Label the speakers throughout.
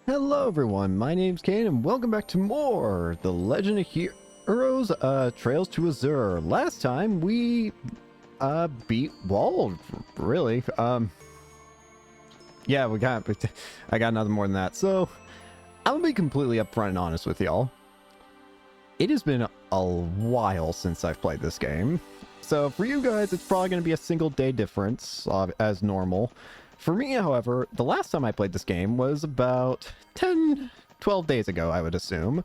Speaker 1: Hello everyone, my name's Kane and welcome back to more The Legend of Heroes Trails to Azure. Last time we beat Wall, really. Yeah, I got nothing more than that. So, I'm gonna be completely upfront and honest with y'all. It has been a while since I've played this game. So for you guys, it's probably gonna be a single day difference as normal. For me, however, the last time I played this game was about 10, 12 days ago, I would assume.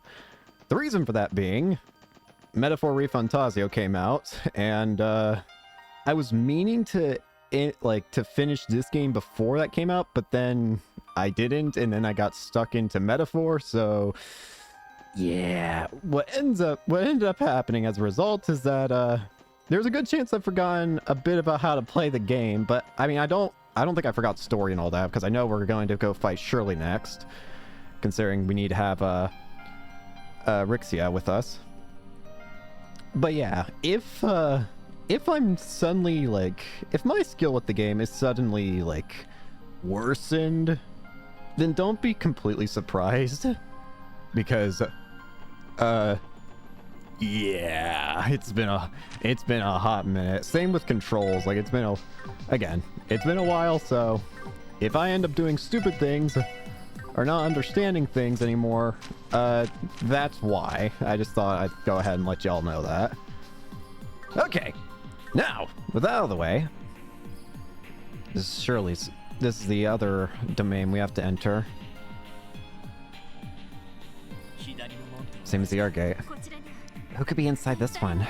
Speaker 1: The reason for that being, Metaphor Refantasio came out, and I was meaning to finish this game before that came out, but then I didn't, and then I got stuck into Metaphor, so yeah. What ended up happening as a result is that there's a good chance I've forgotten a bit about how to play the game, but I mean, I don't think I forgot story and all that, because I know we're going to go fight Shirley next, considering we need to have Rixia with us. But yeah, if I'm suddenly, if my skill with the game is suddenly, worsened, then don't be completely surprised, because, yeah, it's been a hot minute. Same with controls. It's been a while, so if I end up doing stupid things or not understanding things anymore, that's why. I just thought I'd go ahead and let y'all know that. Okay, now with that out of the way, this is the other domain we have to enter. Same as the art gate. Who could be inside this one?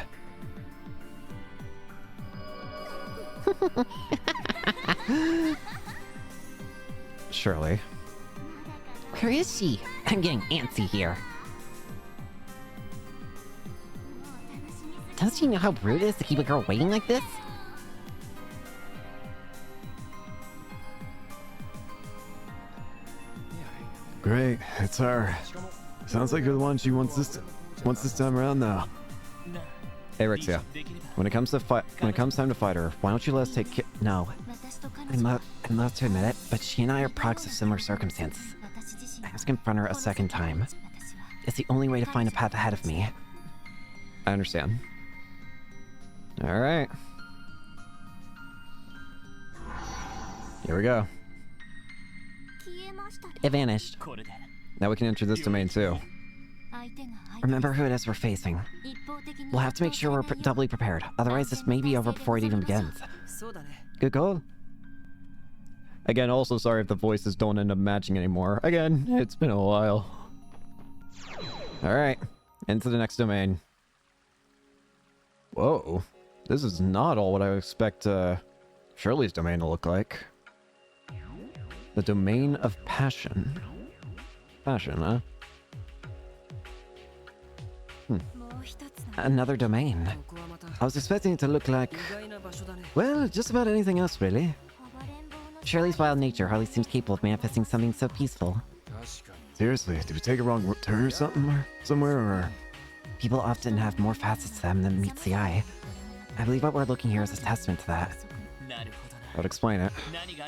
Speaker 1: Shirley.
Speaker 2: Where is she? I'm getting antsy here. Doesn't she know how rude it is to keep a girl waiting like this?
Speaker 3: Great, it's her. Sounds like you're the one she wants this time around now.
Speaker 1: Hey Rixia, when it comes time to fight her, why don't you let us take care? No,
Speaker 2: I'm not to admit it, but she and I are products of similar circumstances. I have to confront her a second time. It's the only way to find a path ahead of me.
Speaker 1: I understand. All right. Here we go.
Speaker 2: It vanished.
Speaker 1: Now we can enter this domain too.
Speaker 2: Remember who it is we're facing. We'll have to make sure we're doubly prepared, otherwise this may be over before it even begins.
Speaker 1: Good call. Again, also sorry if the voices don't end up matching anymore. Again, it's been a while. Alright, into the next domain. Whoa, this is not all what I would expect Shirley's domain to look like. The domain of passion. Passion, huh?
Speaker 2: Another domain.
Speaker 1: I was expecting it to look like, well, just about anything else, really.
Speaker 2: Shirley's wild nature hardly seems capable of manifesting something so peaceful.
Speaker 3: Seriously, did we take a wrong turn or something somewhere, or?
Speaker 2: People often have more facets to them than meets the eye. I believe what we're looking here is a testament to that.
Speaker 1: I would explain it.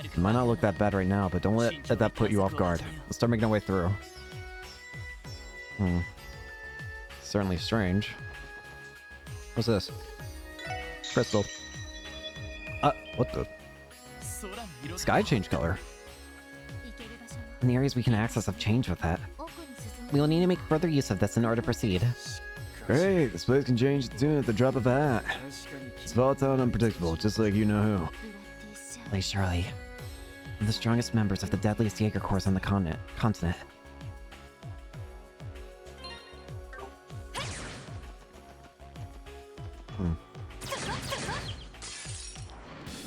Speaker 1: It might not look that bad right now, but don't let that put you off guard. Let's start making our way through. Certainly strange. What's this? Crystal. What the? Sky changed color.
Speaker 2: And the areas we can access have changed with that. We will need to make further use of this in order to proceed.
Speaker 3: Great, this place can change its tune at the drop of a hat. It's volatile and unpredictable, just like you know who.
Speaker 2: Play Shirley. One of the strongest members of the deadliest Jaeger Corps on the continent.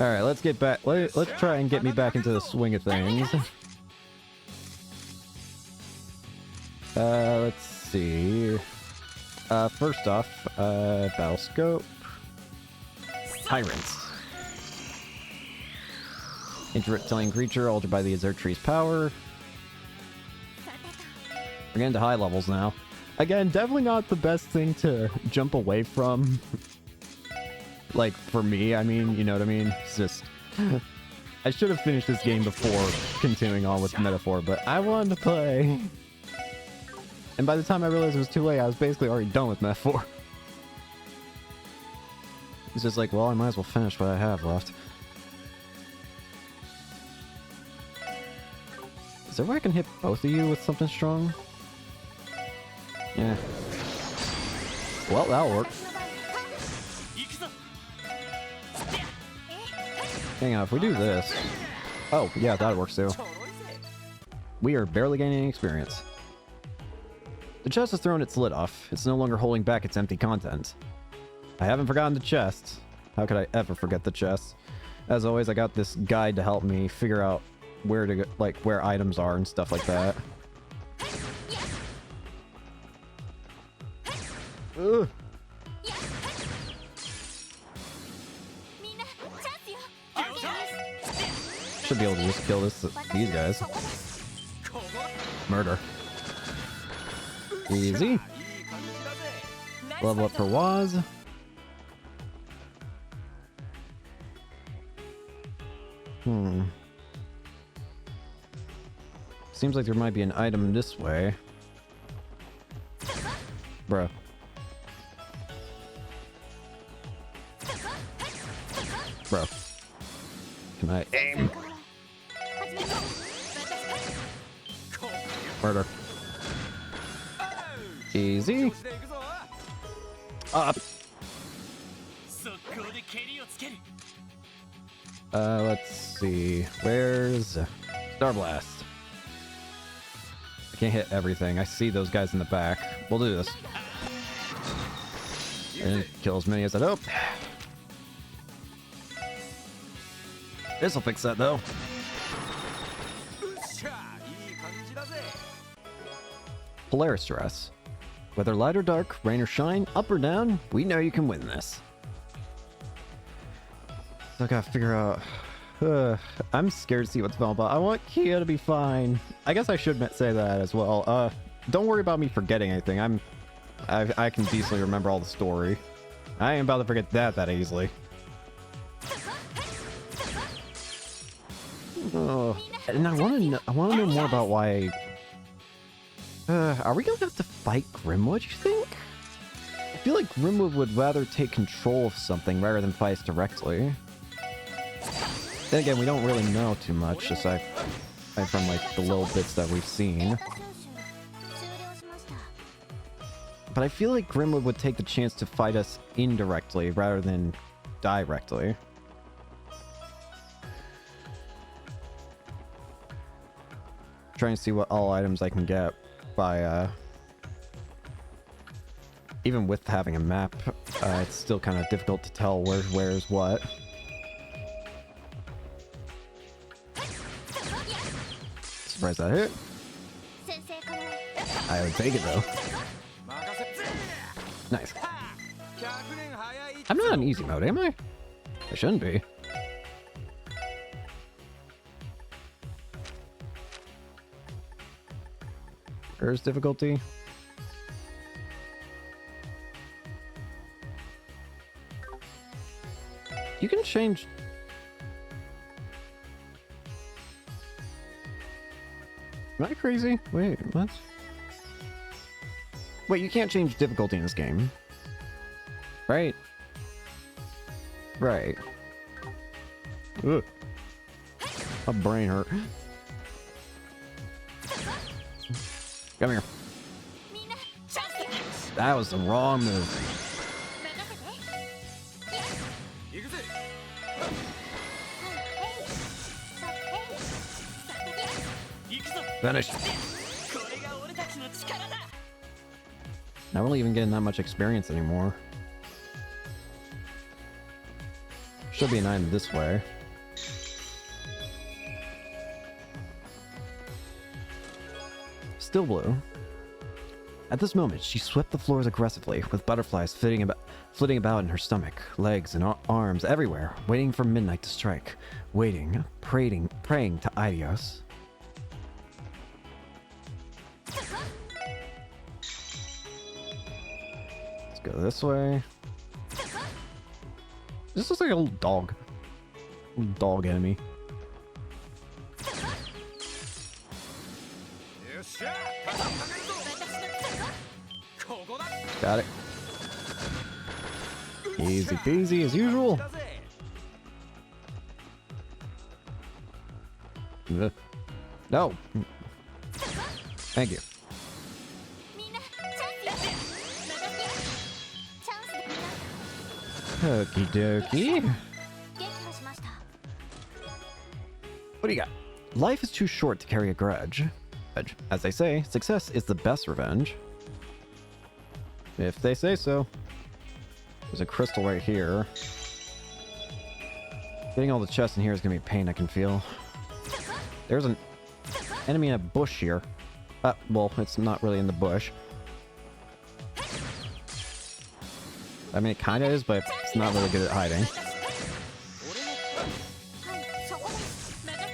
Speaker 1: Alright, let's get back. Let's try and get me back into the swing of things. Let's see. First off, battle scope. Tyrants. Reptilian creature altered by the Azure tree's power. We're getting to high levels now. Again, definitely not the best thing to jump away from. For me, I mean, you know what I mean? It's just I should have finished this game before continuing on with Metaphor, but I wanted to play. And by the time I realized it was too late, I was basically already done with Metaphor. It's just like, well, I might as well finish what I have left. Is there a way I can hit both of you with something strong? Yeah. Well, that'll work. Hang on, if we do this... Oh, yeah, that works too. We are barely gaining any experience. The chest has thrown its lid off. It's no longer holding back its empty content. I haven't forgotten the chest. How could I ever forget the chest? As always, I got this guide to help me figure out where to go, like where items are and stuff like that. Ugh. Should be able to just kill these guys. Murder. Easy. Level up for Waz. Seems like there might be an item this way. Bro. Bro. Can I aim? Murder. Easy. Up. Let's see. Where's Star Blast? I can't hit everything. I see those guys in the back. We'll do this. And kill as many as I hope. This'll fix that though. Polaris dress. Whether light or dark, rain or shine, up or down, we know you can win this. So I gotta figure out... I'm scared to see what's going on. I want Kia to be fine. I guess I should say that as well. Don't worry about me forgetting anything. I can decently remember all the story. I ain't about to forget that easily. Oh, and I want to know more about why. Are we gonna have to fight Grimwood, you think? I feel like Grimwood would rather take control of something rather than fight us directly. Then again, we don't really know too much, aside from like the little bits that we've seen. But I feel like Grimwood would take the chance to fight us indirectly rather than directly. Trying to see what all items I can get by even with having a map, it's still kind of difficult to tell where's what. Surprised that hit. I would take it though. Nice. I'm not on easy mode, am I? I shouldn't be. Where's difficulty? You can change... Am I crazy? Wait, what? Wait, you can't change difficulty in this game. Right? Right. Ugh. My brain hurt. Come here. That was the wrong move. Finish. Not really even getting that much experience anymore. Should be an item this way. Still blue. At this moment, she swept the floors aggressively, with butterflies flitting about in her stomach, legs, and arms everywhere, waiting for midnight to strike. Waiting, praying to Aidios. Let's go this way. This looks like a little dog. Little dog enemy. Got it. Easy peasy as usual. No. Thank you. Okie dokie. What do you got? Life is too short to carry a grudge. As they say, success is the best revenge. If they say so. There's a crystal right here. Getting all the chests in here is going to be a pain I can feel. There's an enemy in a bush here. Well, it's not really in the bush. I mean, it kind of is, but it's not really good at hiding.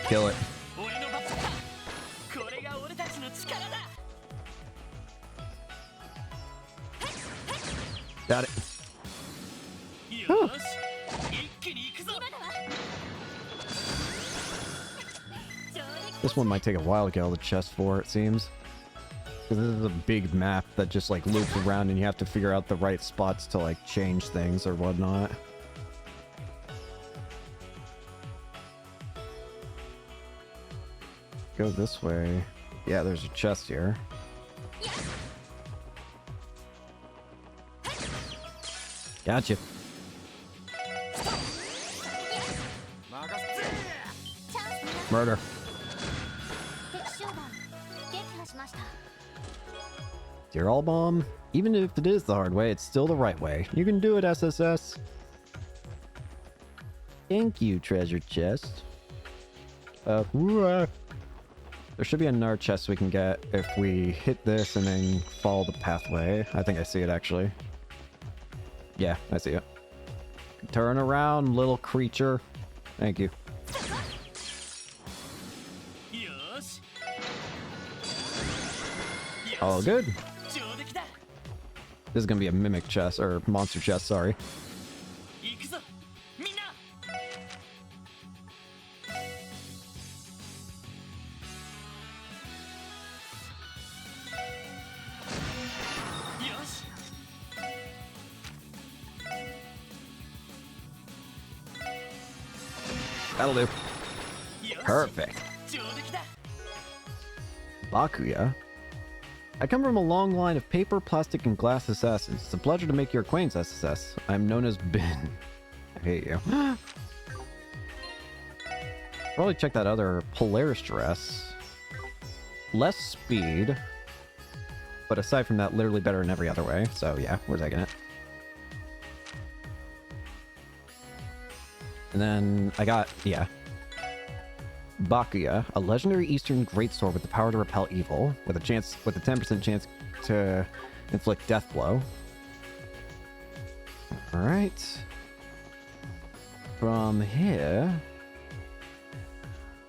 Speaker 1: Kill it. Got it. Huh. This one might take a while to get all the chests for, it seems. Because this is a big map that just like loops around and you have to figure out the right spots to like change things or whatnot. Go this way. Yeah, there's a chest here. Gotcha. Murder. Dear All Bomb, even if it is the hard way, it's still the right way. You can do it, SSS. Thank you, treasure chest. There should be another chest we can get if we hit this and then follow the pathway. I think I see it, actually. Yeah, I see it. Turn around, little creature. Thank you. All good. This is gonna be a mimic chest, or monster chest, sorry. That'll do. Perfect. Bakuya. I come from a long line of paper, plastic, and glass assassins. It's a pleasure to make your acquaintance, SSS. I'm known as Ben. I hate you. Probably check that other Polaris dress. Less speed. But aside from that, literally better in every other way. So yeah, we're taking it. And then I got, yeah. Bakuya, a legendary Eastern greatsword with the power to repel evil, with a 10% chance to inflict death blow. Alright. From here,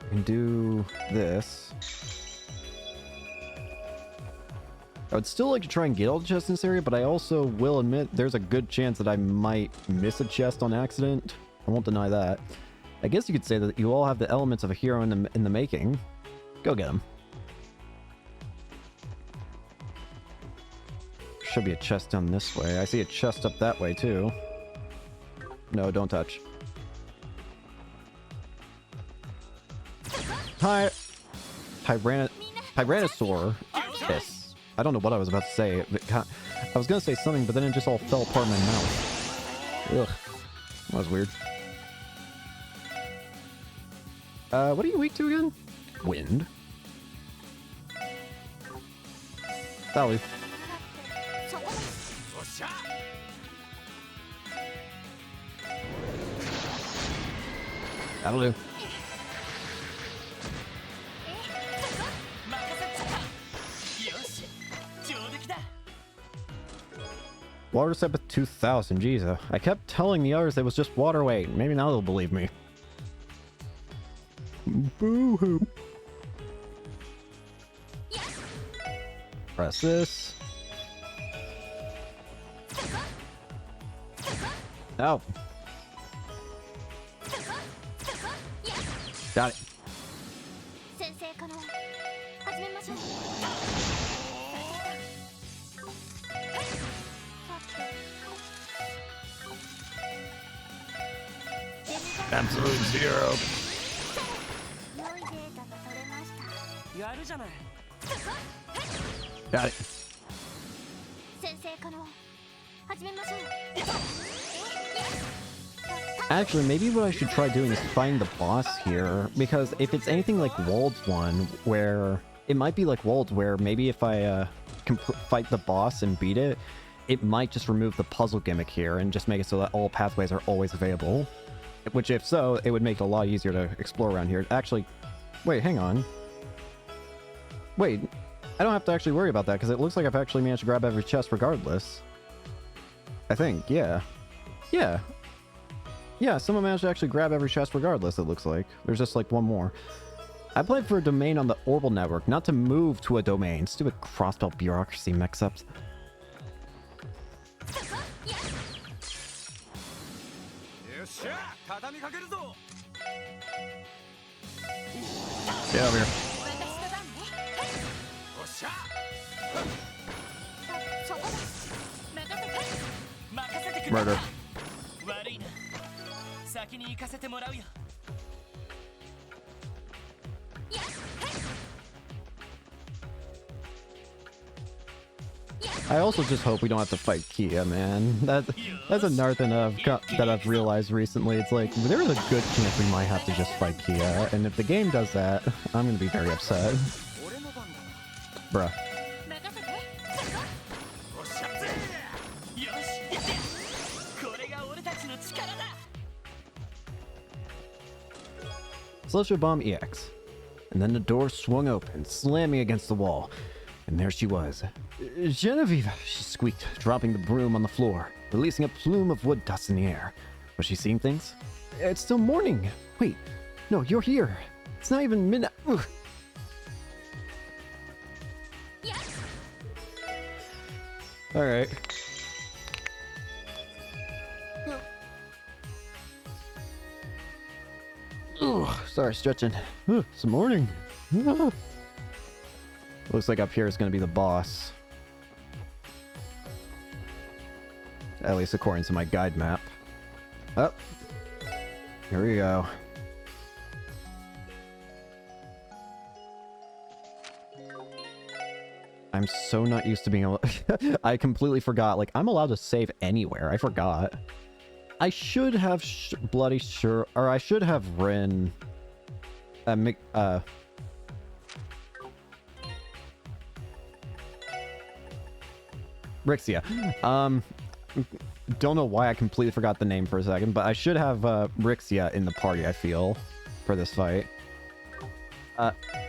Speaker 1: we can do this. I would still like to try and get all the chests in this area, but I also will admit there's a good chance that I might miss a chest on accident. I won't deny that. I guess you could say that you all have the elements of a hero in the making. Go get him. Should be a chest down this way. I see a chest up that way too. No, don't touch. Tyrannosaur. Yes. I don't know what I was about to say. I was gonna say something, but then it just all fell apart in my mouth. Ugh. That was weird. What are you weak to again? Wind. That'll do. That'll do. Water step with 2,000. Jeez, I kept telling the others it was just water weight. Maybe now they'll believe me. Boo-hoo. Press this. Oh. Got it.
Speaker 3: Absolute zero. Got it.
Speaker 1: Actually, maybe what I should try doing is find the boss here, because if it's anything like Wald's one, where it might be like Wald's, where maybe if I fight the boss and beat it, it might just remove the puzzle gimmick here and just make it so that all pathways are always available. Which, if so, it would make it a lot easier to explore around here. Actually, wait, hang on. Wait, I don't have to actually worry about that, because it looks like I've actually managed to grab every chest regardless. I think, yeah. Yeah. Yeah, someone managed to actually grab every chest regardless, it looks like. There's just like one more. I played for a domain on the Orbital Network, not to move to a domain. Stupid crossbelt bureaucracy mix-ups. Get over here. Murder. I also just hope we don't have to fight Kia, man. That's another thing that I've realized recently. It's like, there's a good chance we might have to just fight Kia, and if the game does that, I'm gonna be very upset. Bruh. Celestial Bomb EX. And then the door swung open, slamming against the wall. And there she was. Genevieve, she squeaked, dropping the broom on the floor, releasing a plume of wood dust in the air. Was she seeing things? It's still morning. Wait, no, you're here. It's not even midnight. Ugh. Alright. Sorry, stretching. It's morning. Looks like up here is going to be the boss. At least according to my guide map. Oh. Here we go. I'm so not used to being able I completely forgot. Like, I'm allowed to save anywhere. I forgot. I should have Bloody Sure, or I should have Rin. Rixia. Don't know why I completely forgot the name for a second, but I should have Rixia in the party, I feel, for this fight.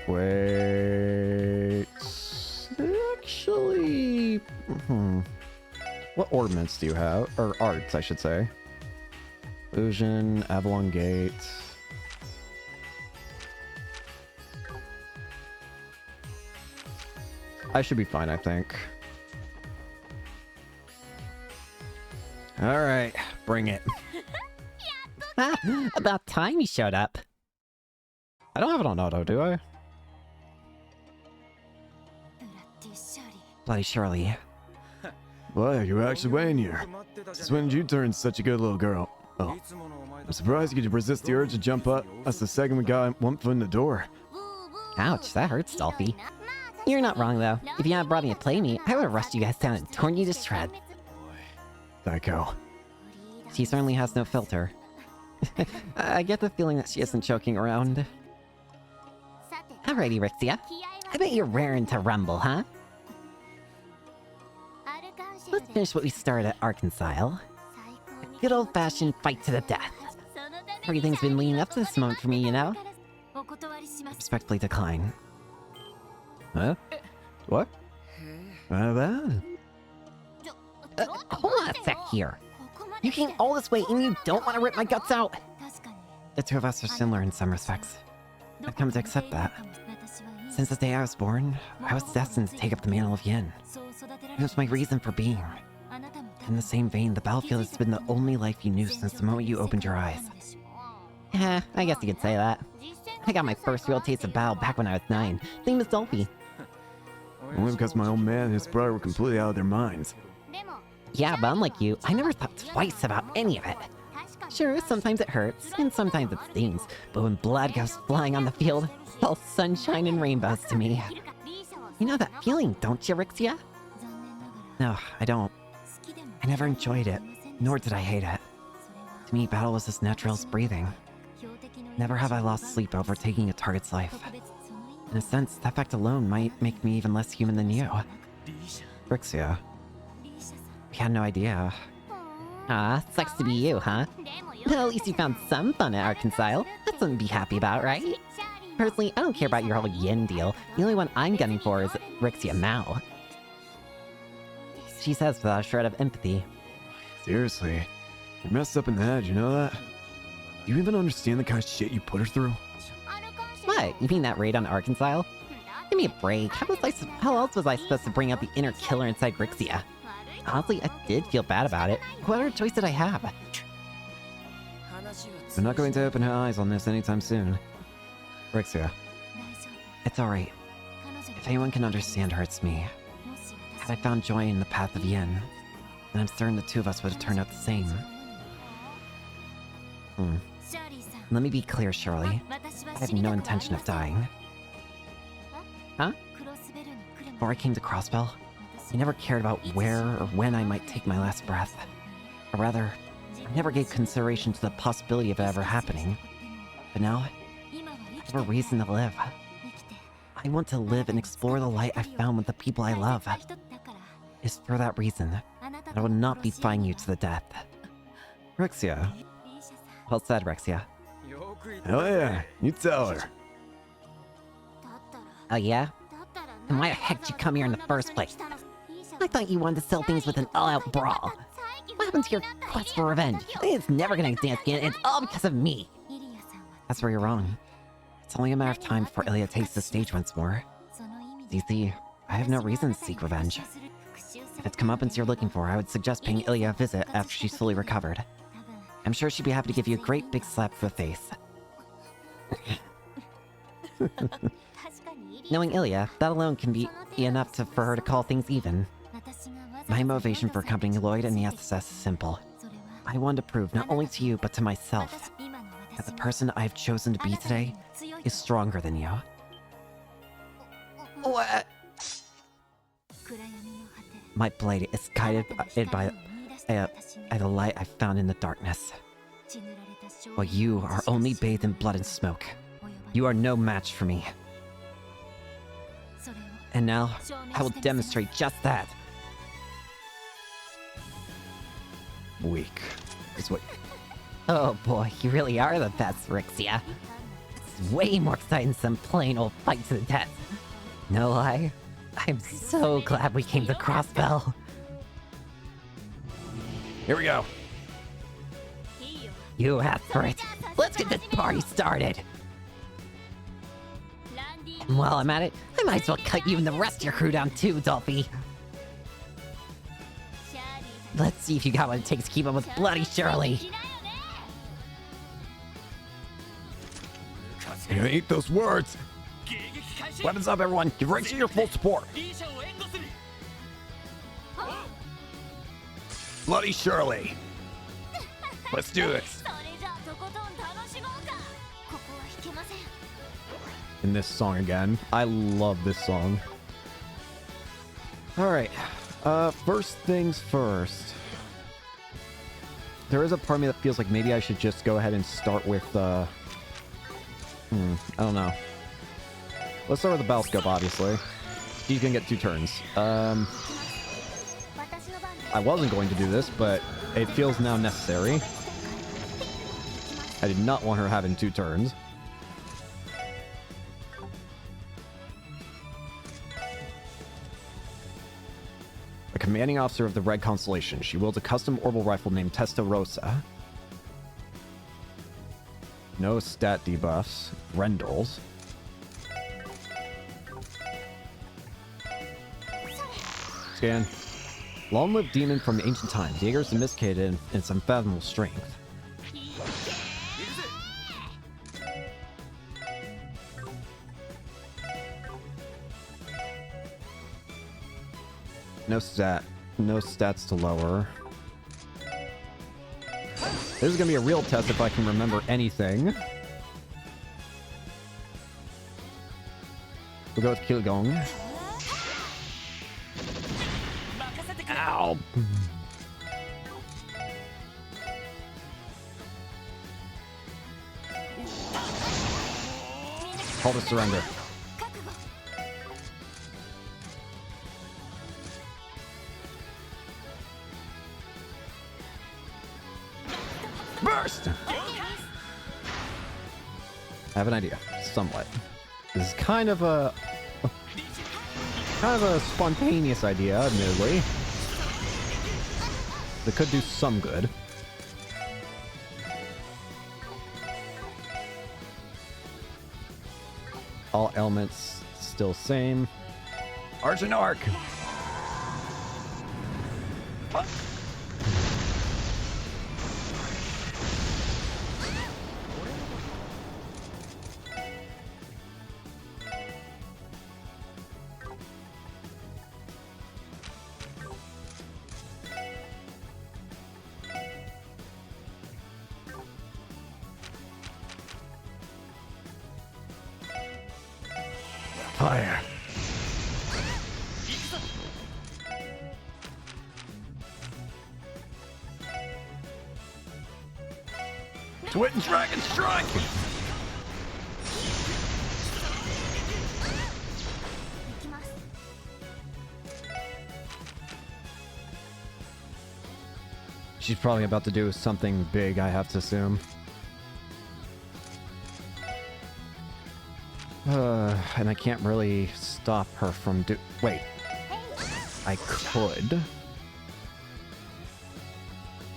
Speaker 1: Wait. Actually... What ornaments do you have? Or arts, I should say. Illusion, Avalon Gate... I should be fine, I think. Alright, bring it.
Speaker 2: About time you showed up.
Speaker 1: I don't have it on auto, do I?
Speaker 2: Bloody Shirley.
Speaker 3: Well, you're actually waiting here. Since when did you turn such a good little girl? Oh, I'm surprised you could resist the urge to jump up. That's the second we got one foot in the door.
Speaker 2: Ouch, that hurts, Dolphy. You're not wrong, though. If you hadn't brought me to play me, I would have rushed you guys down and torn you to shreds.
Speaker 3: Psycho.
Speaker 2: She certainly has no filter. I get the feeling that she isn't joking around. Alrighty, Rixia. I bet you're raring to rumble, huh? Let's finish what we started at Arkansas. A good old-fashioned fight to the death. Everything's been leading up to this moment for me, you know? Respectfully decline.
Speaker 1: Huh? What?
Speaker 3: That?
Speaker 2: Hold on a sec here. You came all this way and you don't want to rip my guts out? The two of us are similar in some respects. I've come to accept that. Since the day I was born, I was destined to take up the mantle of Yin. It was my reason for being. In the same vein, the battlefield has been the only life you knew since the moment you opened your eyes. I guess you could say that. I got my first real taste of battle back when I was 9. Name is Dolphy.
Speaker 3: Only because my old man and his brother were completely out of their minds.
Speaker 2: Yeah, but unlike you, I never thought twice about any of it. Sure, sometimes it hurts, and sometimes it stings, but when blood goes flying on the field, it's all sunshine and rainbows to me. You know that feeling, don't you, Rixia? No, I don't. I never enjoyed it, nor did I hate it. To me, battle was as natural as breathing. Never have I lost sleep over taking a target's life. In a sense, that fact alone might make me even less human than you. Rixia. We had no idea. Ah, sucks to be you, huh? Well, at least you found some fun at Arkansas. That's something to be happy about, right? Personally, I don't care about your whole yen deal. The only one I'm gunning for is Rixia Mao. She says without a shred of empathy.
Speaker 3: Seriously, you're messed up in the head, you know that? Do you even understand the kind of shit you put her through?
Speaker 2: What? You mean that raid on Arkansas? Give me a break. How else was I supposed to bring out the inner killer inside Rixia? Honestly, I did feel bad about it. What other choice did I have?
Speaker 3: We're not going to open her eyes on this anytime soon.
Speaker 1: Rixia.
Speaker 2: It's alright. If anyone can understand her, it's me. Had I found joy in the path of yin, then I'm certain the two of us would have turned out the same. Let me be clear, Shirley. I have no intention of dying. Huh? Before I came to Crossbell, I never cared about where or when I might take my last breath. Or rather, I never gave consideration to the possibility of it ever happening. But now, I have a reason to live. I want to live and explore the light I found with the people I love. It's for that reason that I will not be fighting you to the death.
Speaker 1: Rixia.
Speaker 2: Well said, Rexia.
Speaker 3: Hell yeah, you tell her.
Speaker 2: Oh yeah? Then why the heck did you come here in the first place? I thought you wanted to sell things with an all-out brawl. What happened to your quest for revenge? It's never gonna dance again, it's all because of me! That's where you're wrong. It's only a matter of time before Ilya takes the stage once more. You see, I have no reason to seek revenge. If it's comeuppance you're looking for, I would suggest paying Ilya a visit after she's fully recovered. I'm sure she'd be happy to give you a great big slap for the face. Knowing Ilya, that alone can be enough for her to call things even. My motivation for accompanying Lloyd and the SSS is simple. I want to prove not only to you, but to myself, that the person I've chosen to be today is stronger than you. What? My blade is guided by the light I found in the darkness. While you are only bathed in blood and smoke. You are no match for me. And now, I will demonstrate just that.
Speaker 1: Weak. Is what...
Speaker 2: Oh boy, you really are the best, Rixia. It's way more exciting than some plain old fight to the death. No lie, I'm so glad we came to Crossbell.
Speaker 3: Here we go.
Speaker 2: You asked for it. Let's get this party started. And while I'm at it, I might as well cut you and the rest of your crew down too, Dolphy. Let's see if you got what it takes to keep up with Bloody Shirley.
Speaker 3: You eat those words. Weapons up, everyone. Give Rixia your full support. Bloody Shirley. Let's do this.
Speaker 1: In this song again. I love this song. Alright. First things first. There is a part of me that feels like maybe I should just go ahead and start with, I don't know. Let's start with the Battlescope, obviously. He's gonna get 2 turns. I wasn't going to do this, but it feels now necessary. I did not want her having 2 turns. A commanding officer of the Red Constellation. She wields a custom orbital rifle named Testarossa. No stat debuffs. Rendals. Scan. Long-lived demon from ancient times. Jaeger is domesticated in some unfathomable strength. No stats to lower. This is gonna be a real test if I can remember anything. We'll go with Kilgong. Ow! Call to surrender. Burst! I have an idea, somewhat. This is kind of a spontaneous idea, admittedly. That could do some good. All elements still same. Arch and arc. Fire. Twin Dragon Strike! She's probably about to do something big, I have to assume. And I can't really stop her from wait. I could.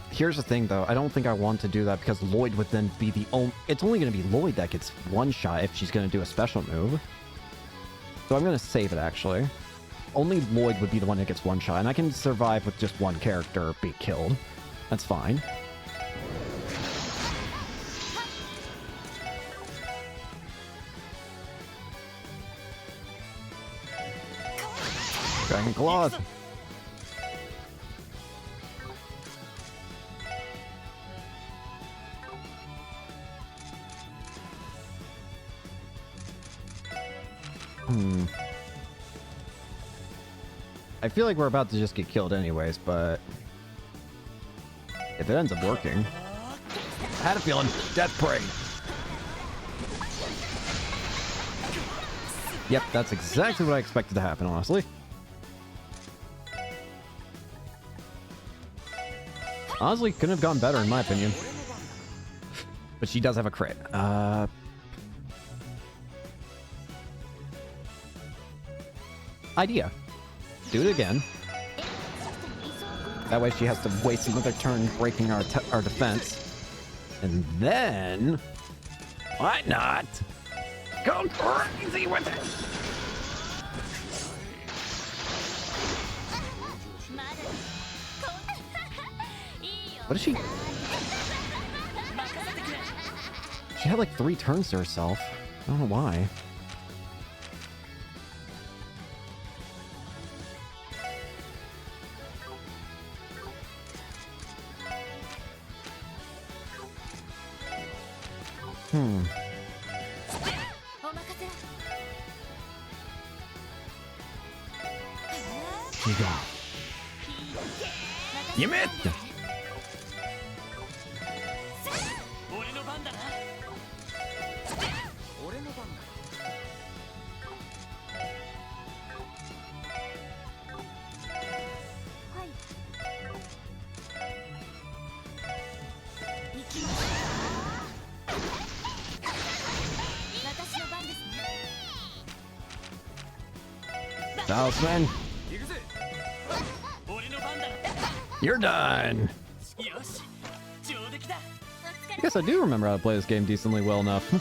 Speaker 1: Here's the thing, though. I don't think I want to do that because Lloyd would then be the only... It's only going to be Lloyd that gets one shot if she's going to do a special move. So I'm going to save it, actually. Only Lloyd would be the one that gets one shot, and I can survive with just one character being killed. That's fine. Dragon Claws. I feel like we're about to just get killed anyways, but if it ends up working, I had a feeling. Death Prey. Yep, that's exactly what I expected to happen, honestly. Honestly, couldn't have gone better in my opinion. But she does have a crit. Idea. Do it again. That way she has to waste another turn breaking our defense. And then... Why not? Go crazy with it! What is she? She had like 3 turns to herself. I don't know why. You go. You missed! Talisman. You're done. I guess I do remember how to play this game decently well enough.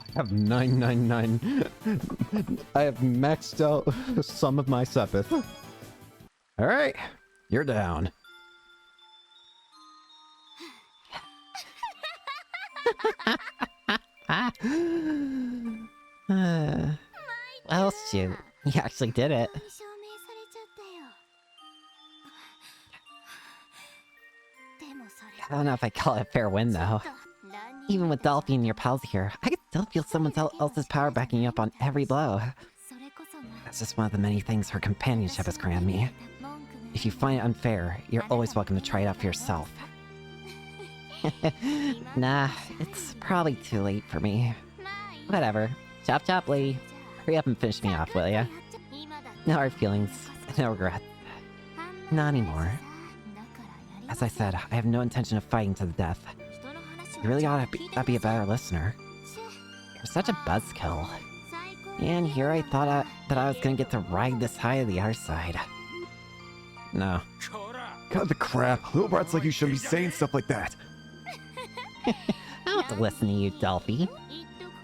Speaker 1: I have 999. I have maxed out some of my Sepith. Alright, you're down.
Speaker 2: Well, shoot. You actually did it. I don't know if I call it a fair win, though. Even with Dolphy and your pals here, I can still feel someone else's power backing you up on every blow. That's just one of the many things her companionship has granted me. If you find it unfair, you're always welcome to try it out for yourself. Nah, it's probably too late for me. Whatever. Chop chop, lady. Hurry up and finish me off, will ya? No hard feelings, no regrets. Not anymore. As I said, I have no intention of fighting to the death. You really ought to be a better listener. You're such a buzzkill. And here I thought that I was gonna get to ride this high to the other side. No.
Speaker 3: Cut the crap. Little brats like you shouldn't be saying stuff like that.
Speaker 2: I don't have to listen to you, Dolphy.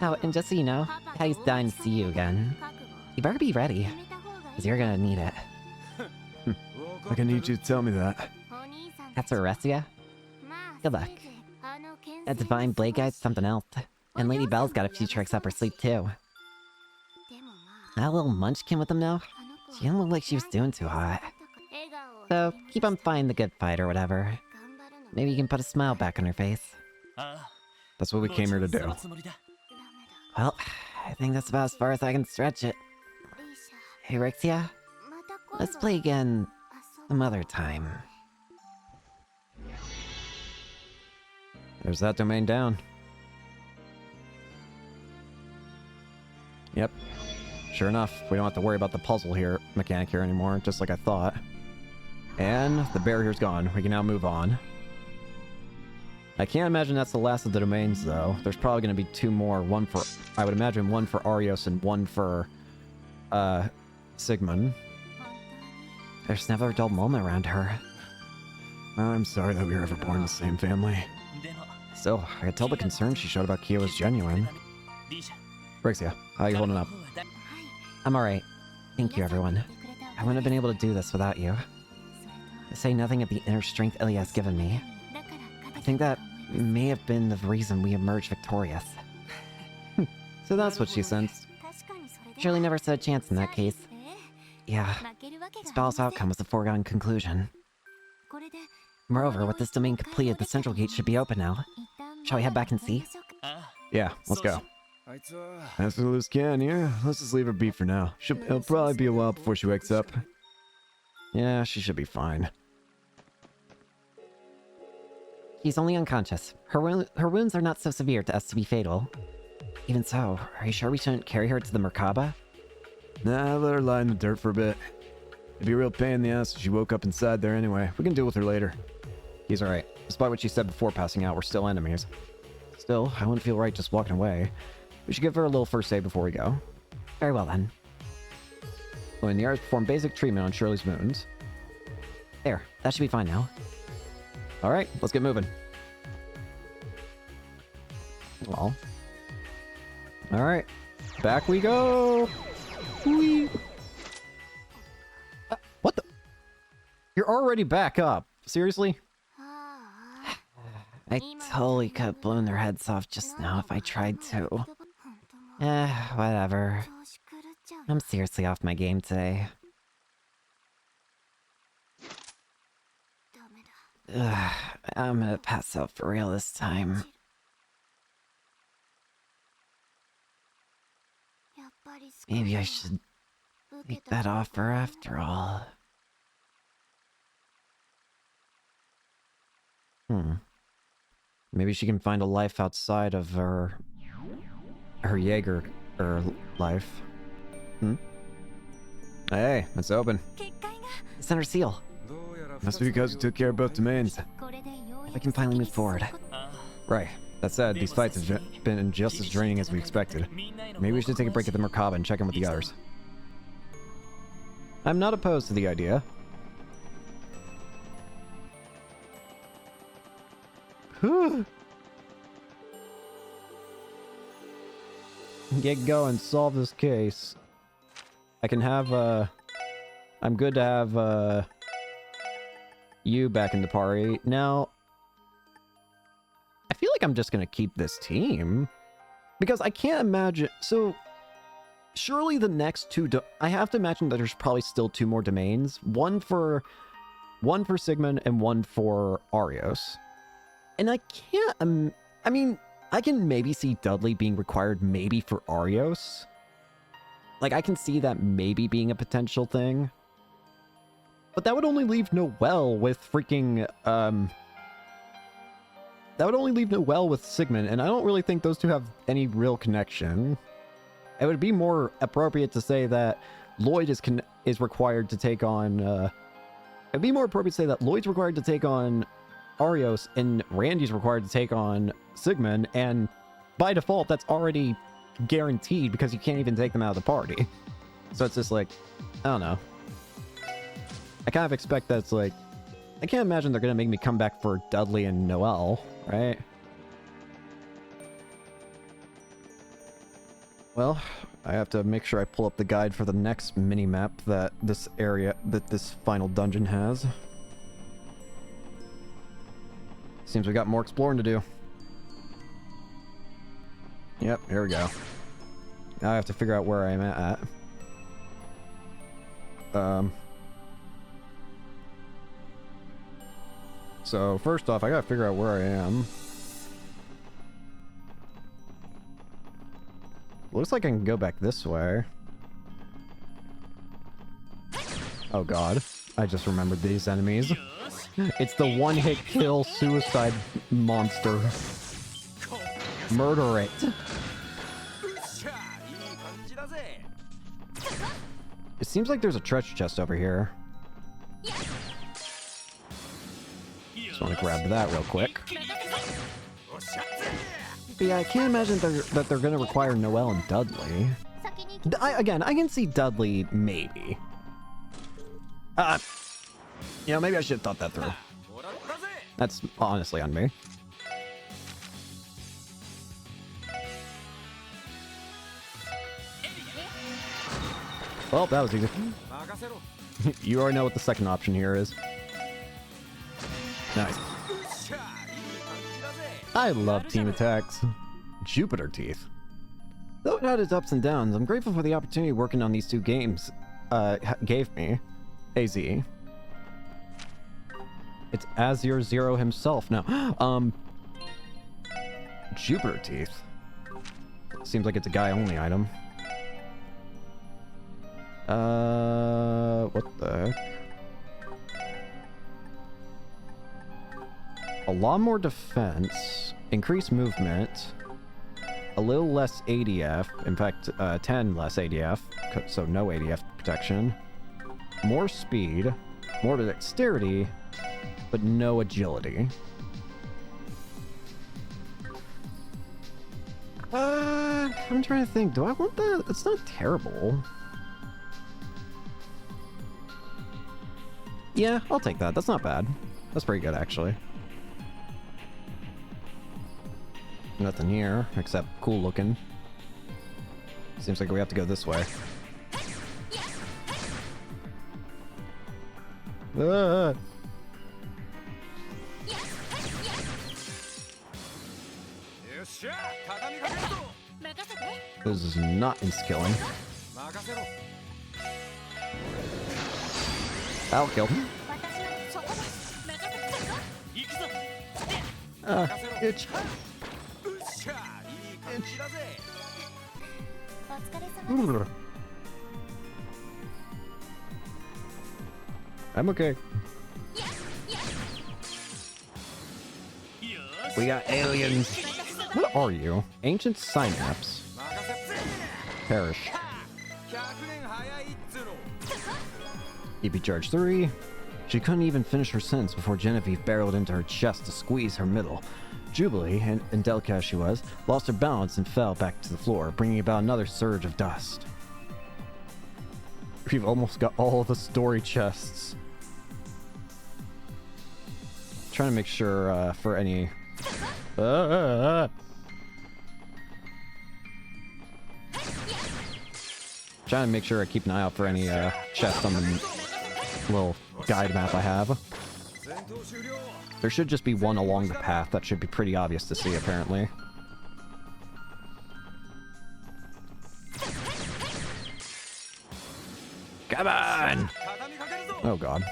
Speaker 2: Oh, and just so you know, Daddy's dying to see you again. You better be ready, because you're gonna need it.
Speaker 3: Like I need you to tell me that.
Speaker 2: That's Orestia? Good luck. That Divine Blade Guide's something else. And Lady Belle's got a few tricks up her sleeve, too. That little munchkin with them, though? She didn't look like she was doing too hot. So, keep on fighting the good fight or whatever. Maybe you can put a smile back on her face.
Speaker 3: That's what we came here to do.
Speaker 2: Well, I think that's about as far as I can stretch it. Hey, Rixia? Let's play again some other time.
Speaker 1: There's that domain down. Yep. Sure enough, we don't have to worry about the puzzle here, mechanic here anymore, just like I thought. And the barrier's gone. We can now move on. I can't imagine that's the last of the domains, though. There's probably going to be two more. One for, I would imagine, one for Arios and one for, Sigmund.
Speaker 2: There's never a dull moment around her.
Speaker 3: I'm sorry that we were ever born in the same family.
Speaker 1: Still, I could tell the concern she showed about Kyo was genuine. Rixia, how you holding up?
Speaker 2: I'm alright. Thank you, everyone. I wouldn't have been able to do this without you. To say nothing of the inner strength Ilya has given me. I think that may have been the reason we emerged victorious.
Speaker 1: So that's what she sensed.
Speaker 2: Surely never stood a chance in that case. Yeah, this battle's outcome was a foregone conclusion. Moreover, with this domain completed, the central gate should be open now. Shall we head back and see?
Speaker 1: Yeah, let's go.
Speaker 3: As for the loose cannon here, let's just leave her be for now. It'll probably be a while before she wakes up.
Speaker 1: Yeah, she should be fine.
Speaker 2: She's only unconscious. Her wounds are not so severe as to be fatal. Even so, are you sure we shouldn't carry her to the Merkaba?
Speaker 3: Nah, let her lie in the dirt for a bit. It'd be a real pain in the ass if she woke up inside there anyway. We can deal with her later.
Speaker 1: He's alright. Despite what she said before passing out, we're still enemies. Still, I wouldn't feel right just walking away. We should give her a little first aid before we go.
Speaker 2: Very well then.
Speaker 1: When the R's perform basic treatment on Shirley's wounds.
Speaker 2: There, that should be fine now.
Speaker 1: Alright, let's get moving. Well. Alright. Back we go! Whee! What the? You're already back up. Seriously?
Speaker 2: I totally could have blown their heads off just now if I tried to. Whatever. I'm seriously off my game today. Ugh, I'm gonna pass out for real this time. Maybe I should make that offer after all.
Speaker 1: Maybe she can find a life outside of her Jaeger life. Hey, it's open.
Speaker 2: It's under seal.
Speaker 3: Must be because we took care of both domains.
Speaker 2: We can finally move forward.
Speaker 1: Right. That said, these fights have been just as draining as we expected. Maybe we should take a break at the Merkaba and check in with the others. I'm not opposed to the idea. Get going, solve this case. I can have, I'm good to have, you back in the party. Now, I feel like I'm just gonna keep this team. Because I can't imagine, so, surely the next two, I have to imagine that there's probably still two more domains. One for Sigmund and one for Arios. And I can't, I mean, I can maybe see Dudley being required maybe for Arios. Like, I can see that maybe being a potential thing. But that would only leave Noelle with freaking, that would only leave Noelle with Sigmund, and I don't really think those two have any real connection. It would be more appropriate to say that Lloyd is required to take on, it'd be more appropriate to say that Lloyd's required to take on Arios, and Randy's required to take on Sigmund, and by default, that's already guaranteed because you can't even take them out of the party. So it's just like, I don't know. I kind of expect that it's like, I can't imagine they're going to make me come back for Dudley and Noelle, right? Well, I have to make sure I pull up the guide for the next mini-map that this final dungeon has. Seems we got more exploring to do. Yep, here we go. Now I have to figure out where I'm at. So first off, I gotta figure out where I am. Looks like I can go back this way. Oh god, I just remembered these enemies. It's the one-hit kill suicide monster. Murder it. It seems like there's a treasure chest over here. Just want to grab that real quick. But yeah, I can't imagine that they're going to require Noelle and Dudley. Again, I can see Dudley, maybe. You know, maybe I should have thought that through. That's honestly on me. Well, that was easy. You already know what the second option here is. Nice. I love team attacks. Jupiter Teeth. Though it had its ups and downs, I'm grateful for the opportunity working on these two games gave me. AZ. It's Azure Zero himself now. Jupiter Teeth. Seems like it's a guy-only item. What the heck? A lot more defense, increased movement, a little less ADF, in fact, 10 less ADF, so no ADF protection, more speed, more dexterity, but no agility. I'm trying to think, do I want that? It's not terrible. Yeah, I'll take that. That's not bad. That's pretty good, actually. Nothing here, except cool looking. Seems like we have to go this way. Ah. This is not in-skilling. I'll kill him. Itch. I'm okay. We got aliens. What are you? Ancient synapse. Perish. EP charge 3. She couldn't even finish her sentence before Genevieve barreled into her chest to squeeze her middle. Jubilee, and delicate as she was, lost her balance and fell back to the floor, bringing about another surge of dust. We've almost got all the story chests. Trying to make sure for any... Trying to make sure I keep an eye out for any chests on the little guide map I have. There should just be one along the path that should be pretty obvious to see, apparently. Come on! Oh god.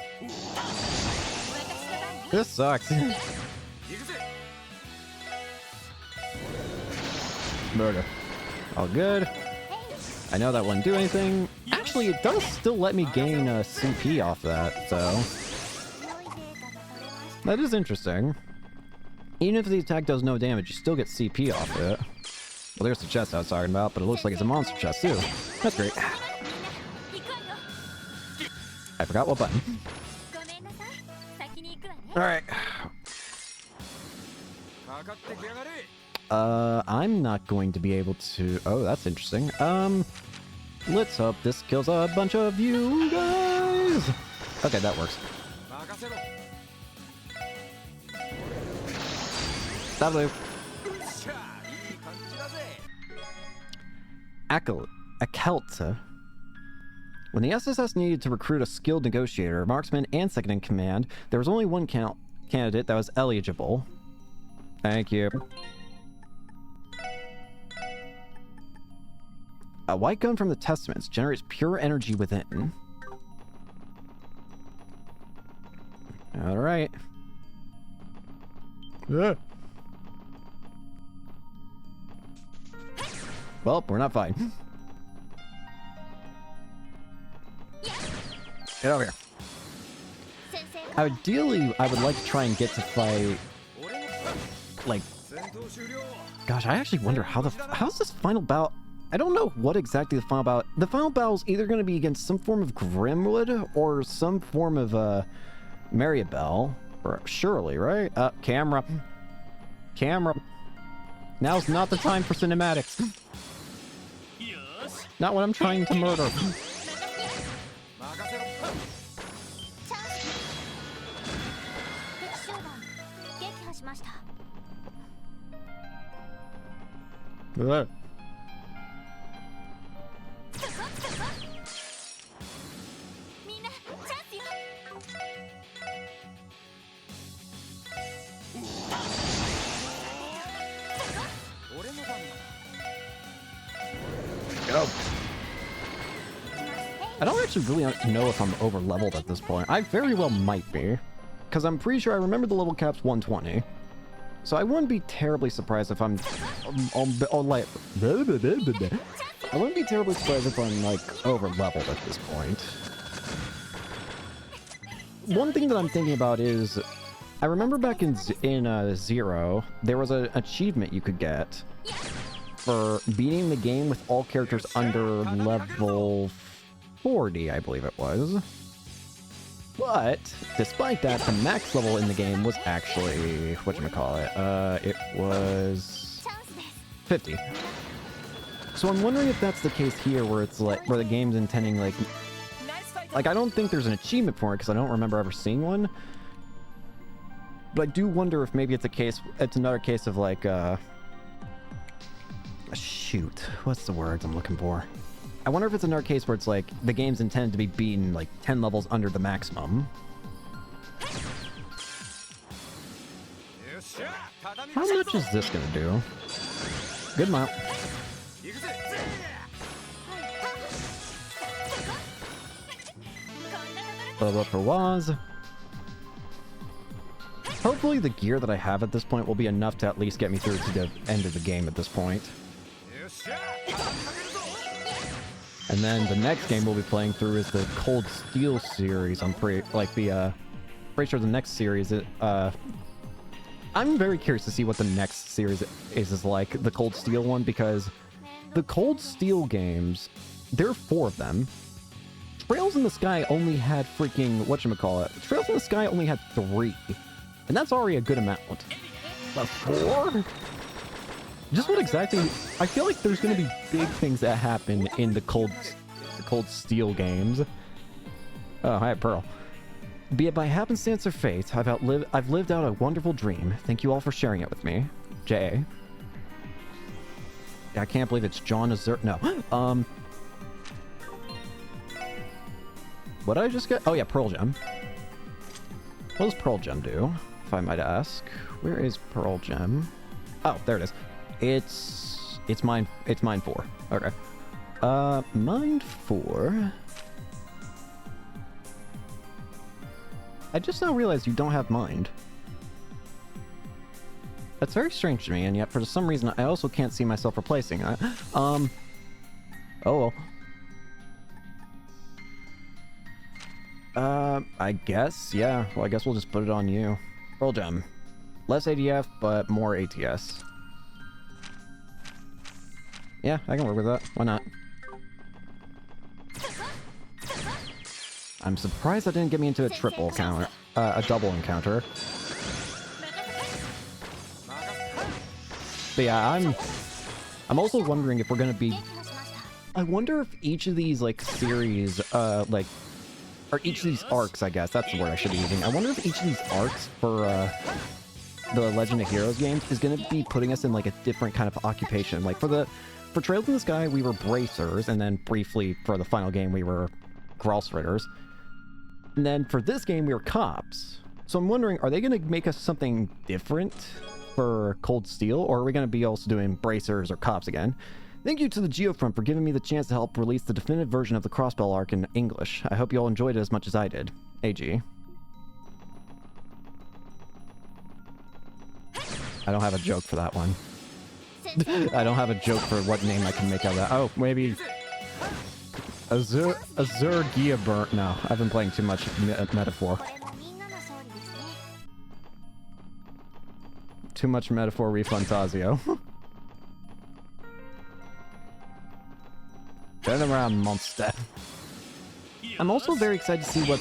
Speaker 1: This sucks. Murder. All good. I know that wouldn't do anything. Actually, it does still let me gain CP off that, so... That is interesting. Even if the attack does no damage, you still get CP off it. Well, there's the chest I was talking about, but it looks like it's a monster chest, too. That's great. I forgot what button. Alright. I'm not going to be able to... Oh, that's interesting. Let's hope this kills a bunch of you guys! Okay, that works. That'll do. Akelta. When the SSS needed to recruit a skilled negotiator, marksman, and second in command, there was only one candidate that was eligible. Thank you. A white gun from the Testaments generates pure energy within. Alright. Well, we're not fine. Get over here. Ideally, I would like to try and get to fight... Like... Gosh, I actually wonder how's this final bout... I don't know what exactly the final bout... The final battle is either going to be against some form of Grimwood or some form of, Maribel. Or surely, right? Camera. Camera. Now's not the time for cinematics. Not when I'm trying to murder. Go. I don't actually really know if I'm over leveled at this point. I very well might be, because I'm pretty sure I remember the level cap's 120. So I wouldn't be terribly surprised if I'm like I wouldn't be terribly surprised if I'm like over leveled at this point. One thing that I'm thinking about is I remember back in Zero there was an achievement you could get for beating the game with all characters under level 40, I believe it was. But despite that, the max level in the game was actually whatchamacallit. It was 50. So I'm wondering if that's the case here, where it's like where the game's intending like I don't think there's an achievement for it because I don't remember ever seeing one. But I do wonder if maybe it's another case of like shoot, what's the words I'm looking for? I wonder if it's another case where it's like the game's intended to be beaten like 10 levels under the maximum. How much is this gonna do? Good amount. Level up for Waz. Hopefully the gear that I have at this point will be enough to at least get me through to the end of the game at this point. And then the next game we'll be playing through is the Cold Steel series. I'm pretty sure the next series I'm very curious to see what the next series is like, the Cold Steel one, because the Cold Steel games, there are 4 of them. Trails in the Sky only had freaking Trails in the Sky only had 3. And that's already a good amount. But 4? Just what exactly... I feel like there's going to be big things that happen in the Cold Steel games. Oh, hi, Pearl. Be it by happenstance or fate, I've lived out a wonderful dream. Thank you all for sharing it with me. J. I can't believe it's John Azure. No. What did I just get? Oh, yeah, Pearl Gem. What does Pearl Gem do, if I might ask? Where is Pearl Gem? Oh, there it is. It's mine 4. Okay. Mine 4. I just now realized you don't have mind. That's very strange to me, and yet for some reason I also can't see myself replacing it. Oh well. I guess, yeah. Well, I guess we'll just put it on you. Roll gem. Less ADF, but more ATS. Yeah, I can work with that. Why not? I'm surprised that didn't get me into a triple encounter, a double encounter. But yeah, I'm also wondering if we're gonna be. I wonder if each of these like series, like, or each of these arcs, I guess that's the word I should be using. I wonder if each of these arcs for the Legend of Heroes games is gonna be putting us in like a different kind of occupation. Like for Trails in the Sky, we were bracers, and then briefly for the final game we were Gralsritters. And then for this game we were cops. So I'm wondering, are they gonna make us something different for Cold Steel, or are we gonna be also doing bracers or cops again? Thank you to the Geofront for giving me the chance to help release the definitive version of the Crossbell arc in English. I hope you all enjoyed it as much as I did. AG. I don't have a joke for that one. I don't have a joke for what name I can make out of that. Oh, maybe Azure Geoburn. No, I've been playing too much Metaphor. Too much Metaphor Refantazio. Turn around, monster. I'm also very excited to see what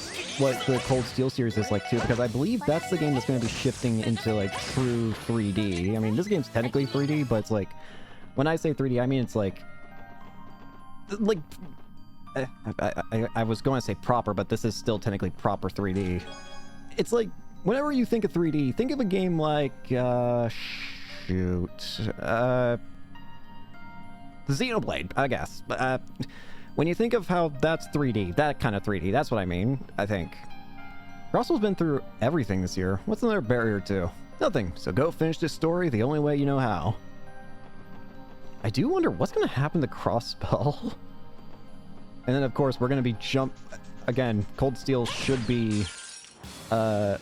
Speaker 1: the Cold Steel series is like too, because I believe that's the game that's going to be shifting into like true 3D. I mean, this game's technically 3D, but it's like, when I say 3D, I mean it's like I was going to say proper, but this is still technically proper 3D. It's like, whenever you think of 3D, think of a game like, Xenoblade, I guess. When you think of how that's 3D, that kind of 3D, that's what I mean, I think. Russell's been through everything this year. What's another barrier to? Nothing. So go finish this story the only way you know how. I do wonder what's going to happen to Crossbell. And then, of course, we're going to be again, Cold Steel should be... Hang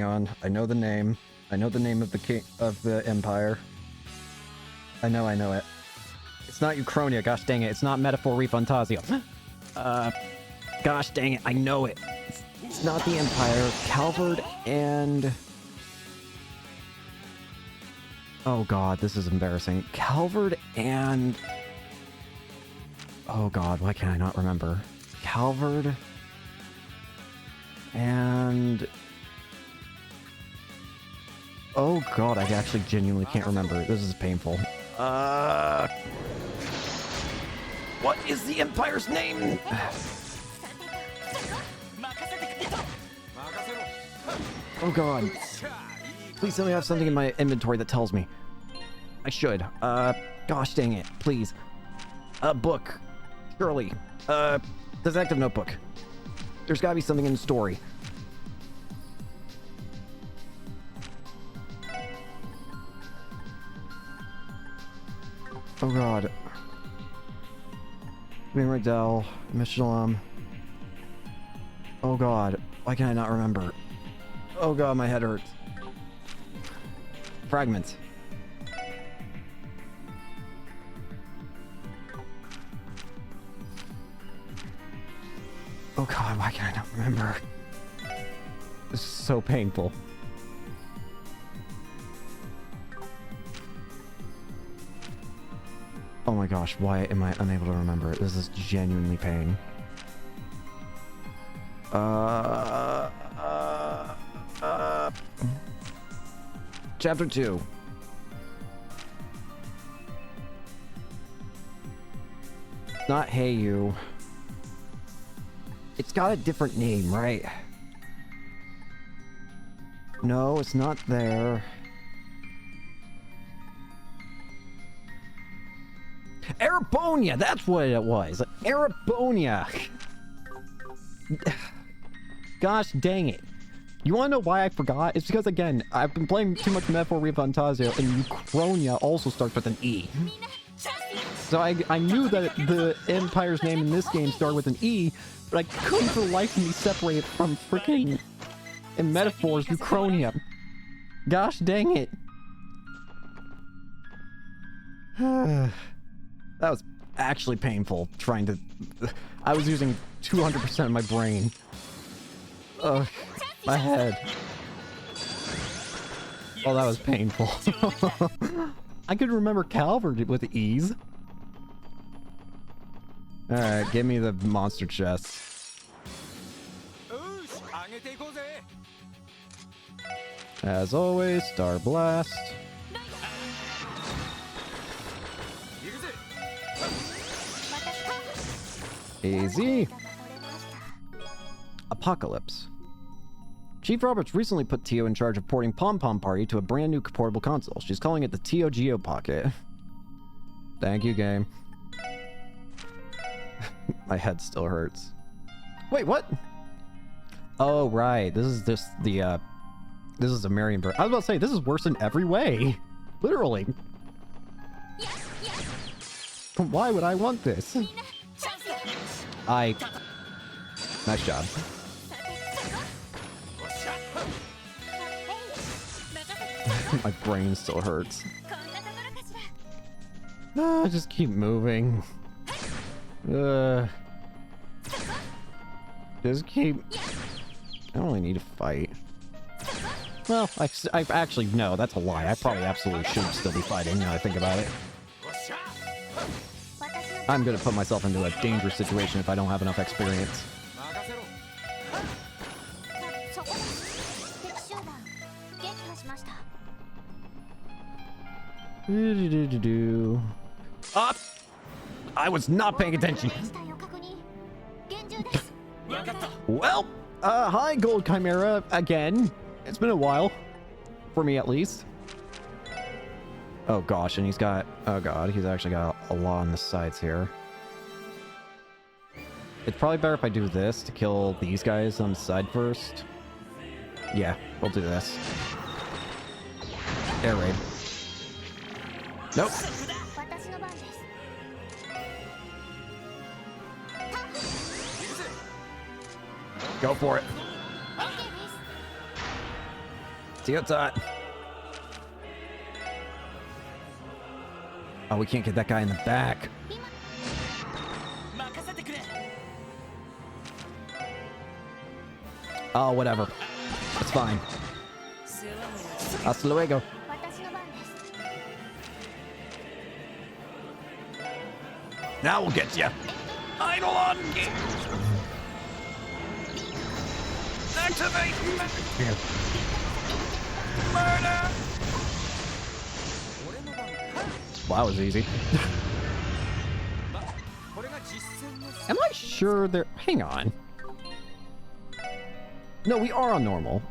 Speaker 1: on. I know the name. I know the name of the king of the empire. I know it. It's not Uchronia, gosh dang it. It's not Metaphor Refantazio. Gosh dang it, I know it. It's not the Empire. Calvard and... Oh god, this is embarrassing. Calvard and... Oh god, why can I not remember? Calvard... And... Oh god, I actually genuinely can't remember. This is painful. What is the Empire's name? Oh god. Please tell me I have something in my inventory that tells me. I should. Gosh dang it. Please. A book. Surely. Detective notebook. There's gotta be something in the story. Oh god. Green Riddell, Michelin. Oh god. Why can I not remember? Oh god, my head hurts. Fragments. Oh god, why can I not remember? This is so painful. Oh my gosh, why am I unable to remember it? This is genuinely pain. Chapter 2. Not Hey You. It's got a different name, right? No, it's not there. Arabonia, that's what it was. Arabonia. Gosh dang it. You want to know why I forgot? It's because, again, I've been playing too much Metaphor Refantazio, and Uchronia also starts with an E. So I knew that the Empire's name in this game started with an E, but I couldn't for the life of me separate it from freaking in Metaphor's Uchronia. Gosh dang it. That was actually painful trying to... I was using 200% of my brain. Ugh, my head. Oh, that was painful. I could remember Calvert with ease. Alright, give me the monster chest. As always, Star Blast. Easy. Apocalypse. Chief Roberts recently put Tio in charge of porting Pom Pom Party to a brand new portable console. She's calling it the Tio Geo Pocket. Thank you, game. My head still hurts. Wait, what? Oh, right. This is just the, this is a Marion version. I was about to say, this is worse in every way. Literally. Why would I want this? Nice job. My brain still hurts. Just keep moving. Just keep... I don't really need to fight. Well, I actually, no, that's a lie. I probably absolutely should still be fighting now I think about it. I'm gonna put myself into a dangerous situation if I don't have enough experience. Ah! I was not paying attention. Well, hi Gold Chimera again. It's been a while. For me at least. Oh gosh, and he's got, oh god, he's actually got a lot on the sides here. It's probably better if I do this to kill these guys on the side first. Yeah, we'll do this. Air raid. Nope. Go for it. See what's hot. Oh, we can't get that guy in the back. Oh, whatever. It's fine. Hasta luego. Now we'll get you. Eidolon! Activate! Murder! Well, that was easy. Am I sure they're... Hang on. No, we are on normal.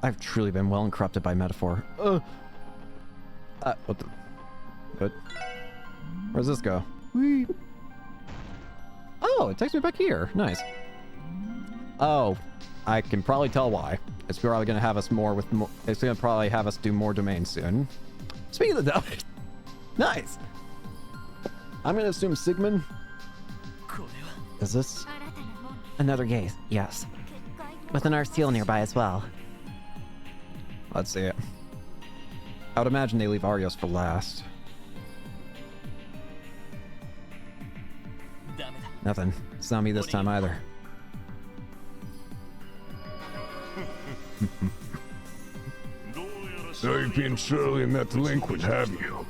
Speaker 1: I've truly been well and corrupted by metaphor. What the... Good. Where's this go? Whee. Oh, it takes me back here. Nice. Oh, I can probably tell why. It's probably going to have us more with more... It's going to probably have us do more domains soon. Speaking of the... Nice. I'm going to assume Sigmund. Is this...
Speaker 2: Another gaze, yes. With an Arceal nearby as well.
Speaker 1: Let's see it. I would imagine they leave Arios for last. Nothing. It's not me this time either.
Speaker 3: So you've been surely in that delinquent, have you?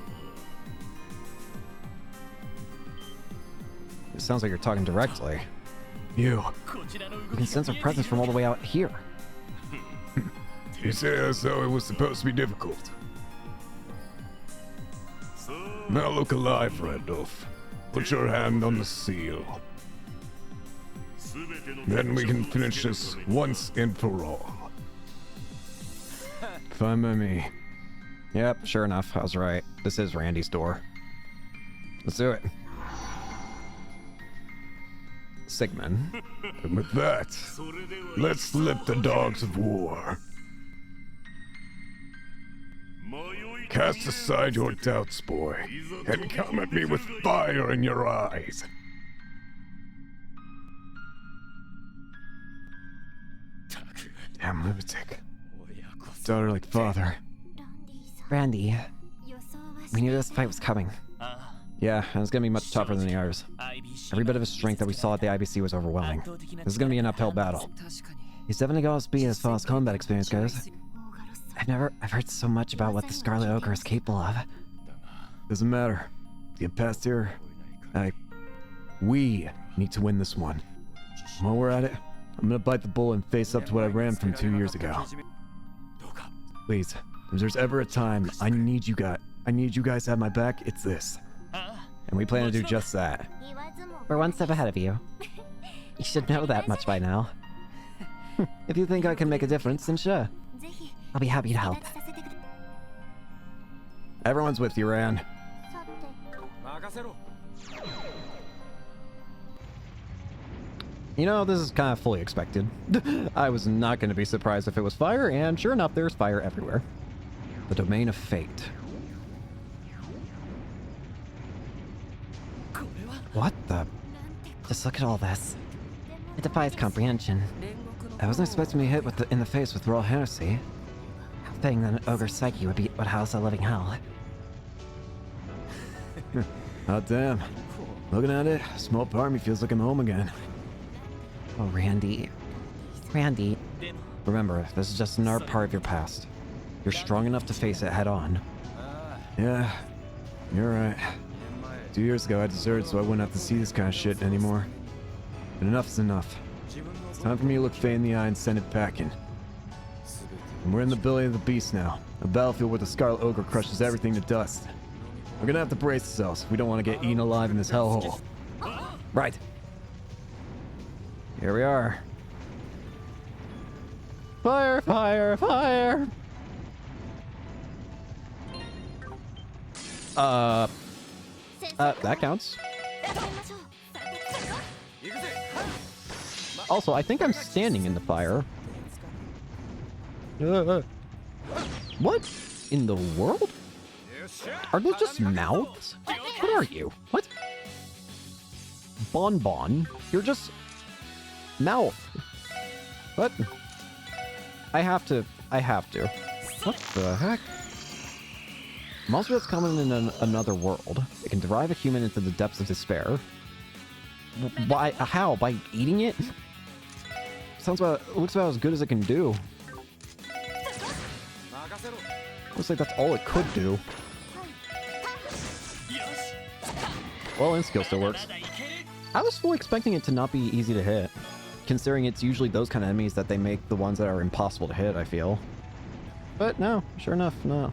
Speaker 1: It sounds like you're talking directly.
Speaker 3: You.
Speaker 2: You can sense our presence from all the way out here.
Speaker 3: You say as though it was supposed to be difficult. Now look alive, Randolph. Put your hand on the seal. Then we can finish this once and for all. Fine by me.
Speaker 1: Yep, sure enough. I was right. This is Randy's door. Let's do it. Sigmund.
Speaker 3: And with that, let's let the dogs of war. Cast aside your doubts, boy, and come at me with fire in your eyes. Damn lunatic. daughter like father.
Speaker 2: Randy, we knew this fight was coming.
Speaker 1: Yeah, and it's gonna be much tougher than the others. Every bit of his strength that we saw at the IBC was overwhelming. This is gonna be an uphill battle.
Speaker 2: He's definitely got us beat as far as combat experience goes. I've heard so much about what the Scarlet Ogre is capable of.
Speaker 3: Doesn't matter. To get past here, we need to win this one. While we're at it, I'm gonna bite the bullet and face up to what I ran from 2 years ago. Please, if there's ever a time I need you guys to have my back, it's this.
Speaker 1: And we plan to do just that.
Speaker 2: We're one step ahead of you. You should know that much by now. If you think I can make a difference, then sure. I'll be happy to help.
Speaker 1: Everyone's with you, Ran. You know, this is kind of fully expected. I was not going to be surprised if it was fire, and sure enough, there's fire everywhere. The domain of fate.
Speaker 2: What the? Just look at all this. It defies comprehension. I wasn't expecting to be hit in the face with raw heresy. How fitting that an ogre's psyche would house a living hell.
Speaker 3: Oh damn. Looking at it, a small part of me feels like I'm home again.
Speaker 2: Oh, Randy. Randy.
Speaker 1: Remember, this is just another part of your past. You're strong enough to face it head on.
Speaker 3: Yeah, you're right. 2 years ago I deserted so I wouldn't have to see this kind of shit anymore. But enough is enough. It's time for me to look fate in the eye and send it packing. And we're in the belly of the beast now. A battlefield where the Scarlet Ogre crushes everything to dust. We're gonna have to brace ourselves if we don't want to get eaten alive in this hellhole.
Speaker 1: Right. Here we are. Fire, fire, fire! That counts. Also, I think I'm standing in the fire. What in the world? Are those just mouths? What are you? What? Bonbon? You're just... mouth. What? I have to. What the heck? Monster that's coming in another world. It can drive a human into the depths of despair. Why? How? By eating it? Looks about as good as it can do. Looks like that's all it could do. Well, and skill still works. I was fully expecting it to not be easy to hit, considering it's usually those kind of enemies that they make the ones that are impossible to hit, I feel. But no, sure enough, no.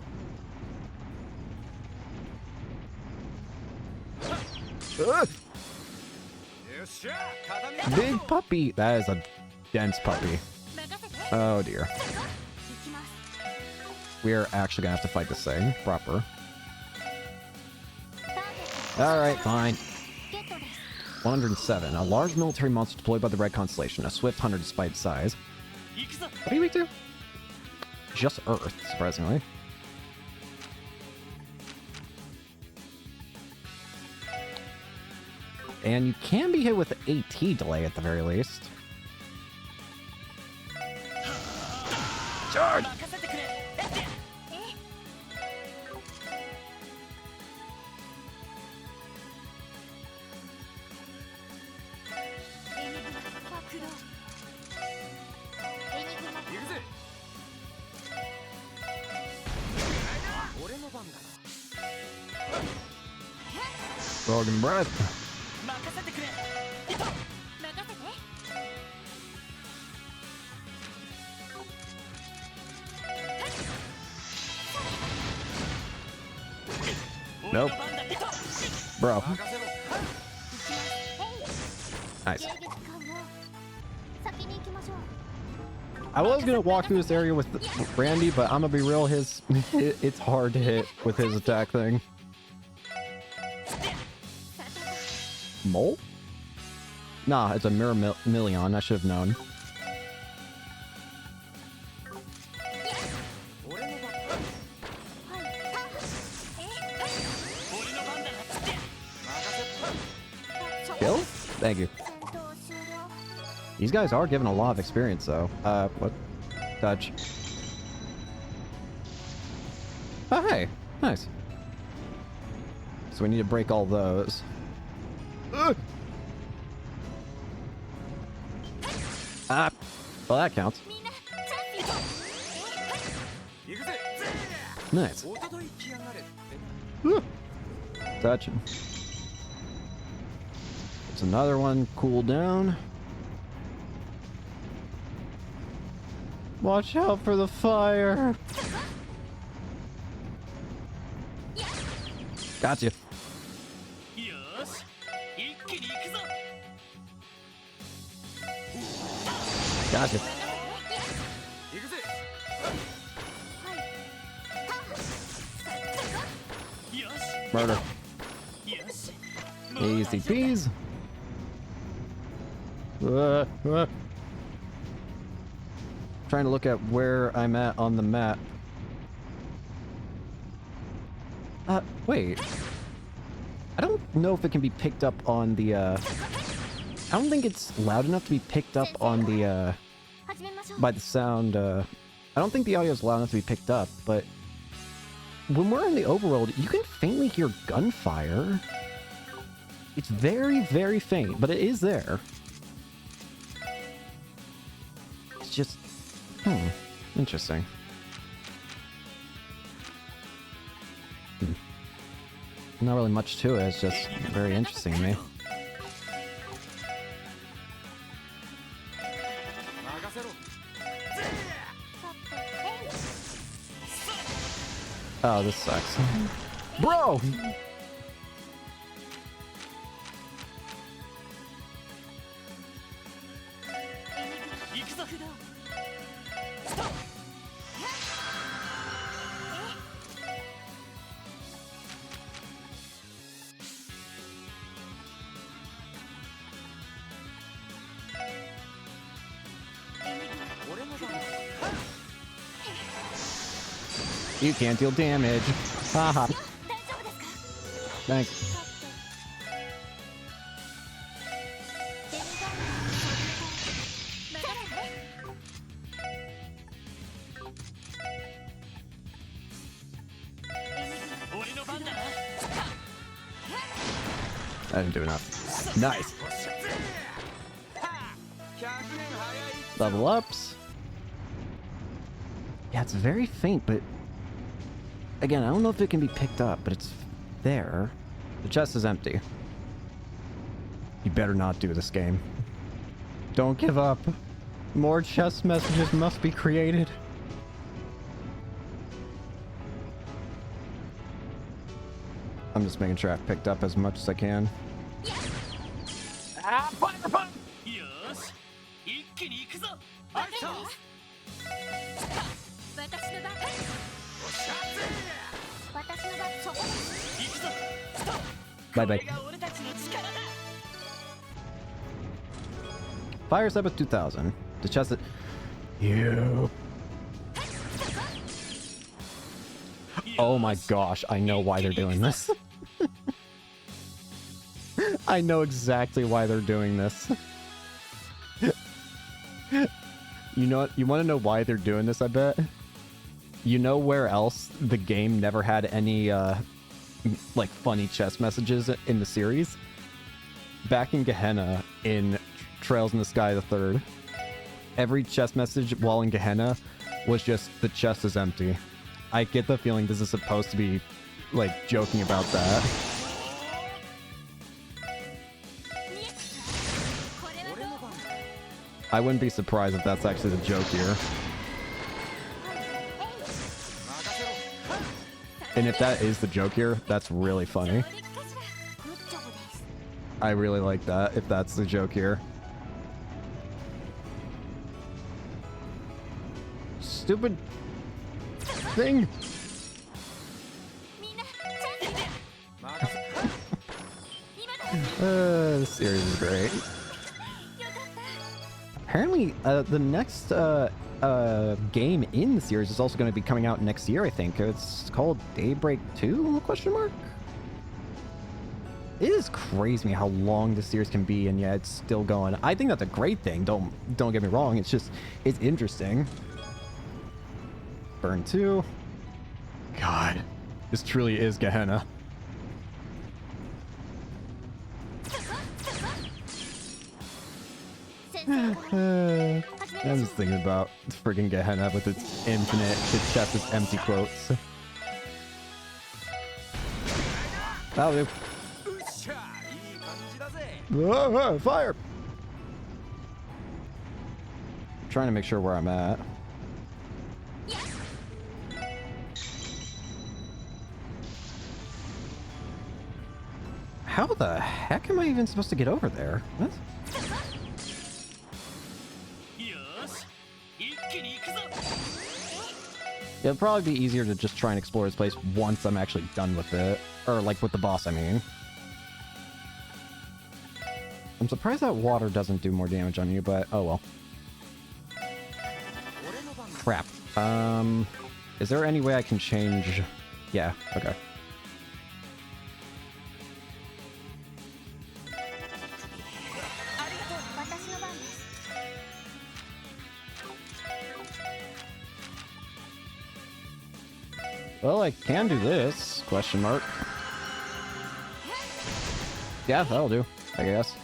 Speaker 1: Big puppy! That is a dense puppy. Oh dear. We are actually gonna have to fight this thing proper. Alright, fine. 107. A large military monster deployed by the Red Constellation. A swift hunter despite its size. What are you weak to? Just Earth, surprisingly. And you can be hit with AT delay at the very least. Charge! Frogging breath. Nope. Bro. Nice. I was gonna walk through this area with Randy, but I'm gonna be real, it's hard to hit with his attack thing. Mole? Nah, it's a Million. I should have known. Kill? Thank you. These guys are given a lot of experience, though. What? Dodge. Oh, hey. Nice. So we need to break all those. Ah! Well, that counts. Nice. Touch. It's another one. Cool down. Watch out for the fire. Gotcha. Gotcha. Murder. Easy peas. Trying to look at where I'm at on the map. Wait. I don't know if it can be picked up on the, I don't think it's loud enough to be picked up on the, by the sound, I don't think the audio is loud enough to be picked up, but when we're in the overworld, you can faintly hear gunfire. It's very, very faint, but it is there. It's just, interesting. Not really much to it, it's just very interesting to me. Oh, this sucks. Bro! You can't deal damage. Haha. Thanks. I didn't do enough. Nice. Level ups. Yeah, it's very faint, but again, I don't know if it can be picked up, but it's there. The chest is empty. You better not do this game. Don't give up. More chest messages must be created. I'm just making sure I've picked up as much as I can. Ah, fire pump! Bye-bye. Fire step with 2000. The chest it. You. Oh my gosh, I know why they're doing this. I know exactly why they're doing this. You know what? You want to know why they're doing this, I bet? You know where else the game never had any, like, funny chest messages in the series? Back in Gehenna, in Trails in the Sky the Third, every chest message while in Gehenna was just, the chest is empty. I get the feeling this is supposed to be, like, joking about that. I wouldn't be surprised if that's actually the joke here. And if that is the joke here, that's really funny. I really like that, if that's the joke here. Stupid thing! This series is great. Apparently, the next game in the series is also going to be coming out next year, I think. It's called Daybreak 2? Question mark? It is crazy how long this series can be, and yet it's still going. I think that's a great thing. Don't get me wrong. It's just, it's interesting. Burn 2. God. This truly is Gehenna. I'm just thinking about friggin' Gehenna with its infinite, its chest is empty quotes. That'll do. Oh, fire! I'm trying to make sure where I'm at. How the heck am I even supposed to get over there? What? It'll probably be easier to just try and explore this place once I'm actually done with it. Or, like, with the boss, I mean. I'm surprised that water doesn't do more damage on you, but oh well. Crap. Is there any way I can change? Yeah, okay. Well, I can do this, question mark. Yeah, that'll do, I guess.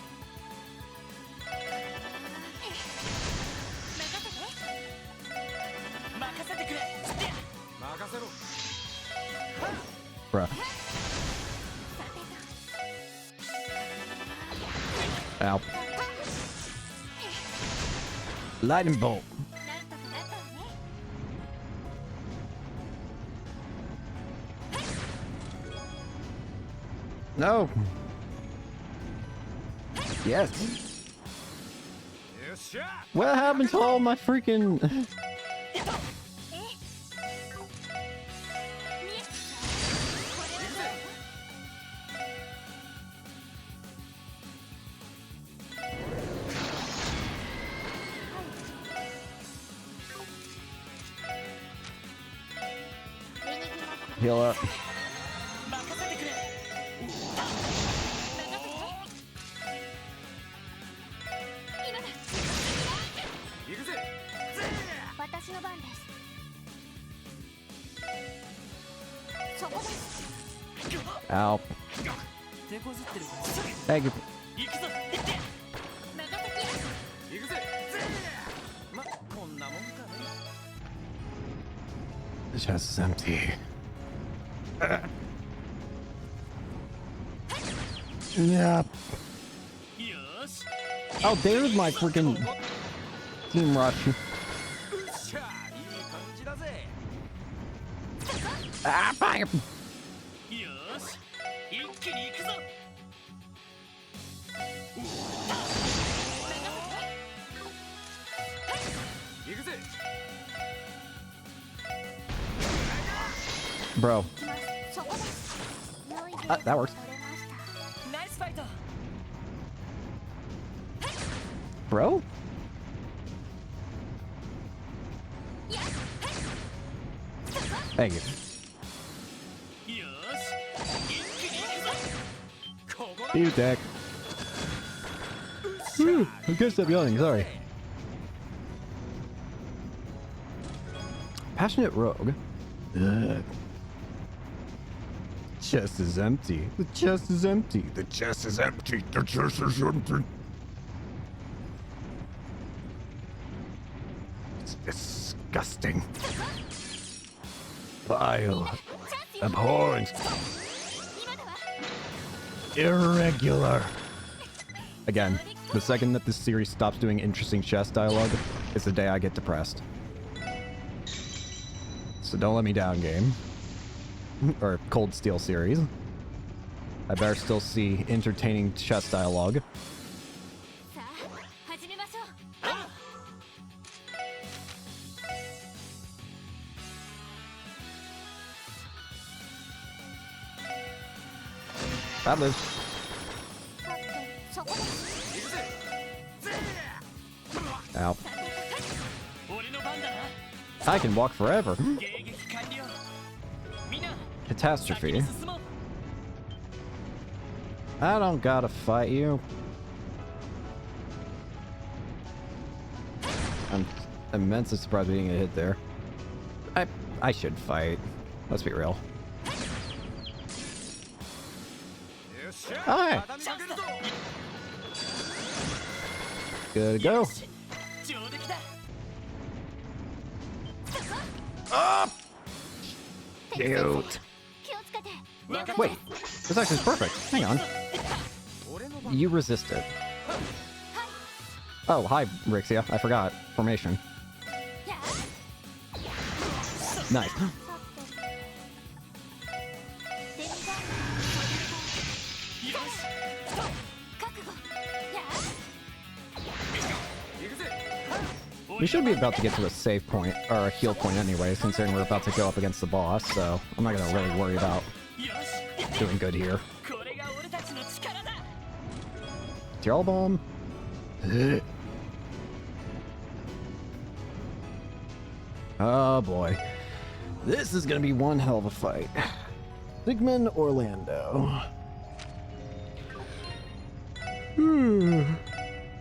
Speaker 1: Bruh. Ow. Lightning bolt. No. Yes. What happened to all my freaking... Heal up. Ow. Thank you. The chest is empty. Yeah. Oh, there's my freaking team rush. Ah, fire! Bro. That works. Bro? Thank you. You deck. I can't stop yelling, sorry. Passionate rogue. Ugh. Chest is empty. The chest is empty. The chest is empty. The chest is empty. It's disgusting. Vile. Abhorrent. Irregular. Again, the second that this series stops doing interesting chest dialogue is the day I get depressed. So don't let me down, game. Or Cold Steel series. I better still see entertaining chess dialogue. That lives. Ow. I can walk forever. Catastrophe. I don't gotta fight you. I'm immensely surprised we didn't get hit there. I should fight. Let's be real. Alright. Good to go. Up! Cute. Wait, this actually is perfect. Hang on. You resisted. Oh, hi, Rixia. I forgot. Formation. Nice. We should be about to get to a save point, or a heal point anyway, considering we're about to go up against the boss, so I'm not gonna really worry about doing good here. Jarl Bomb. Oh boy. This is gonna be one hell of a fight. Sigmund Orlando.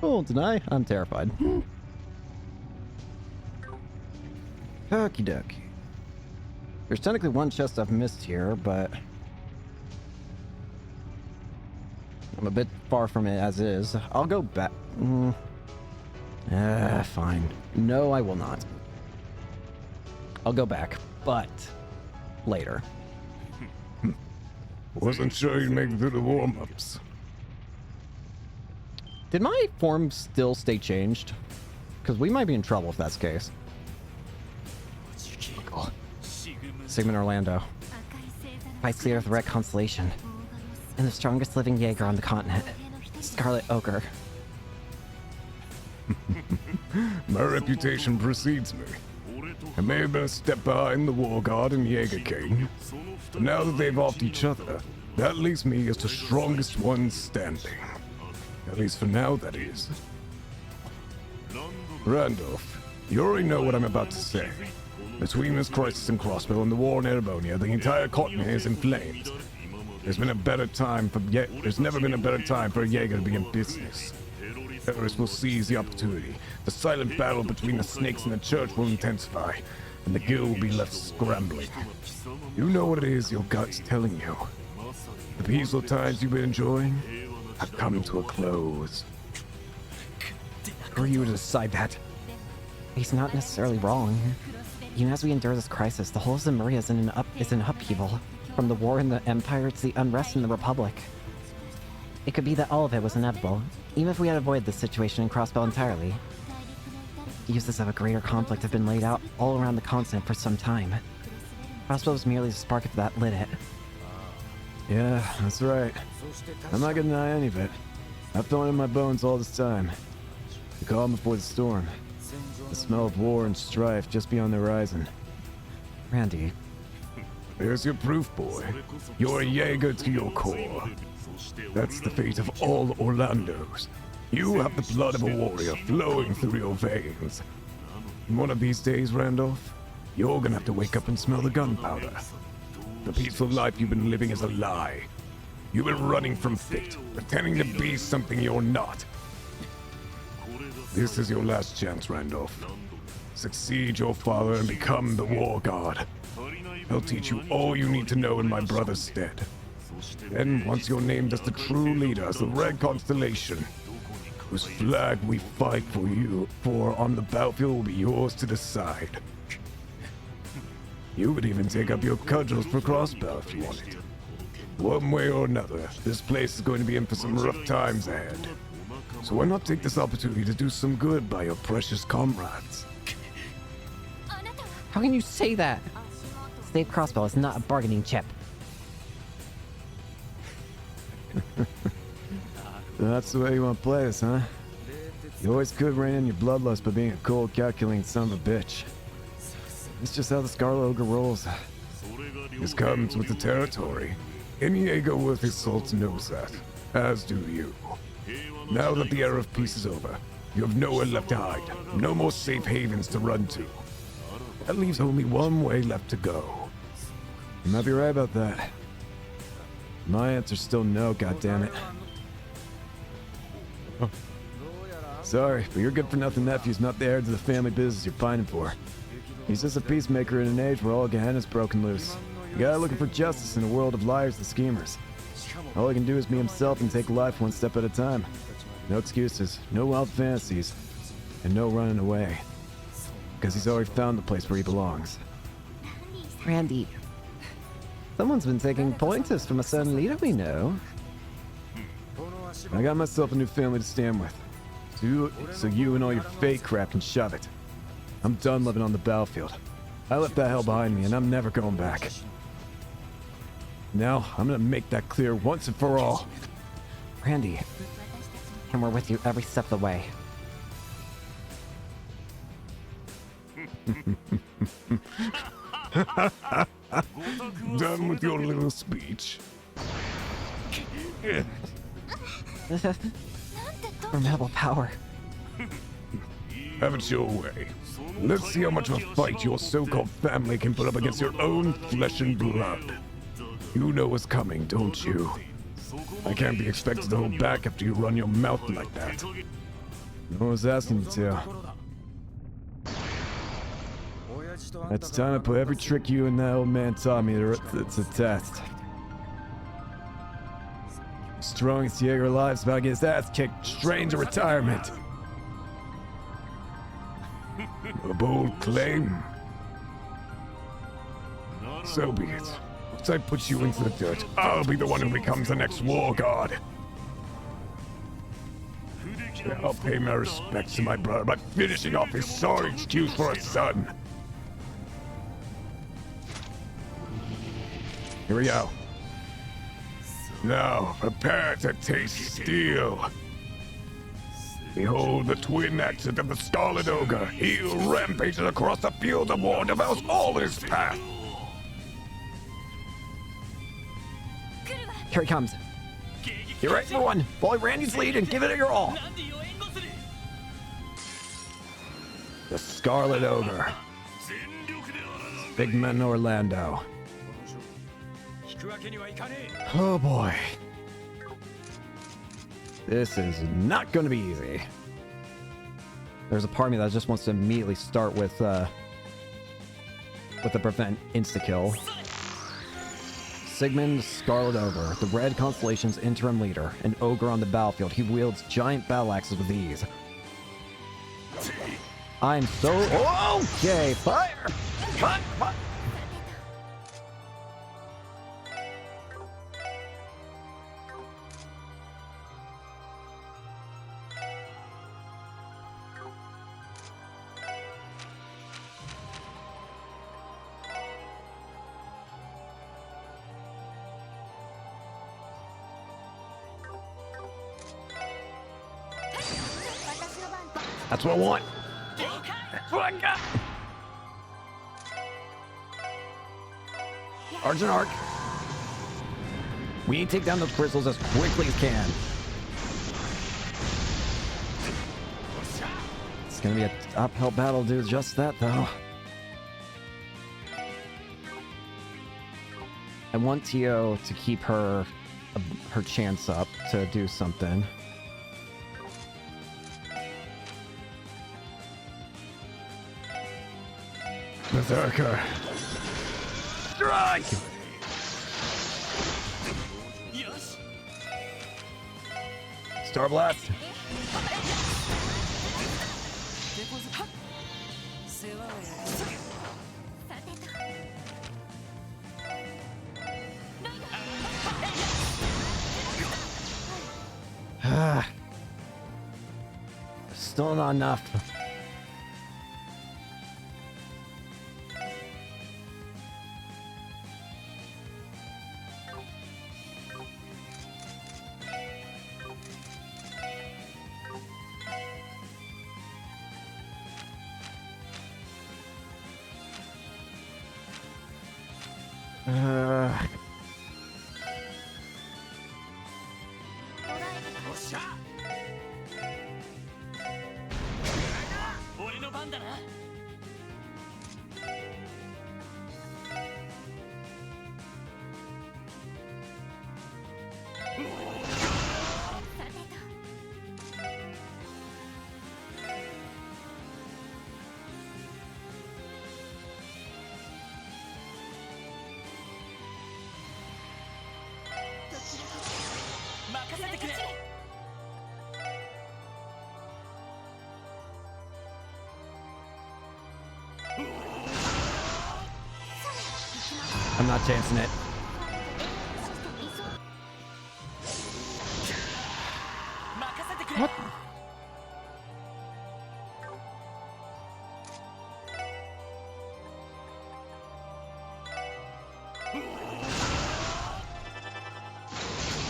Speaker 1: Won't deny, I'm terrified. Okie dokie. There's technically one chest I've missed here, but I'm a bit far from it as is. I'll go back. Fine. No, I will not. I'll go back, but later.
Speaker 3: Wasn't sure you'd make it through the warm-ups.
Speaker 1: Did my form still stay changed? Because we might be in trouble if that's the case. Sigmund Orlando.
Speaker 2: Vice leader of the Red Constellation. And the strongest living Jaeger on the continent. Scarlet Ogre.
Speaker 3: My reputation precedes me. I may have been a step behind the War God and Jaeger King, but now that they've offed each other, that leaves me as the strongest one standing. At least for now, that is. Randolph, you already know what I'm about to say. Between this crisis in Crossbow and the war in Erebonia, the entire continent is in flames. There's never been a better time for a Jaeger to be in business. Terrorists will seize the opportunity. The silent battle between the snakes and the church will intensify, and the guild will be left scrambling. You know what it is your gut's telling you. The peaceful times you've been enjoying have come to a close.
Speaker 1: Who are you to decide that?
Speaker 2: He's not necessarily wrong. Even as we endure this crisis, the whole of Zemuria is in upheaval. From the war in the Empire to the unrest in the Republic. It could be that all of it was inevitable, even if we had avoided this situation in Crossbell entirely. The uses of a greater conflict have been laid out all around the continent for some time. Crossbell was merely the spark of that lit it.
Speaker 3: Yeah, that's right. I'm not gonna deny any of it. I've felt it in my bones all this time. The calm before the storm. The smell of war and strife just beyond the horizon.
Speaker 2: Randy.
Speaker 3: There's your proof, boy. You're a Jaeger to your core. That's the fate of all Orlandos. You have the blood of a warrior flowing through your veins. And one of these days, Randolph, you're gonna have to wake up and smell the gunpowder. The peaceful life you've been living is a lie. You've been running from fate, pretending to be something you're not. This is your last chance, Randolph. Succeed your father and become the War God. He'll teach you all you need to know in my brother's stead. Then, once you're named as the true leader of the Red Constellation, whose flag we fight for on the battlefield will be yours to decide. You would even take up your cudgels for crossbow if you wanted. One way or another, this place is going to be in for some rough times ahead. So why not take this opportunity to do some good by your precious comrades?
Speaker 2: How can you say that? State Crossbell is not a bargaining chip.
Speaker 3: That's the way you want to play this, huh? You always could rein in your bloodlust by being a cold, calculating son of a bitch. It's just how the Scarlet Ogre rolls. This comes with the territory. Any Jaeger worth his salt knows that, as do you. Now that the era of peace is over, you have nowhere left to hide, no more safe havens to run to. That leaves only one way left to go. You might be right about that. My answer's still no, goddammit. Oh. Sorry, but your good-for-nothing nephew's not the heir to the family business you're pining for. He's just a peacemaker in an age where all Gehenna's broken loose. A guy looking for justice in a world of liars and schemers. All he can do is be himself and take life one step at a time. No excuses, no wild fantasies, and no running away. Because he's already found the place where he belongs.
Speaker 2: Randy,
Speaker 1: Someone's been taking pointers from a certain leader we know.
Speaker 3: I got myself a new family to stand with. So you and all your fake crap can shove it. I'm done living on the battlefield. I left that hell behind me and I'm never going back. Now, I'm gonna make that clear once and for all.
Speaker 2: Randy, and we're with you every step of the way.
Speaker 3: Done with your little speech.
Speaker 2: Formidable power.
Speaker 3: Have it your way. Let's see how much of a fight your so-called family can put up against your own flesh and blood. You know what's coming, don't you? I can't be expected to hold back after you run your mouth like that. No one's asking you to. It's time to put every trick you and that old man taught me to test. Strongest Jaeger alive's about to get his ass kicked straight into retirement. A bold claim. So be it. Once I put you into the dirt, I'll be the one who becomes the next war god. I'll pay my respects to my brother by finishing off his sorry excuse for a son. Here we go. Now, prepare to taste steel. Behold the twin accent of the Scarlet Ogre. He who rampages across the field of war, devours all in his path.
Speaker 2: Here he comes.
Speaker 1: You're right, everyone. Follow Randy's lead and give it your all.
Speaker 3: The Scarlet Ogre. Figment Orlando.
Speaker 1: Oh boy. This is not going to be easy. There's a part of me that just wants to immediately start with the prevent insta-kill. Sigmund Scarlet Ogre, the Red Constellation's interim leader, an ogre on the battlefield. He wields giant battle axes with ease. I'm so... Okay, fire! Fire! Fire! That's what I want. That's what I got. Argent Arc. We need to take down those crystals as quickly as can. It's gonna be an uphill battle to do just that, though. I want Tio to keep her chance up to do something.
Speaker 3: Berserker.
Speaker 1: Strike! Star Blast. Still not enough. I'm not chancing it. What?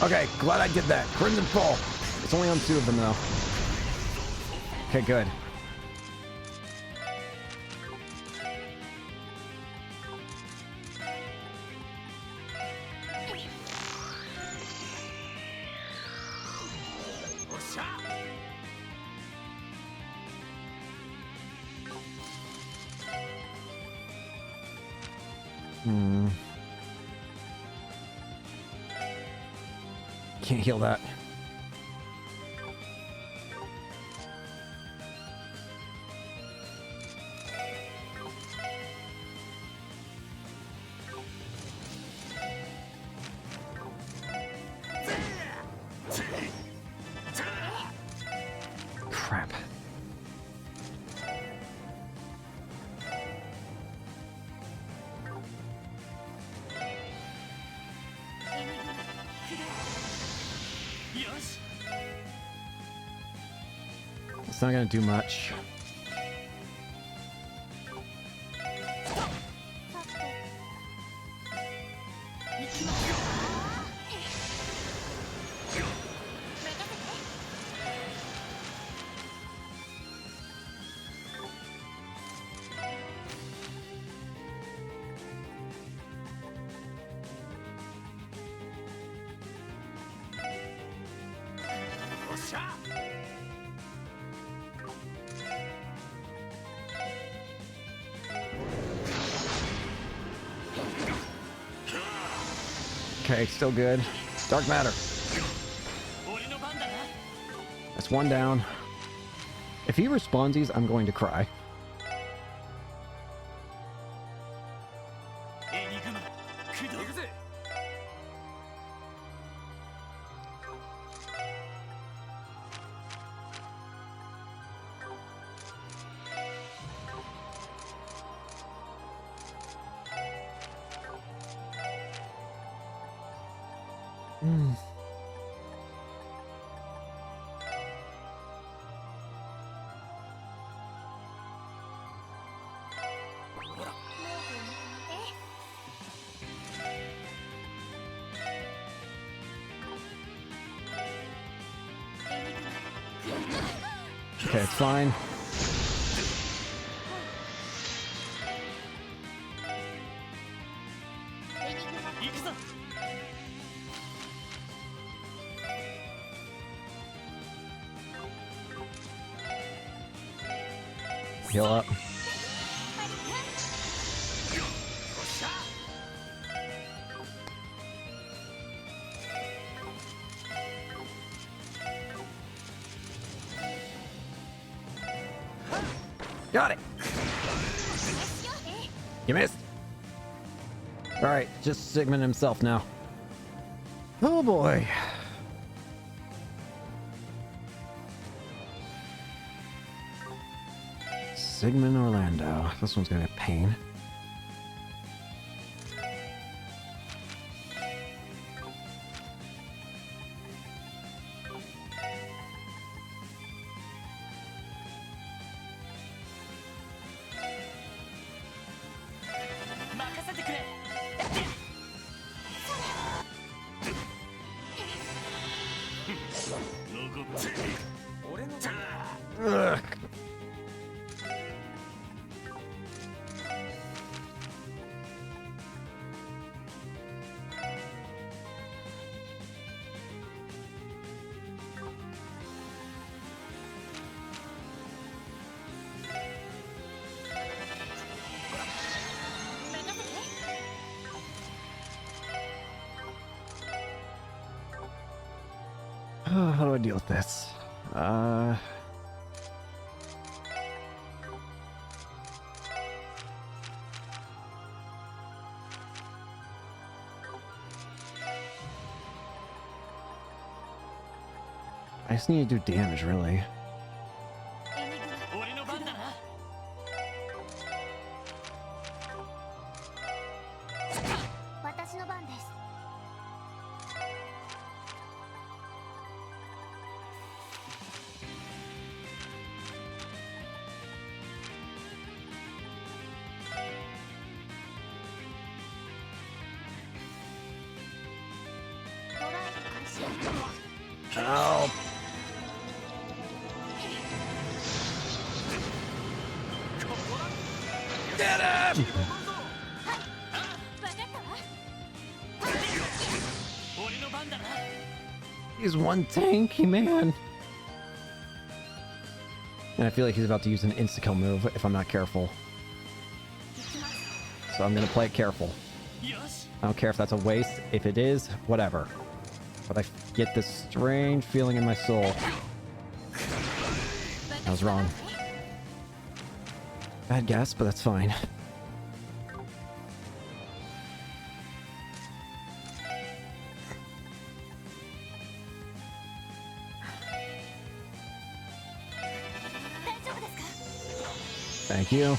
Speaker 1: Okay, glad I did that. Crimson Fall. It's only on 2 of them though. Okay, good. Can't heal that. Crap. It's not gonna do much. Okay, still good. Dark matter. That's 1 down. If he responds, I'm going to cry. Okay, it's fine. Heal up. Got it. You missed. All right, just Sigmund himself now. Oh boy. Sigmund Orlando. This one's gonna be a pain. Ugh. How do I deal with this? I just need to do damage, really.
Speaker 3: Get him!
Speaker 1: He's one tanky man. And I feel like he's about to use an insta-kill move if I'm not careful. So I'm gonna play it careful. I don't care if that's a waste. If it is, whatever. But I get this strange feeling in my soul. I was wrong. Bad guess, but that's fine. Thank you.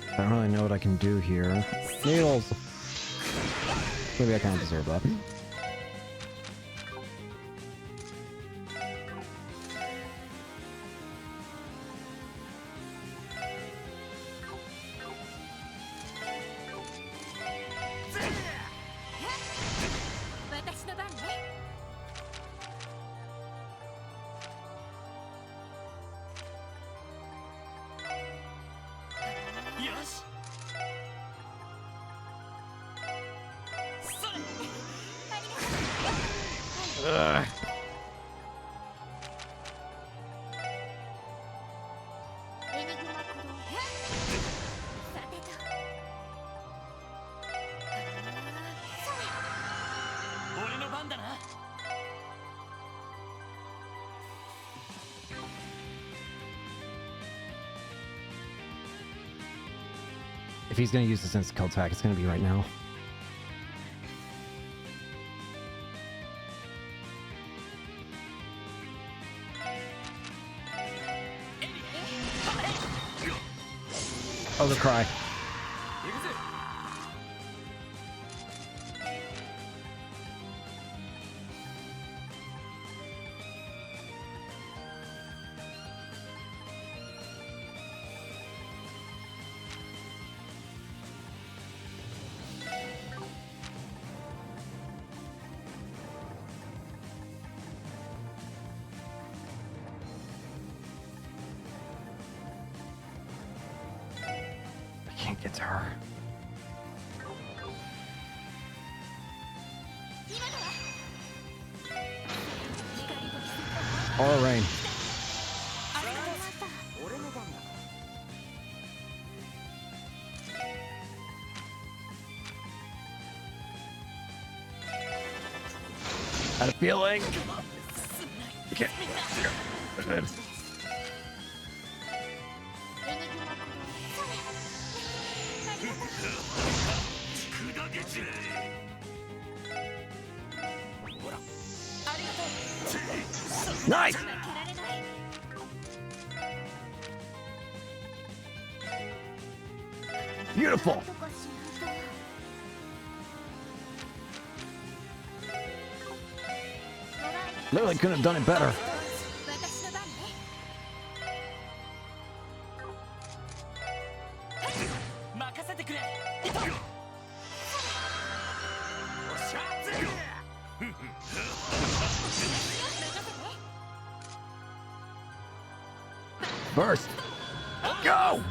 Speaker 1: I don't really know what I can do here. Needles! Maybe I kind of deserve that. Ugh. If he's gonna use this insta-kill attack, it's gonna be right now. Oh, the cry. Can't get to her. Aura Rain. Had a feeling. Okay. Good. Nice! Beautiful! Literally couldn't have done it better. Burst! Go!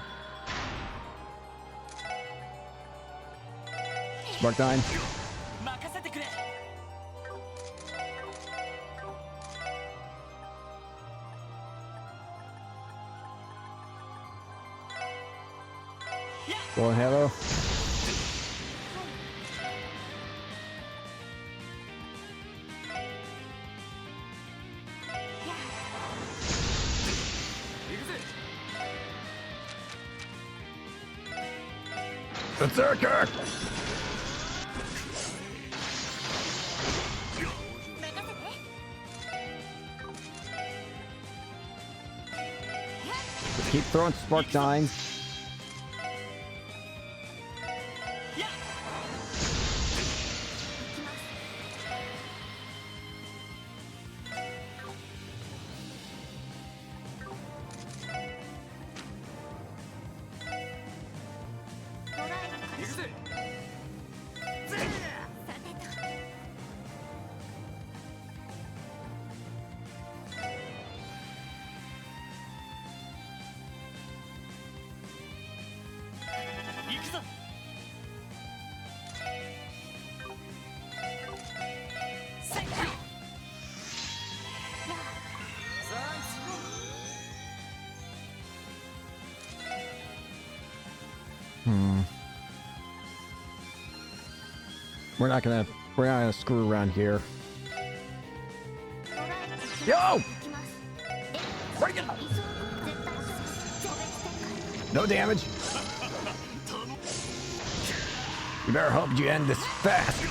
Speaker 1: Spark Dine. Rolling Halo. Berserker! Keep throwing Spark Dines. We're not gonna screw around here. Yo! Break it! No damage. You better hope you end this fast.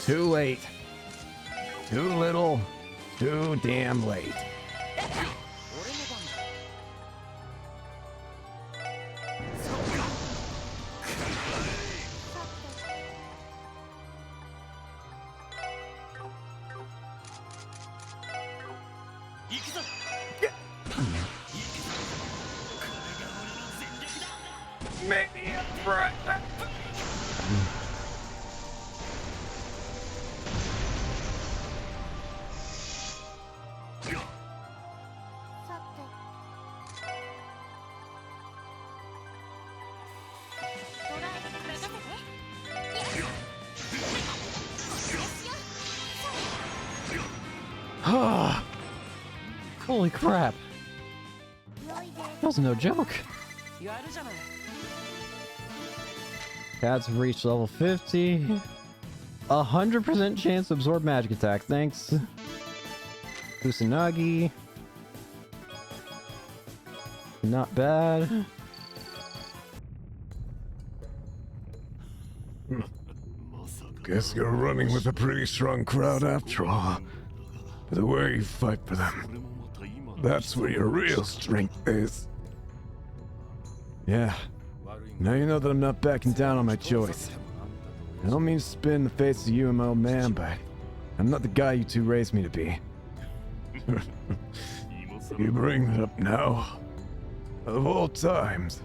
Speaker 1: Too late. Too little. Too damn late. Maybe right. Holy crap. That was no joke. Cats have reached level 50. 100% chance to absorb magic attacks. Thanks. Kusanagi. Not bad.
Speaker 3: Guess you're running with a pretty strong crowd after all. But the way you fight for them, that's where your real strength is. Yeah. Now you know that I'm not backing down on my choice. I don't mean to spit in the face of you and my old man, but I'm not the guy you two raised me to be. You bring that up now. Of all times,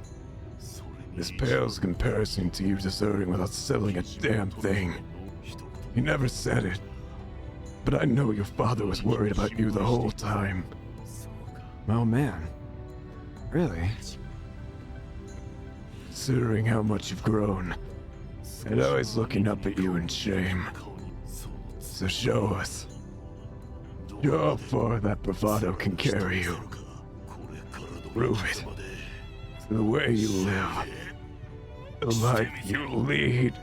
Speaker 3: this pales in comparison to you deserting without selling a damn thing. You never said it, but I know your father was worried about you the whole time.
Speaker 1: Oh man. Really?
Speaker 3: Considering how much you've grown, and always looking up at you in shame. So show us. Show how far that bravado can carry you. Prove it. The way you live. The life you lead.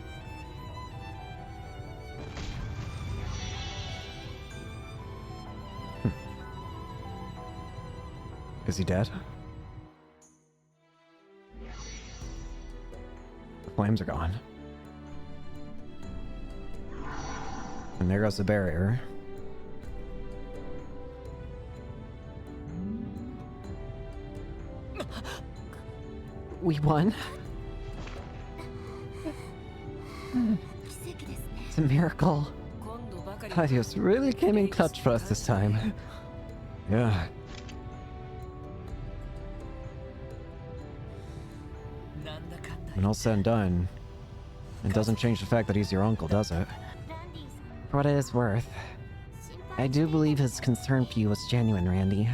Speaker 1: Is he dead? The flames are gone. And there goes the barrier. We won. It's a miracle. Adios really came in clutch for us this time.
Speaker 3: Yeah.
Speaker 1: When all said and done, it doesn't change the fact that he's your uncle, does it?
Speaker 2: For what it is worth, I do believe his concern for you was genuine, Randy.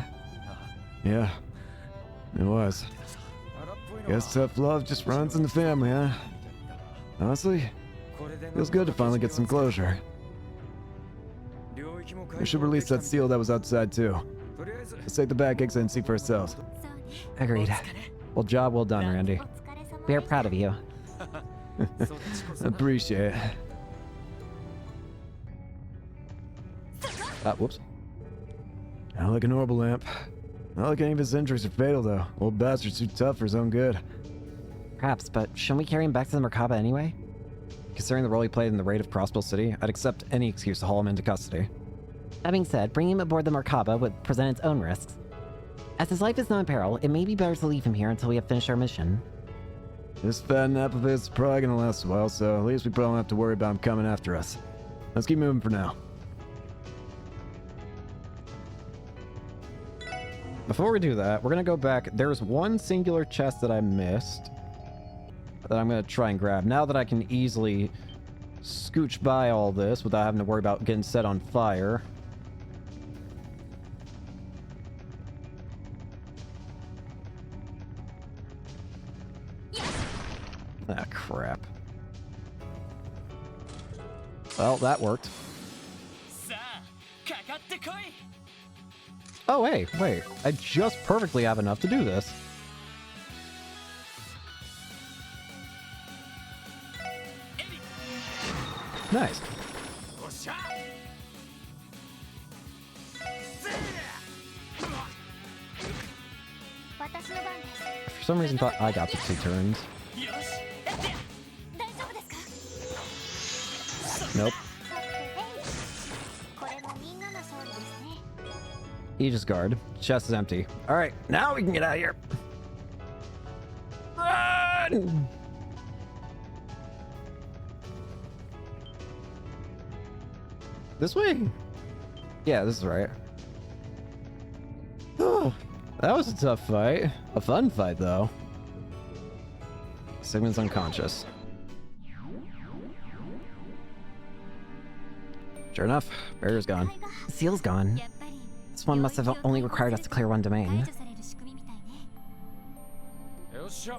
Speaker 3: Yeah. It was. Guess tough love just runs in the family, huh? Honestly, feels good to finally get some closure. We should release that seal that was outside too. Let's take the back exit and see for ourselves.
Speaker 2: Agreed.
Speaker 1: Well, job well done, Randy.
Speaker 2: We are proud of you.
Speaker 3: Appreciate it.
Speaker 1: Whoops.
Speaker 3: Not like an orbital lamp. Not like any of his injuries are fatal though. Old bastard's too tough for his own good.
Speaker 2: Perhaps, but shouldn't we carry him back to the Merkaba anyway?
Speaker 1: Considering the role he played in the raid of Crossbow City, I'd accept any excuse to haul him into custody.
Speaker 2: That being said, bringing him aboard the Merkaba would present its own risks. As his life is now in peril, it may be better to leave him here until we have finished our mission.
Speaker 3: This fat nap of his is probably gonna last a while, so at least we probably don't have to worry about him coming after us. Let's keep moving for now.
Speaker 1: Before we do that, we're gonna go back. There's one singular chest that I missed that I'm gonna try and grab. Now that I can easily scooch by all this without having to worry about getting set on fire. Ah, crap. Well, that worked. Oh, hey, wait. I just perfectly have enough to do this. Nice. For some reason, thought I got the 2 turns. Nope. Aegis guard. Chest is empty. All right, now we can get out of here. Run! This way? Yeah, this is right. Oh, that was a tough fight. A fun fight, though. Sigmund's unconscious. Sure enough, barrier's gone.
Speaker 2: Seal's gone. This one must have only required us to clear one domain.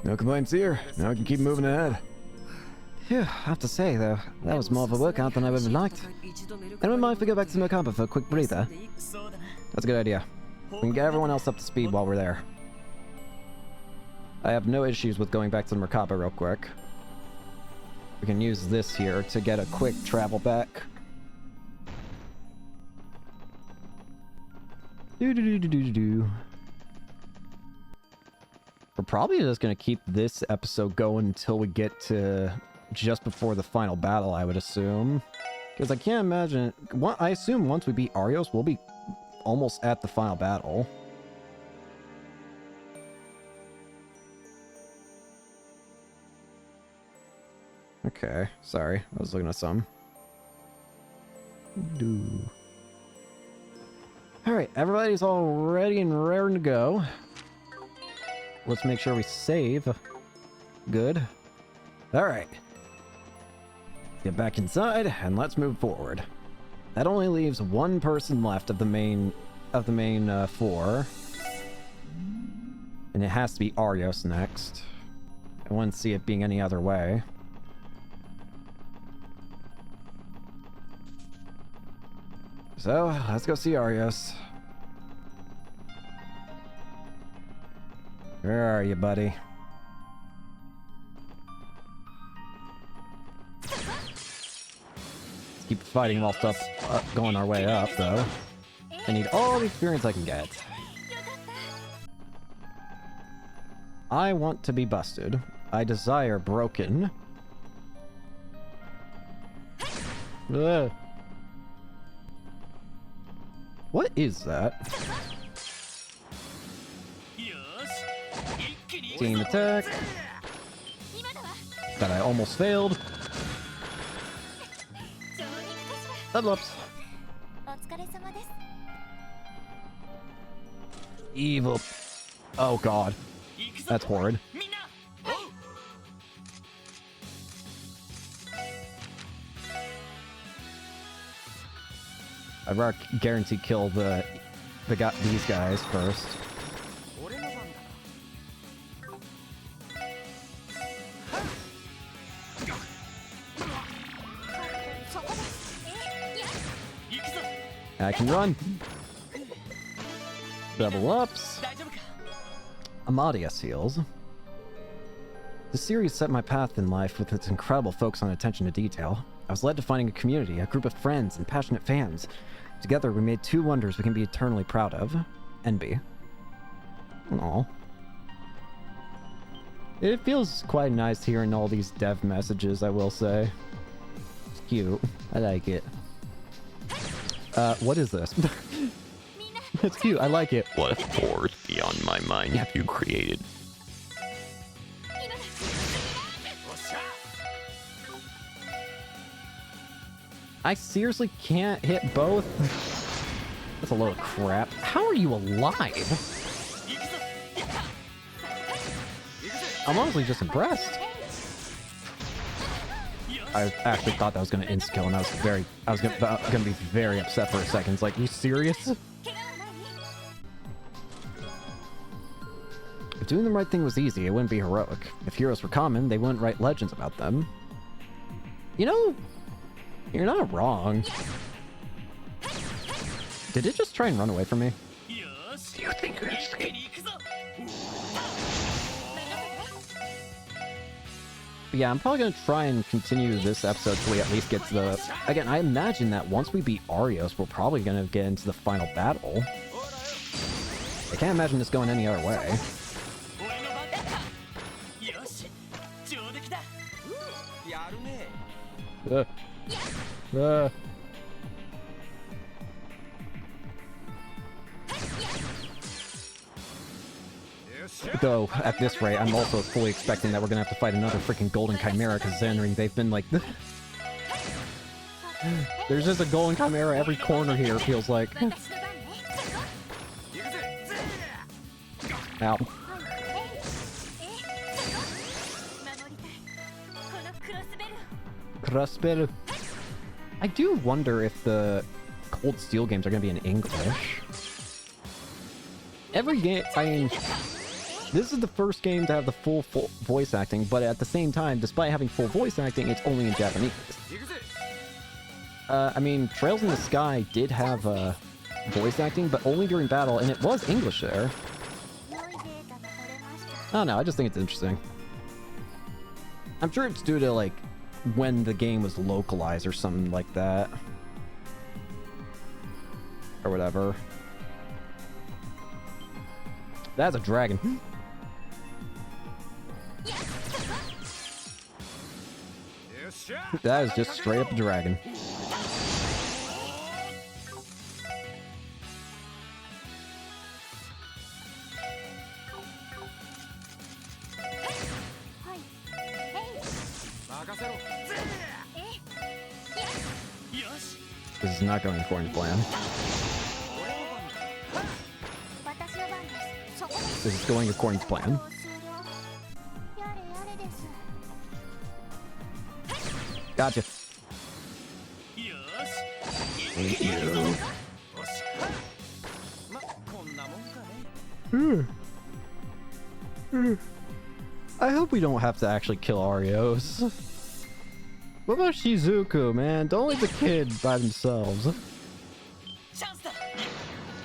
Speaker 3: No complaints here. Now we can keep moving ahead.
Speaker 2: Phew, I have to say, though, that was more of a workout than I would have liked. Anyone mind if we go back to Merkaba for a quick breather?
Speaker 1: That's a good idea. We can get everyone else up to speed while we're there. I have no issues with going back to the Merkaba real quick. We can use this here to get a quick travel back. We're probably just going to keep this episode going until we get to just before the final battle, I would assume. Because I can't imagine... I assume once we beat Arios, we'll be almost at the final battle. Okay, sorry. I was looking at some. Alright, everybody's all ready and raring to go. Let's make sure we save. Good. Alright. Get back inside and let's move forward. That only leaves one person left of the main four. And it has to be Arios next. I wouldn't see it being any other way. So, let's go see Arios. Where are you, buddy? Let's keep fighting while stuff's going our way up, though. I need all the experience I can get. I want to be busted. I desire broken. Ugh. What is that? Team attack. That I almost failed. Level ups. Evil. Oh god. That's horrid. I'd guarantee kill these guys first. I can run. Double ups. Amadeus heals. The series set my path in life with its incredible focus on attention to detail. I was led to finding a community, a group of friends, and passionate fans. Together, we made 2 wonders we can be eternally proud of. Envy. Aww. It feels quite nice hearing all these dev messages, I will say. It's cute. I like it. What is this? It's cute, I like it.
Speaker 4: What force beyond my mind have you created?
Speaker 1: I seriously can't hit both? That's a load of crap. How are you alive? I'm honestly just impressed. I actually thought that was going to insta-kill, and I was going to be very upset for a second. It's like, you serious? If doing the right thing was easy, it wouldn't be heroic. If heroes were common, they wouldn't write legends about them. You know, you're not wrong. Did it just try and run away from me?
Speaker 4: finger escape.
Speaker 1: Yeah, I'm probably gonna try and continue this episode till we at least get to the... Again, I imagine that once we beat Arios, we're probably gonna get into the final battle. I can't imagine this going any other way. Though, at this rate, I'm also fully expecting that we're gonna have to fight another freaking Golden Chimera, because Zenry, they've been like... There's just a Golden Chimera every corner here, it feels like. Ow. Crossbell. I do wonder if the Cold Steel games are gonna be in English. Every game, I mean... This is the first game to have the full voice acting, but at the same time, despite having full voice acting, it's only in Japanese. I mean, Trails in the Sky did have voice acting, but only during battle, and it was English there. I don't know, I just think it's interesting. I'm sure it's due to, like, when the game was localized or something like that. Or whatever. That's a dragon. That is just straight up a dragon. This is not going according to plan. This is going according to plan. Gotcha. Hate you. I hope we don't have to actually kill Arios. What about Shizuku, man? Don't leave the kid by themselves.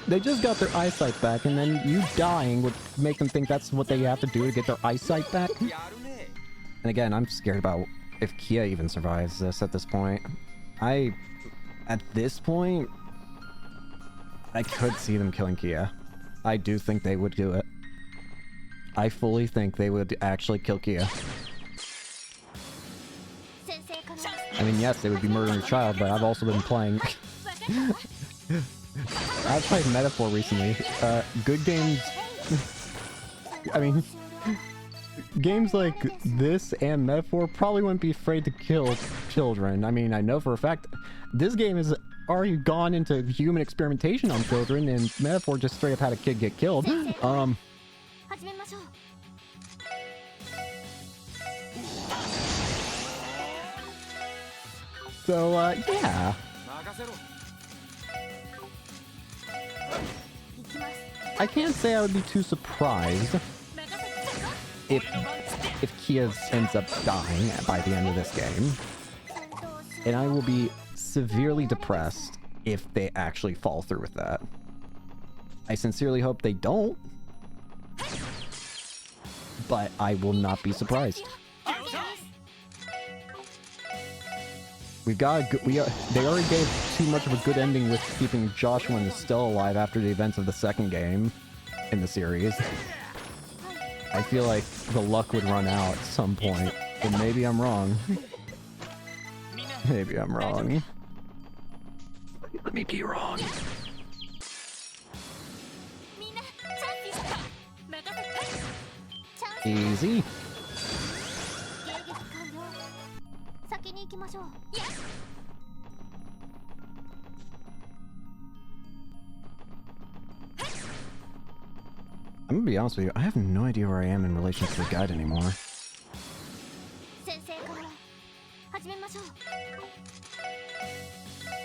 Speaker 1: They just got their eyesight back, and then you dying would make them think that's what they have to do to get their eyesight back. And again, I'm scared about if Kia even survives this at this point. At this point, I could see them killing Kia. I do think they would do it. I fully think they would actually kill Kia. I mean, yes, they would be murdering a child, but I've also been playing... I've played Metaphor recently. Good games... I mean... Games like this and Metaphor probably wouldn't be afraid to kill children. I mean, I know for a fact this game has already gone into human experimentation on children, and Metaphor just straight up had a kid get killed. So, yeah. I can't say I would be too surprised if Kia ends up dying by the end of this game. And I will be severely depressed if they actually fall through with that. I sincerely hope they don't. But I will not be surprised. They already gave too much of a good ending with keeping Joshua and Estelle alive after the events of the second game in the series. I feel like the luck would run out at some point, and maybe I'm wrong. Maybe I'm wrong.
Speaker 4: Let me be wrong.
Speaker 1: Easy. I'm gonna be honest with you, I have no idea where I am in relation to the guide anymore.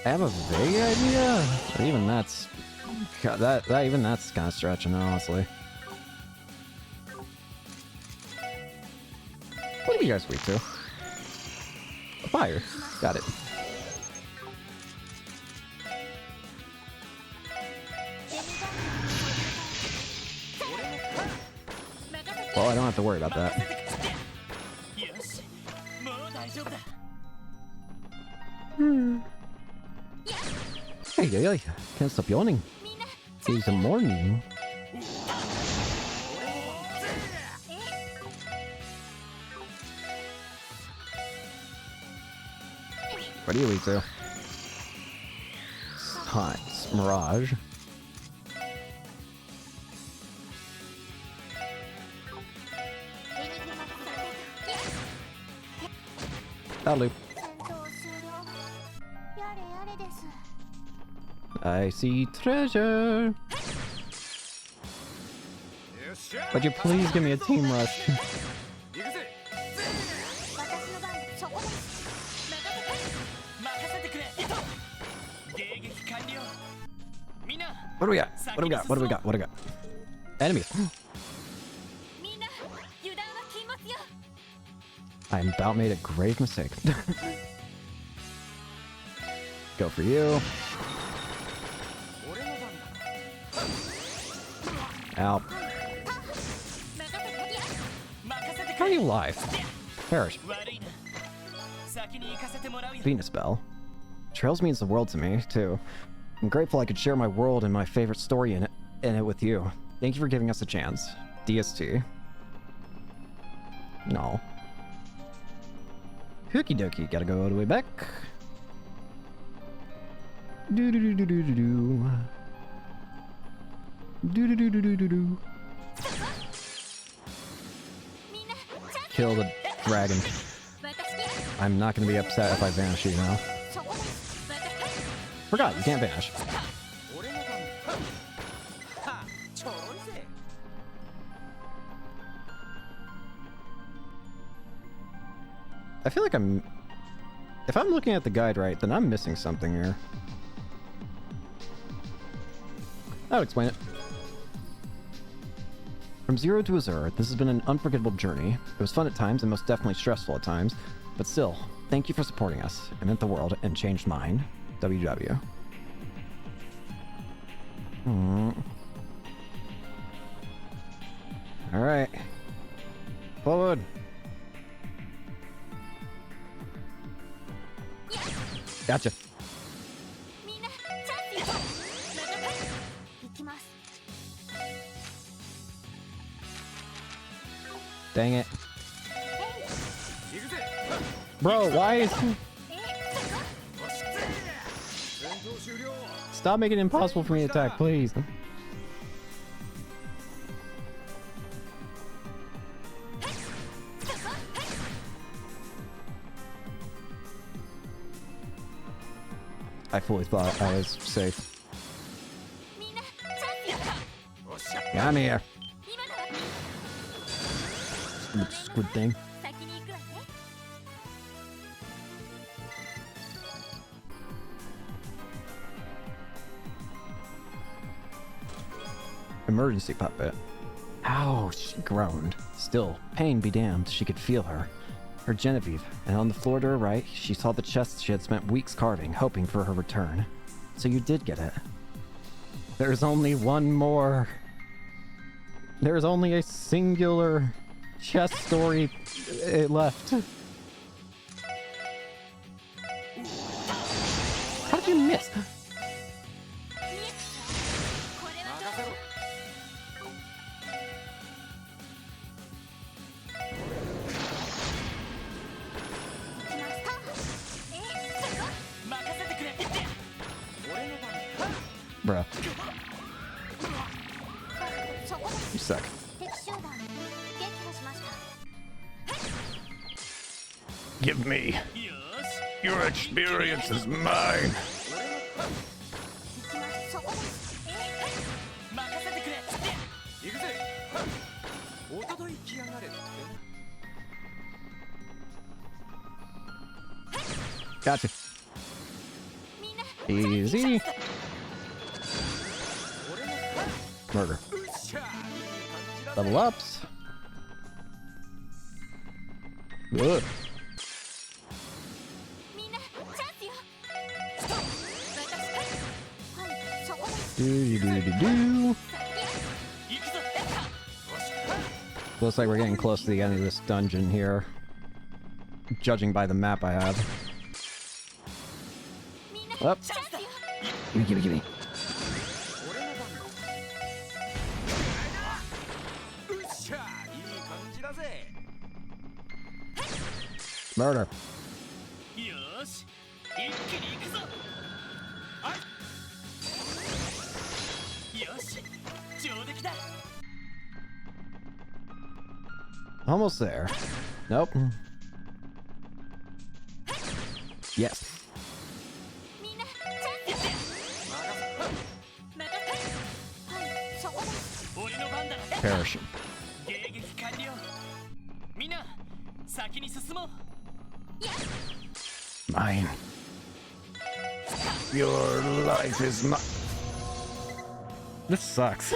Speaker 1: I have a vague idea, but even that's... even that's kind of stretching, honestly. What are you guys weak to? Fire. Got it. Well, I don't have to worry about that. Hey, can't stop yawning. It's the morning. What do you eat to? Hot. It's Mirage. That'll do. I see treasure. Would you please give me a team rush? What do we got? What do we got? What do we got? What do we got? Enemies. I about made a grave mistake. Go for you. Ow. How are you alive? Perish. Venus Bell. Trails means the world to me, too. I'm grateful I could share my world and my favorite story in it with you. Thank you for giving us a chance. DST. No. Hooky dokie, gotta go all the way back. Do do do do do do do. Do do do do do do do. Kill the dragon. I'm not gonna be upset if I vanish you now. Forgot, you can't vanish. I feel like if I'm looking at the guide right, then I'm missing something here. I'll explain it. From Zero to Azure, this has been an unforgettable journey. It was fun at times and most definitely stressful at times, but still, thank you for supporting us. It meant the world and changed mine. WW. Alright. Forward. Gotcha. Dang it. Bro, why is... Stop making it impossible for me to attack, please. I fully thought I was safe. Get out of here. Stupid squid thing. Emergency puppet. Ow, she groaned. Still, pain be damned, she could feel her. Her Genevieve, and on the floor to her right, she saw the chest she had spent weeks carving, hoping for her return. So you did get it. There's only one more. There's only a singular chest story left. How did you miss? Bruh. You suck.
Speaker 4: Give me. Your experience is mine.
Speaker 1: Gotcha. Easy. Murder. Level ups. Good. Do do do do do. Looks like we're getting close to the end of this dungeon here. Judging by the map I have. Up. Gimme. Murder. Almost there. Nope. Yes. Perish. Mine.
Speaker 4: Your life is mine.
Speaker 1: This sucks.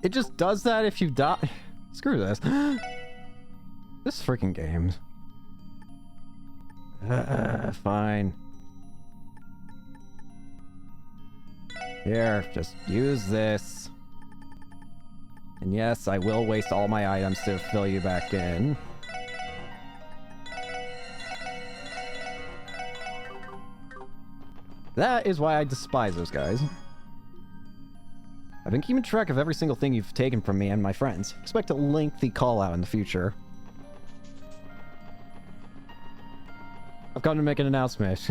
Speaker 1: It just does that if you die. Screw this. This freaking game. Fine. Here, just use this. And yes, I will waste all my items to fill you back in. That is why I despise those guys. I've been keeping track of every single thing you've taken from me and my friends. Expect a lengthy call out in the future. I've come to make an announcement.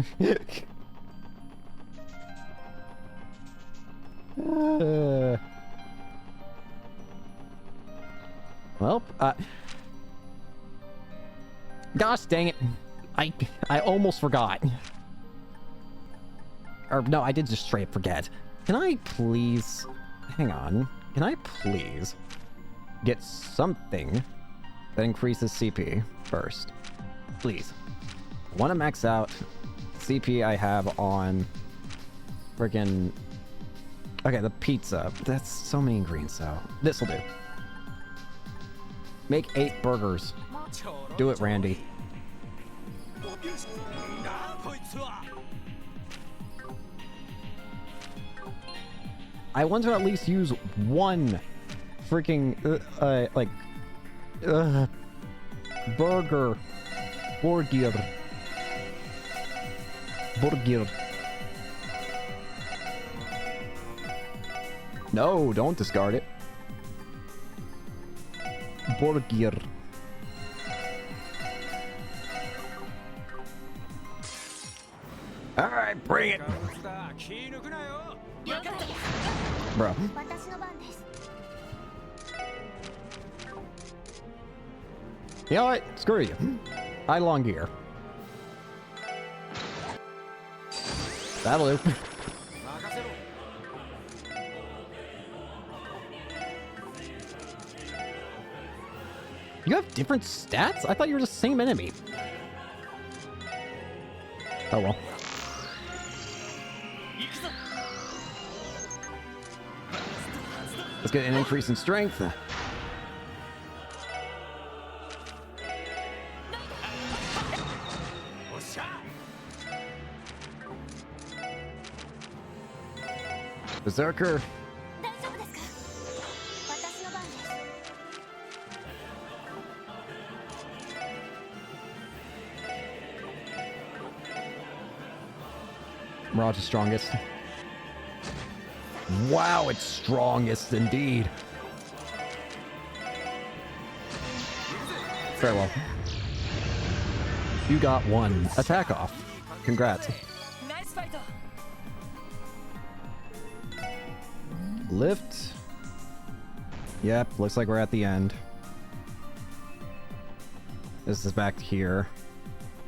Speaker 1: Well, gosh dang it. I almost forgot. Or no, I did just straight up forget. Can I please... Hang on. Can I please get something that increases CP first? Please. I want to max out CP I have on friggin... Okay, the pizza. That's so many ingredients, though. This'll do. Make 8 burgers. Do it, Randy. I want to at least use one freaking, burger. Burger. No, don't discard it. Burger.
Speaker 4: Alright, bring it.
Speaker 1: Bro. You know what? Screw you. I long gear. That'll do. You have different stats? I thought you were the same enemy. Oh well. Let's get an increase in strength. Berserker. Mirage is strongest. Wow, it's strongest indeed. Farewell. You got one attack off. Congrats. Lift. Yep, looks like we're at the end. This is back to here.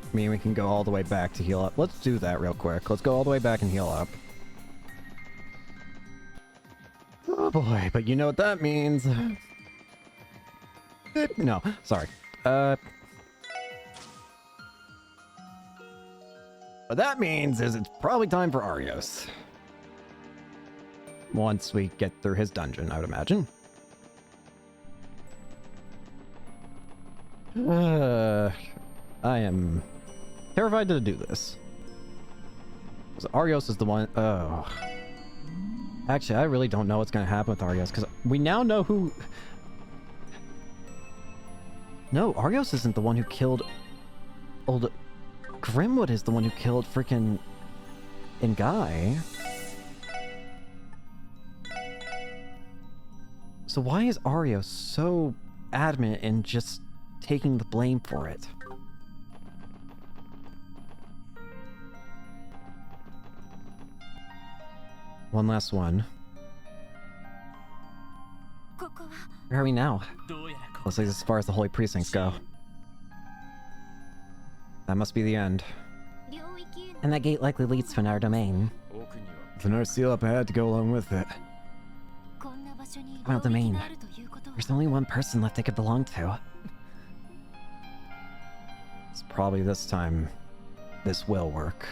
Speaker 1: I mean, we can go all the way back to heal up. Let's do that real quick. Let's go all the way back and heal up. Oh boy, but you know what that means. No, sorry. What that means is it's probably time for Arios. Once we get through his dungeon, I would imagine. I am terrified to do this. So Arios is the one. Oh. Actually, I really don't know what's gonna happen with Arios, because we now know who... No, Arios isn't the one who killed... Old... Grimwood is the one who killed freaking... Ngai. So why is Arios so adamant in just taking the blame for it? One last one. Where are we now? Looks like as far as the holy precincts go. That must be the end.
Speaker 2: And that gate likely leads to another domain.
Speaker 3: With another seal up ahead to go along with it.
Speaker 2: Well, domain. There's only one person left it could belong to.
Speaker 1: It's probably this time this will work.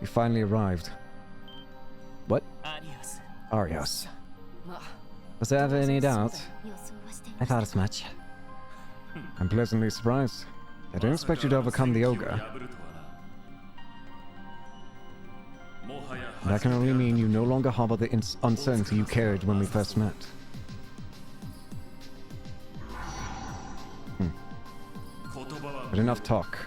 Speaker 1: We finally arrived. What? Arios. Was there ever any doubt?
Speaker 2: I thought as much.
Speaker 3: I'm pleasantly surprised. I didn't expect you to overcome the ogre. That can only mean you no longer harbor the uncertainty you carried when we first met. But enough talk.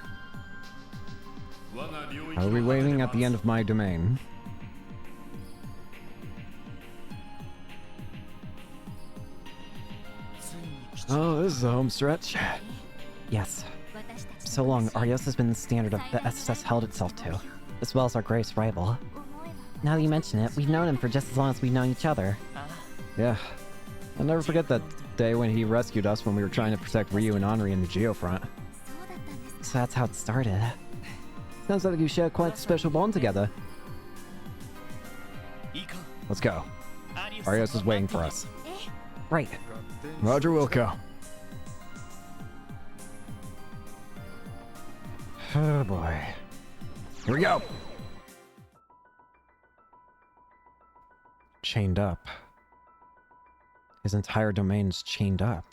Speaker 3: I will be waiting at the end of my domain. Oh, this is a home stretch.
Speaker 2: Yes. So long, Arios has been the standard of the SSS held itself to, as well as our greatest rival. Now that you mention it, we've known him for just as long as we've known each other.
Speaker 1: Yeah. I'll never forget that day when he rescued us when we were trying to protect Ryu and Henri in the Geofront.
Speaker 2: So that's how it started.
Speaker 1: Sounds like you share quite a special bond together. Let's go. Arios is waiting for us.
Speaker 2: Right.
Speaker 3: Roger Wilco.
Speaker 1: Oh boy. Here we go! Chained up. His entire domain's chained up.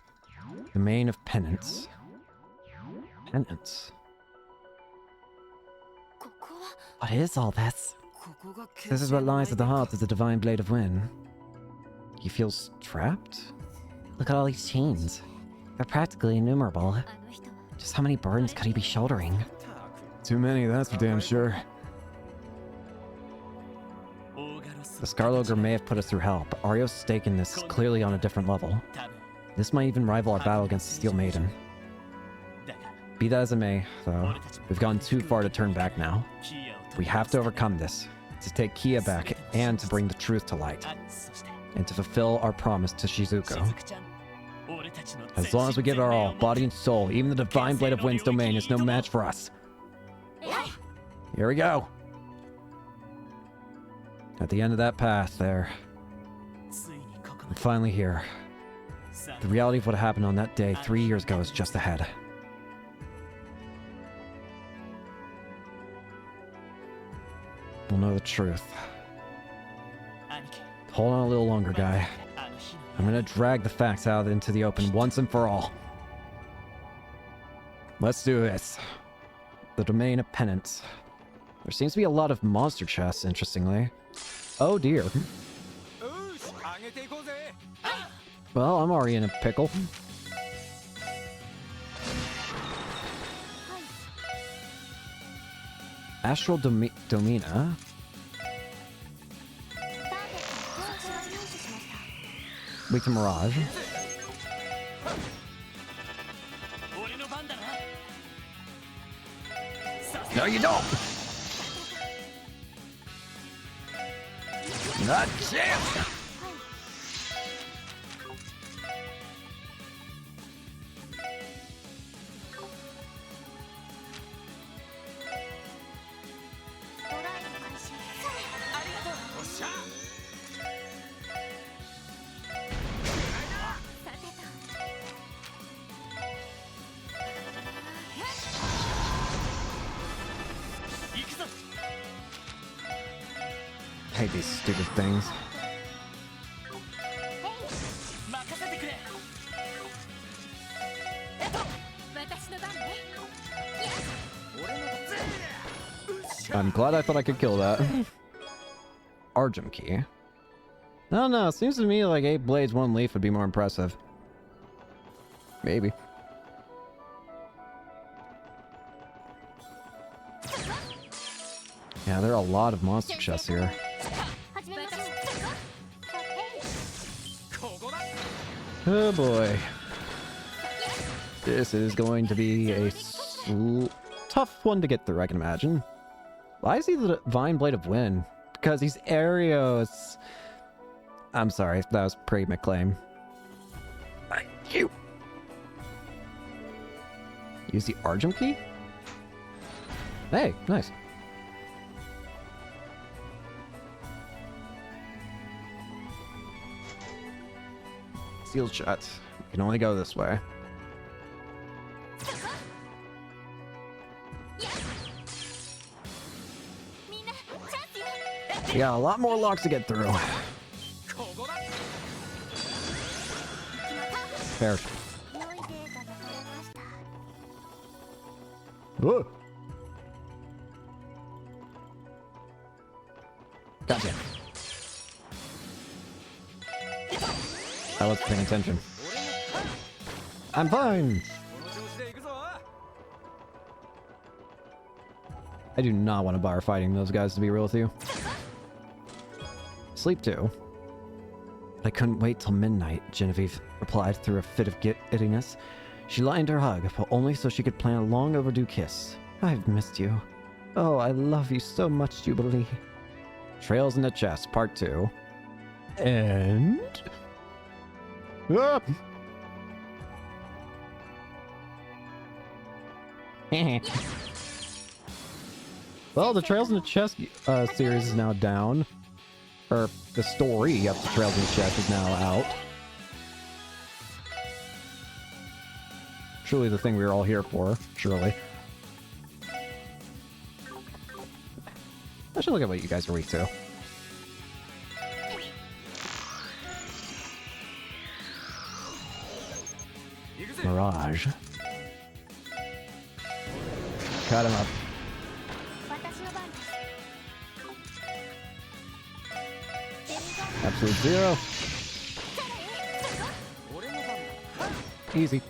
Speaker 1: Domain of penance. Penance.
Speaker 2: What is all this?
Speaker 1: This is what lies at the heart of the Divine Blade of Wind. He feels trapped?
Speaker 2: Look at all these chains. They're practically innumerable. Just how many burdens could he be shouldering?
Speaker 3: Too many, that's for damn sure.
Speaker 1: The Scarlet Ogre may have put us through hell, but Arios' stake in this is clearly on a different level. This might even rival our battle against the Steel Maiden. Be that as it may, though, we've gone too far to turn back now. We have to overcome this, to take Kia back, and to bring the truth to light, and to fulfill our promise to Shizuko. As long as we give it our all, body and soul, even the Divine Blade of Wind's domain is no match for us. Here we go! At the end of that path there, I'm finally here. The reality of what happened on that day 3 years ago is just ahead. We'll know the truth. Hold on a little longer, guy. I'm gonna drag the facts out into the open once and for all. Let's do this. The Domain of Penance. There seems to be a lot of monster chests, interestingly. Oh dear. Well, I'm already in a pickle. Astral Domina. Wait to Mirage. No, you don't! Not chance! I hate these stupid things. I'm glad I thought I could kill that. Argem key. I don't know, seems to me like 8 blades, 1 leaf would be more impressive. Maybe. Yeah, there are a lot of monster chests here. Oh boy. This is going to be a tough one to get through, I can imagine. Why is he the Divine Blade of Wind? Because he's Arios. I'm sorry, that was pretty McClaim. Thank you. Use the Argem key? Hey, nice. Sealed shut. You can only go this way. We got a lot more locks to get through. Perish. Whoa. Gotcha. I wasn't paying attention. I'm fine. I do not want to bother fighting those guys, to be real with you. Sleep too. I couldn't wait till midnight, Genevieve replied through a fit of giddiness. She lined her hug, but only so she could plan a long overdue kiss. I've missed you. Oh, I love you so much, Jubilee. Trails in the Chest, Part 2. And... Ah! Well, the Trails in the Chest series is now down. Or, the story of the Trails in the Chest is now out. Truly the thing we were all here for, surely. I should look at what you guys are weak to. Mirage. Cut him up. Absolute zero. Easy.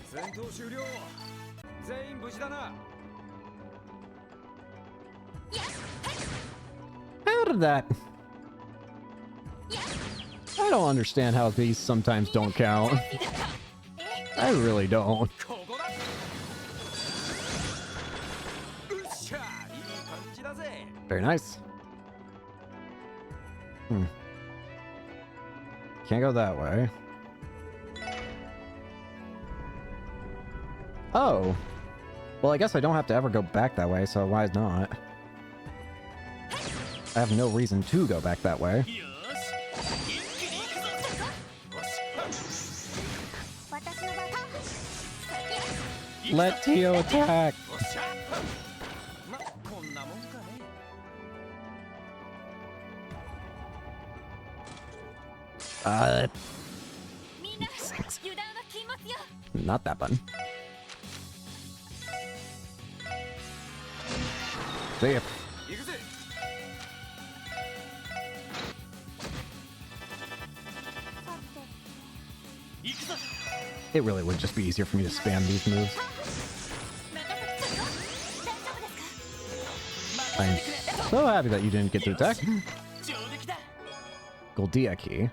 Speaker 1: How did that? I don't understand how these sometimes don't count. I really don't. Very nice. Can't go that way. Oh. Well, I guess I don't have to ever go back that way, so why not? I have no reason to go back that way. Let Tio attack! Not that button. See ya. It really would just be easier for me to spam these moves. I'm so happy that you didn't get to attack. Goldia key.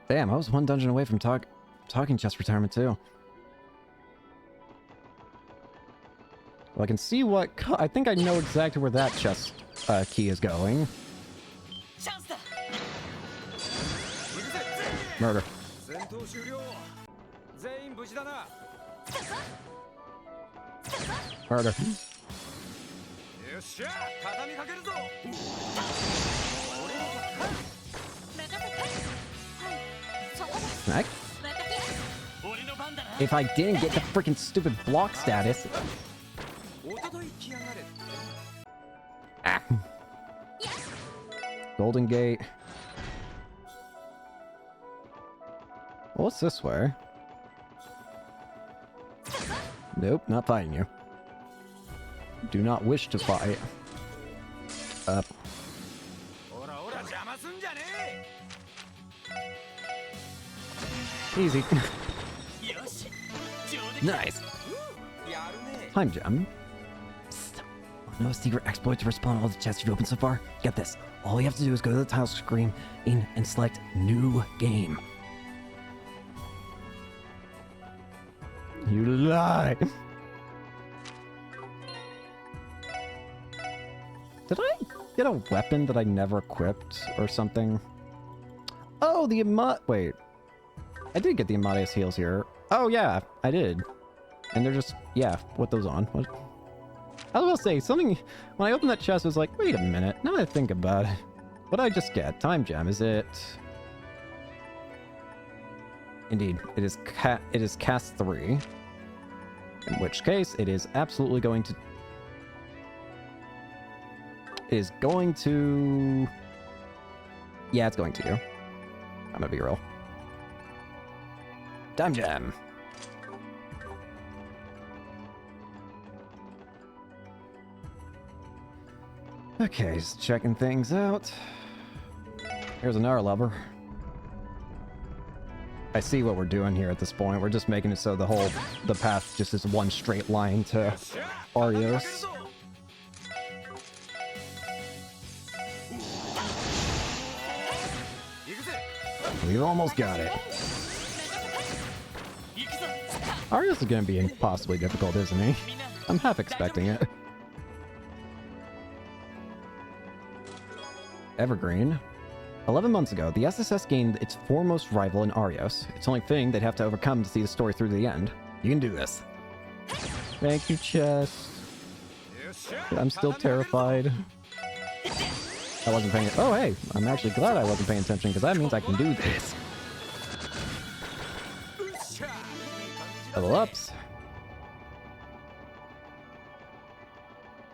Speaker 1: Damn, I was one dungeon away from talking chest retirement too. Well, I can see what... I think I know exactly where that chest key is going. Murder. Murder. Smack. If I didn't get the freaking stupid block status. Ah. Golden Gate. What's this way? Nope, not fighting you. Do not wish to fight. Up. Easy.
Speaker 5: よし上出来
Speaker 1: Nice.
Speaker 5: やるね
Speaker 1: Time gem.
Speaker 2: Psst. No secret exploit to respawn all the chests you've opened so far? Get this. All you have to do is go to the tile screen and select New Game.
Speaker 1: You lie. Did I get a weapon that I never equipped or something? Oh, the wait. I did get the Amadeus heals here. Oh, yeah, I did. And they're just, yeah, put those on. What? I was gonna say, something, when I opened that chest, I was like, wait a minute, now that I think about it. What did I just get? Time gem, is it? Indeed, it is cast 3. In which case, it is absolutely going to... Is going to... Yeah, it's going to. I'm gonna be real. Time gem. Okay, just checking things out. Here's another lever. I see what we're doing here at this point. We're just making it so the path just is one straight line to Arios. We've almost got it. Arios is gonna be impossibly difficult, isn't he? I'm half expecting it. Evergreen. 11 months ago, the SSS gained its foremost rival in Arios. It's only fitting they'd have to overcome to see the story through to the end. You can do this. Thank you, chest. I'm still terrified. I wasn't paying... Oh, hey! I'm actually glad I wasn't paying attention, because that means I can do this. Level ups.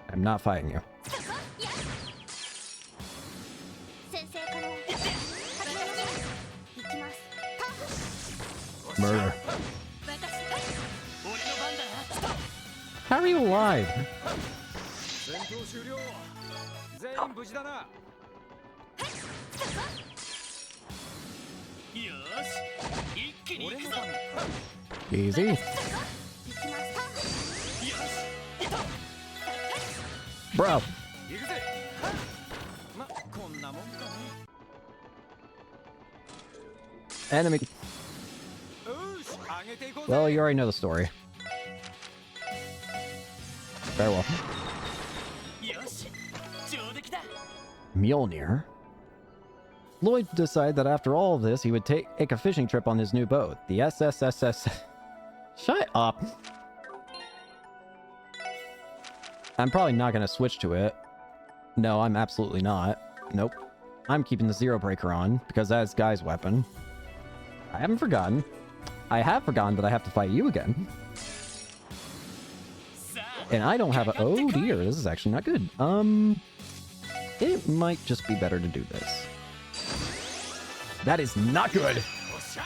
Speaker 1: I'm not fighting you. Murder. How are you alive?
Speaker 5: 戦闘終了全員無事だなよし一気に行くぞ
Speaker 1: Easy.
Speaker 5: よし
Speaker 1: Bro.
Speaker 5: 行くぜまこんなもんかね
Speaker 1: Enemy.
Speaker 5: よし上げていこうぜ
Speaker 1: Well, you already know the story. Very well.
Speaker 5: よし上出来だ
Speaker 1: Mjolnir. Lloyd decided that after all of this, he would take a fishing trip on his new boat, the SSSS. Shut up. I'm probably not going to switch to it. No, I'm absolutely not. Nope. I'm keeping the Zero Breaker on, because that is Guy's weapon. I haven't forgotten. I have forgotten that I have to fight you again. And I don't have a... Oh dear, this is actually not good. It might just be better to do this. That is not good!
Speaker 5: よっしゃ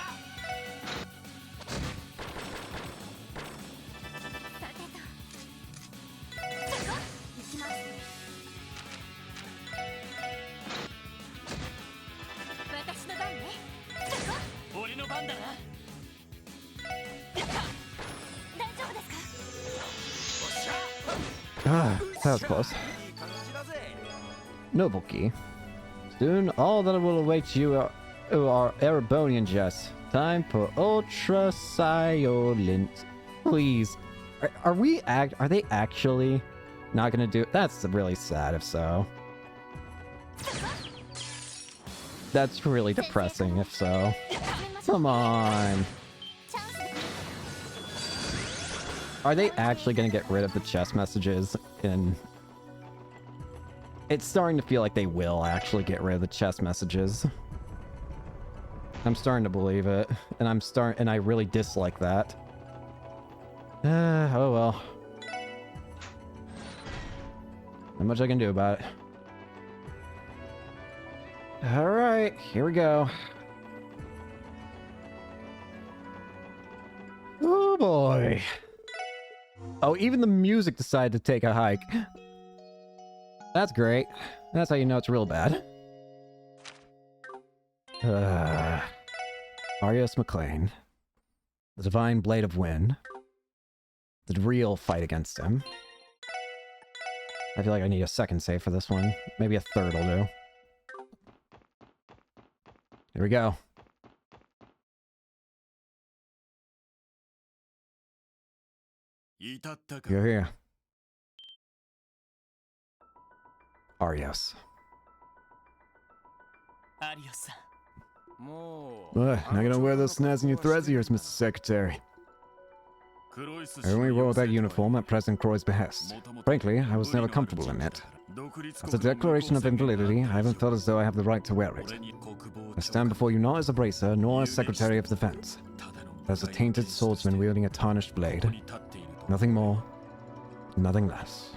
Speaker 5: 俺の番だな
Speaker 1: Ah, that was close.
Speaker 5: いい感じだぜ
Speaker 1: Noble Key. Soon, all that will await you are Erebonian Jess. Time for Ultra Silent. Please. Are they actually not gonna do it? That's really sad if so. That's really depressing if so. Come on. Are they actually gonna get rid of the chest messages in... It's starting to feel like they will actually get rid of the chest messages. I'm starting to believe it, and I really dislike that. Oh well. Not much I can do about it. Alright, here we go. Oh boy. Oh, even the music decided to take a hike. That's great. That's how you know it's real bad. Arios McLean. The Divine Blade of Wind. The real fight against him. I feel like I need a second save for this one. Maybe a third will do. Here we go. You're here. Arios.
Speaker 3: Not gonna wear those snazzy new threads of yours, Mr. Secretary. I only wore that uniform at President Croy's behest. Frankly, I was never comfortable in it. As a declaration of invalidity, I haven't felt as though I have the right to wear it. I stand before you not as a bracer, nor as Secretary of Defense, but as a tainted swordsman wielding a tarnished blade. Nothing more, nothing less.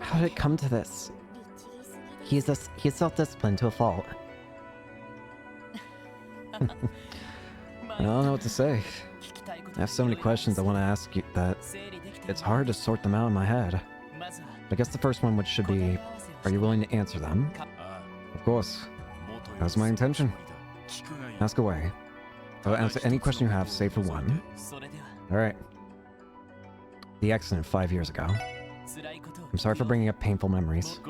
Speaker 2: How did it come to this? He's self-disciplined to a fault.
Speaker 1: I don't know what to say. I have so many questions I want to ask you that it's hard to sort them out in my head. I guess the first one should be, are you willing to answer them? Of course. That's my intention. Ask away. I'll answer any question you have, save for one. Alright. The accident 5 years ago. I'm sorry for bringing up painful memories.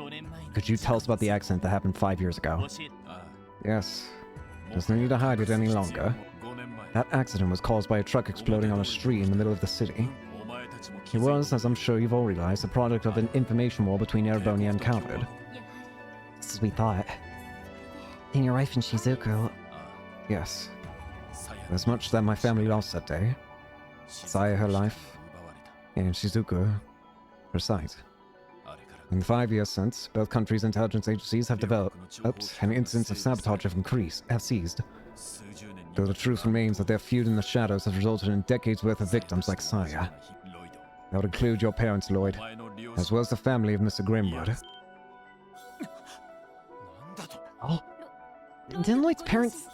Speaker 1: Could you tell us about the accident that happened 5 years ago? Yes. There's no need to hide it any longer. That accident was caused by a truck exploding on a street in the middle of the city. It was, as I'm sure you've all realized, a product of an information war between Erebonia and Calvard.
Speaker 2: Just as we thought. Then your wife and Shizuku...
Speaker 1: Yes. There's much that my family lost that day. Saya, her life, and Shizuku, her sight. In the 5 years since, both countries' intelligence agencies have developed, and incidents of sabotage have ceased. Though the truth remains that their feud in the shadows has resulted in decades worth of victims like Saya. That would include your parents, Lloyd, as well as the family of Mr. Grimwood.
Speaker 2: Oh. Didn't Lloyd's parents...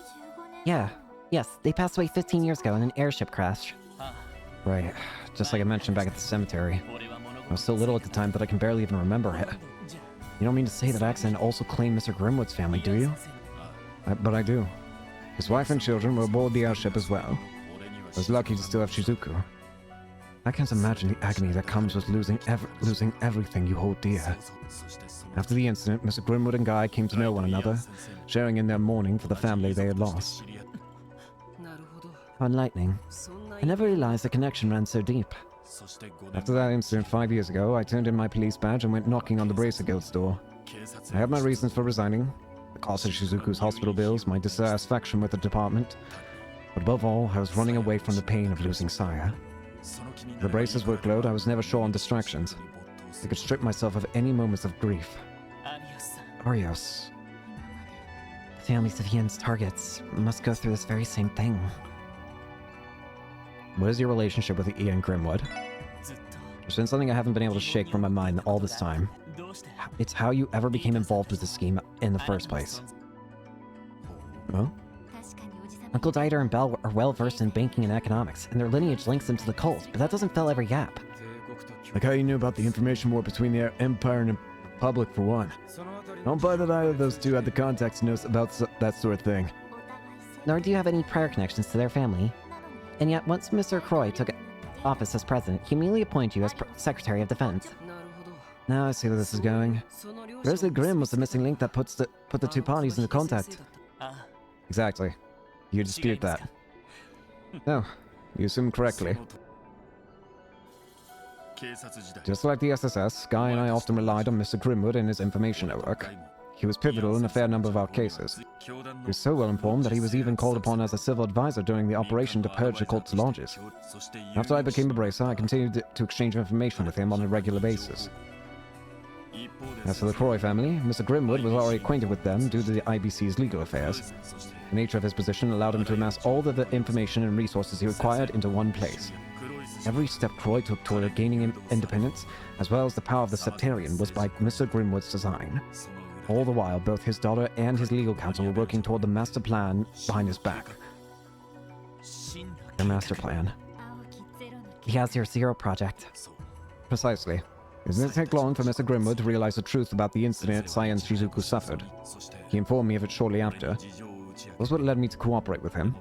Speaker 2: Yeah. Yes, they passed away 15 years ago in an airship crash.
Speaker 1: Right. Just like I mentioned back at the cemetery. I was so little at the time that I can barely even remember it. You don't mean to say that accident also claimed Mr. Grimwood's family, do you? But I do. His wife and children were aboard the airship as well. I was lucky to still have Shizuku. I can't imagine the agony that comes with losing everything you hold dear. After the incident, Mr. Grimwood and Guy came to know one another, sharing in their mourning for the family they had lost.
Speaker 2: How enlightening. I never realized the connection ran so deep.
Speaker 1: After that incident 5 years ago, I turned in my police badge and went knocking on the Bracer Guild's door. I had my reasons for resigning. The cost of Shizuku's hospital bills, my dissatisfaction with the department. But above all, I was running away from the pain of losing Saya. The Bracer's workload, I was never short on distractions. I could strip myself of any moments of grief. Arios.
Speaker 2: The families of Yen's targets must go through this very same thing.
Speaker 1: What is your relationship with Ian Grimwood? There's been something I haven't been able to shake from my mind all this time. It's how you ever became involved with the scheme in the first place. Well?
Speaker 2: Uncle Dieter and Bell are well versed in banking and economics, and their lineage links them to the cult, but that doesn't fill every gap.
Speaker 3: Like how you knew about the information war between the Empire and the Republic, for one. Don't buy that either of those two had the contacts to know about that sort of thing.
Speaker 2: Nor do you have any prior connections to their family. And yet, once Mr. Croy took office as president, he immediately appointed you as Secretary of Defense.
Speaker 1: Now I see where this is going.
Speaker 3: President Grimm was the missing link that put the two parties into contact.
Speaker 1: Exactly. You dispute that. No, you assume correctly. Just like the SSS, Guy and I often relied on Mr. Grimwood and his information network. He was pivotal in a fair number of our cases. He was so well informed that he was even called upon as a civil advisor during the operation to purge the cult's lodges. After I became a bracer, I continued to exchange information with him on a regular basis. As for the Croy family, Mr. Grimwood was already acquainted with them due to the IBC's legal affairs. The nature of his position allowed him to amass all the information and resources he required into one place. Every step Croy took toward gaining independence, as well as the power of the Septarian, was by Mr. Grimwood's design. All the while, both his daughter and his legal counsel were working toward the master plan behind his back. Their master plan.
Speaker 2: He has your Zero project.
Speaker 1: Precisely. It didn't take long for Mr. Grimwood to realize the truth about the incident Saya and Shizuku suffered. He informed me of it shortly after.
Speaker 3: was what led me to cooperate with him.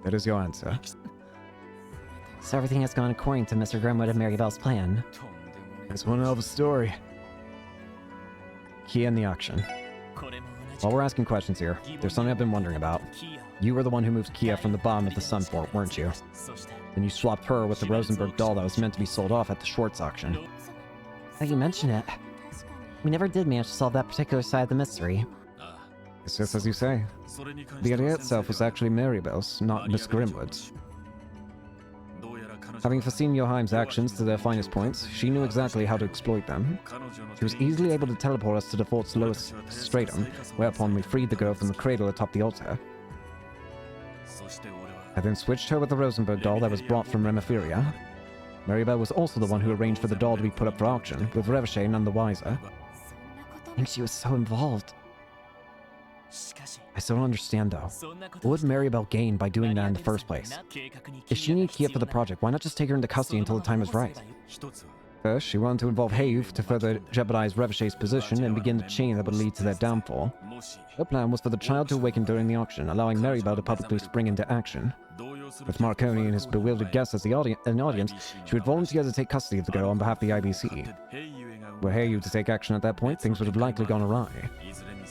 Speaker 3: That is your answer.
Speaker 2: So everything has gone according to Mr. Grimwood and Maribel's plan.
Speaker 3: That's one hell of a story.
Speaker 1: Key in the auction. While we're asking questions here, there's something I've been wondering about. You were the one who moved Kia from the bottom of the Sun Fort, weren't you? Then you swapped her with the Rosenberg doll that was meant to be sold off at the Schwartz auction.
Speaker 2: Now you mention it. We never did manage to solve that particular side of the mystery.
Speaker 3: It's just as you say. The idea itself was actually Maribel's, not Miss Grimwood's.
Speaker 1: Having foreseen Joheim's actions to their finest points, she knew exactly how to exploit them. She was easily able to teleport us to the fort's lowest stratum, whereupon we freed the girl from the cradle atop the altar. I then switched her with the Rosenberg doll that was brought from Remiferia. Maribel was also the one who arranged for the doll to be put up for auction, with Revachey none the wiser.
Speaker 2: I think she was so involved.
Speaker 1: I still don't understand though. What would Maribel gain by doing that in the first place? If she needed Kia for the project, why not just take her into custody until the time was right? First, she wanted to involve Heiyu to further jeopardize Revachey's position and begin the chain that would lead to their downfall. Her plan was for the child to awaken during the auction, allowing Maribel to publicly spring into action. With Marconi and his bewildered guests as an audience, she would volunteer to take custody of the girl on behalf of the IBC. Were Heiyu to take action at that point, things would have likely gone awry.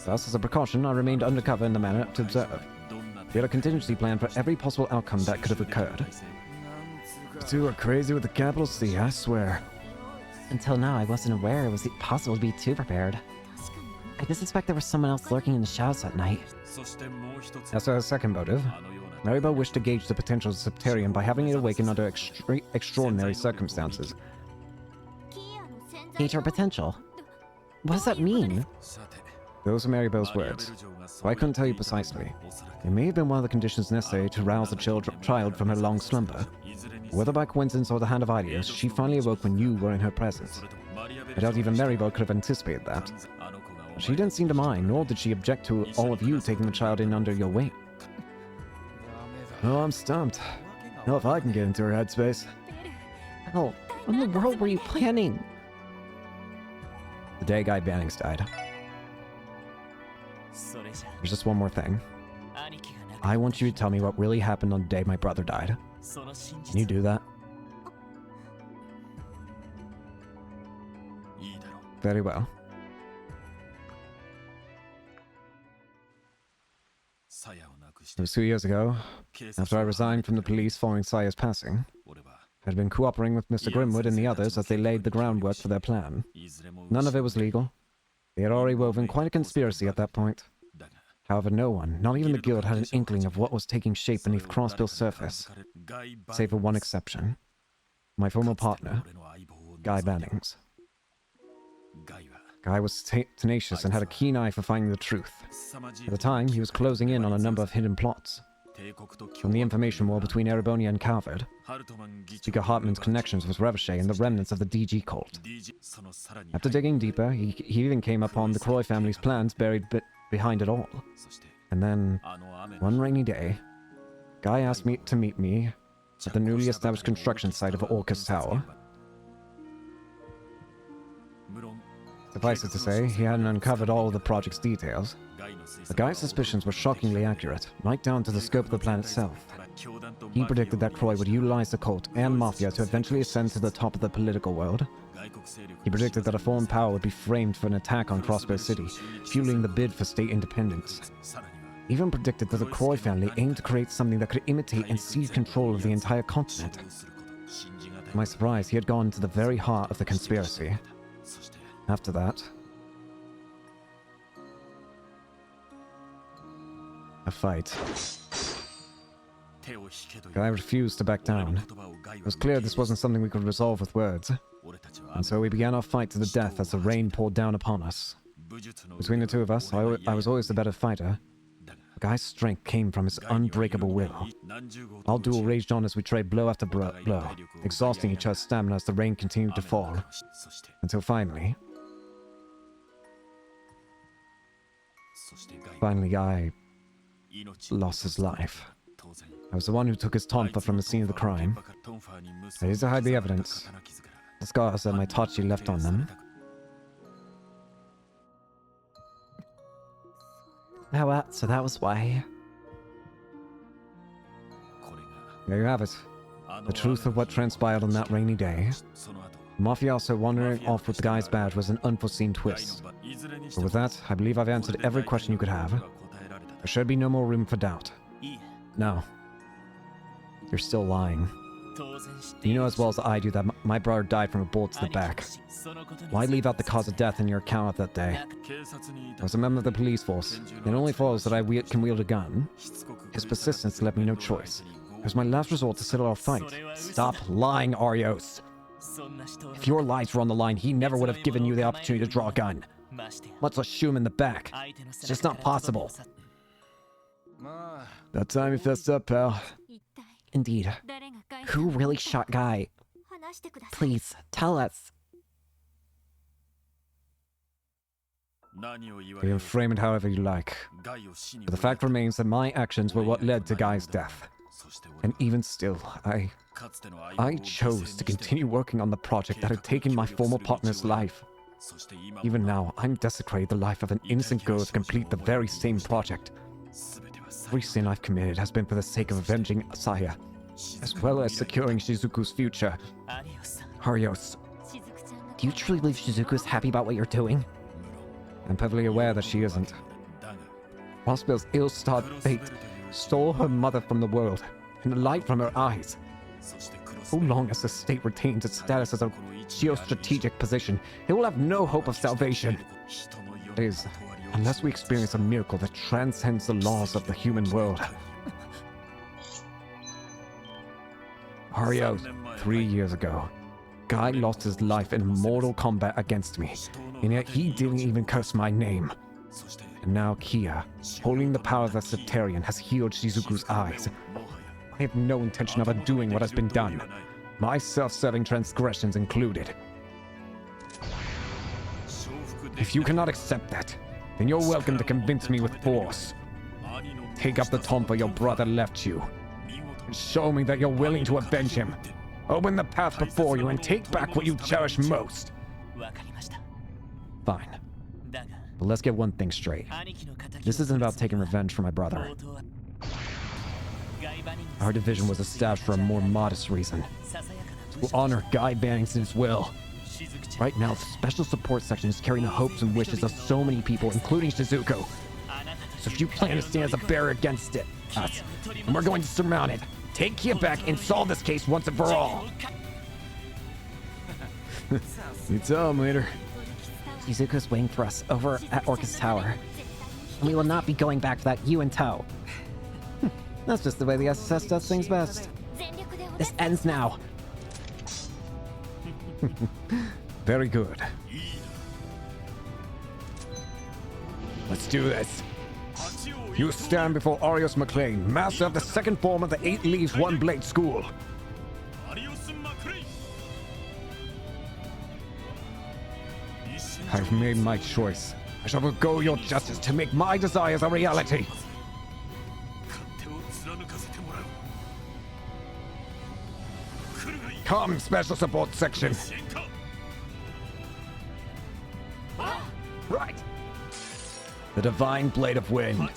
Speaker 1: Thus, as a precaution, I remained undercover in the manor to observe. We had a contingency plan for every possible outcome that could have occurred.
Speaker 3: You two are crazy with the capital C, I swear.
Speaker 2: Until now, I wasn't aware it was possible to be too prepared. I did suspect there was someone else lurking in the shadows at night.
Speaker 1: As for her second motive, Maribel wished to gauge the potential of Septarium by having it awaken under extraordinary circumstances.
Speaker 2: Gauge her potential. What does that mean?
Speaker 1: Those are Maribel's words, so I couldn't tell you precisely. It may have been one of the conditions necessary to rouse the child from her long slumber. Whether by coincidence or the hand of Ilios, she finally awoke when you were in her presence. I doubt even Maribel could have anticipated that. She didn't seem to mind, nor did she object to all of you taking the child in under your wing.
Speaker 3: Oh, I'm stumped. Hell if I can get into her headspace.
Speaker 2: Hell, what in the world were you planning?
Speaker 1: The day Guy Bannings died. There's just one more thing. I want you to tell me what really happened on the day my brother died. Can you do that? Very well. It was 2 years ago, after I resigned from the police following Saya's passing. I had been cooperating with Mr. Grimwood and the others as they laid the groundwork for their plan. None of it was legal. They had already woven quite a conspiracy at that point. However, no one, not even the guild, had an inkling of what was taking shape beneath Crossbill's surface, save for one exception. My former partner, Guy Bannings. Guy was tenacious and had a keen eye for finding the truth. At the time, he was closing in on a number of hidden plots. From the information war between Erebonia and Calvard, Speaker Hartman's connections with Revachey and the remnants of the DG cult. After digging deeper, he even came upon the Croy family's plans buried behind it all. And then, one rainy day, Guy asked me to meet me at the newly established construction site of Orcus Tower. Suffice it to say, he hadn't uncovered all of the project's details. The Guy's suspicions were shockingly accurate, right down to the scope of the plan itself. He predicted that Croy would utilize the cult and Mafia to eventually ascend to the top of the political world. He predicted that a foreign power would be framed for an attack on Crossbow City, fueling the bid for state independence. He even predicted that the Croy family aimed to create something that could imitate and seize control of the entire continent. To my surprise, he had gone to the very heart of the conspiracy. After that, a fight. Guy refused to back down. It was clear this wasn't something we could resolve with words, and so we began our fight to the death as the rain poured down upon us. Between the two of us, I was always the better fighter. Guy's strength came from his unbreakable will. Our duel raged on as we traded blow after blow, exhausting each other's stamina as the rain continued to fall, until finally, Guy lost his life. I was the one who took his tonfa from the scene of the crime. I used to hide the evidence, the scars that my Tachi left on them.
Speaker 2: So that was why.
Speaker 3: There you have it. The truth of what transpired on that rainy day. Mafioso wandering off with the guy's badge was an unforeseen twist. But with that, I believe I've answered every question you could have. There should be no more room for doubt. No. You're still lying. You know as well as I do that my brother died from a bullet to the back. Why leave out the cause of death in your account of that day? I was a member of the police force. It only follows that I can wield a gun. His persistence left me no choice. It was my last resort to settle our fight. Stop lying, Arios. If your lives were on the line, he never would have given you the opportunity to draw a gun. Much less shoot him in the back. It's just not possible. That time you fessed up, pal.
Speaker 2: Indeed. Who really shot Guy? Please, tell us.
Speaker 3: You can frame it however you like. But the fact remains that my actions were what led to Guy's death. And even still, I chose to continue working on the project that had taken my former partner's life. Even now, I'm desecrating the life of an innocent girl to complete the very same project. Every sin I've committed has been for the sake of avenging Asaya, as well as securing Shizuku's future. Arios,
Speaker 2: do you truly believe Shizuku's happy about what you're doing?
Speaker 3: I'm perfectly aware that she isn't. Prospel's ill-starred fate stole her mother from the world, and the light from her eyes. So long as the state retains its status as a geostrategic position, it will have no hope of salvation. That is, unless we experience a miracle that transcends the laws of the human world. Arios, 3 years ago, Guy lost his life in mortal combat against me, and yet he didn't even curse my name. And now Kia, holding the power of the Septarian, has healed Shizuku's eyes. I have no intention of undoing what has been done, my self-serving transgressions included. If you cannot accept that, then you're welcome to convince me with force. Take up the tomba your brother left you, and show me that you're willing to avenge him. Open the path before you and take back what you cherish most. Fine. But let's get one thing straight. This isn't about taking revenge for my brother. Our division was established for a more modest reason. To honor Guy Bannings's will. Right now, the Special Support Section is carrying the hopes and wishes of so many people, including Shizuko. So if you plan to stand as a barrier against us, and we're going to surmount it, take Kia back and solve this case once and for all. You tell him later.
Speaker 2: Shizuku's waiting for us over at Orcus Tower. And we will not be going back without you in tow. That's just the way the SSS does things best. This ends now.
Speaker 3: Very good. Let's do this. You stand before Arios McLean, master of the second form of the 8 Leaves 1 Blade School. I've made my choice. I shall forgo your justice to make my desires a reality. Come, Special Support Section. Right. The Divine Blade of Wind.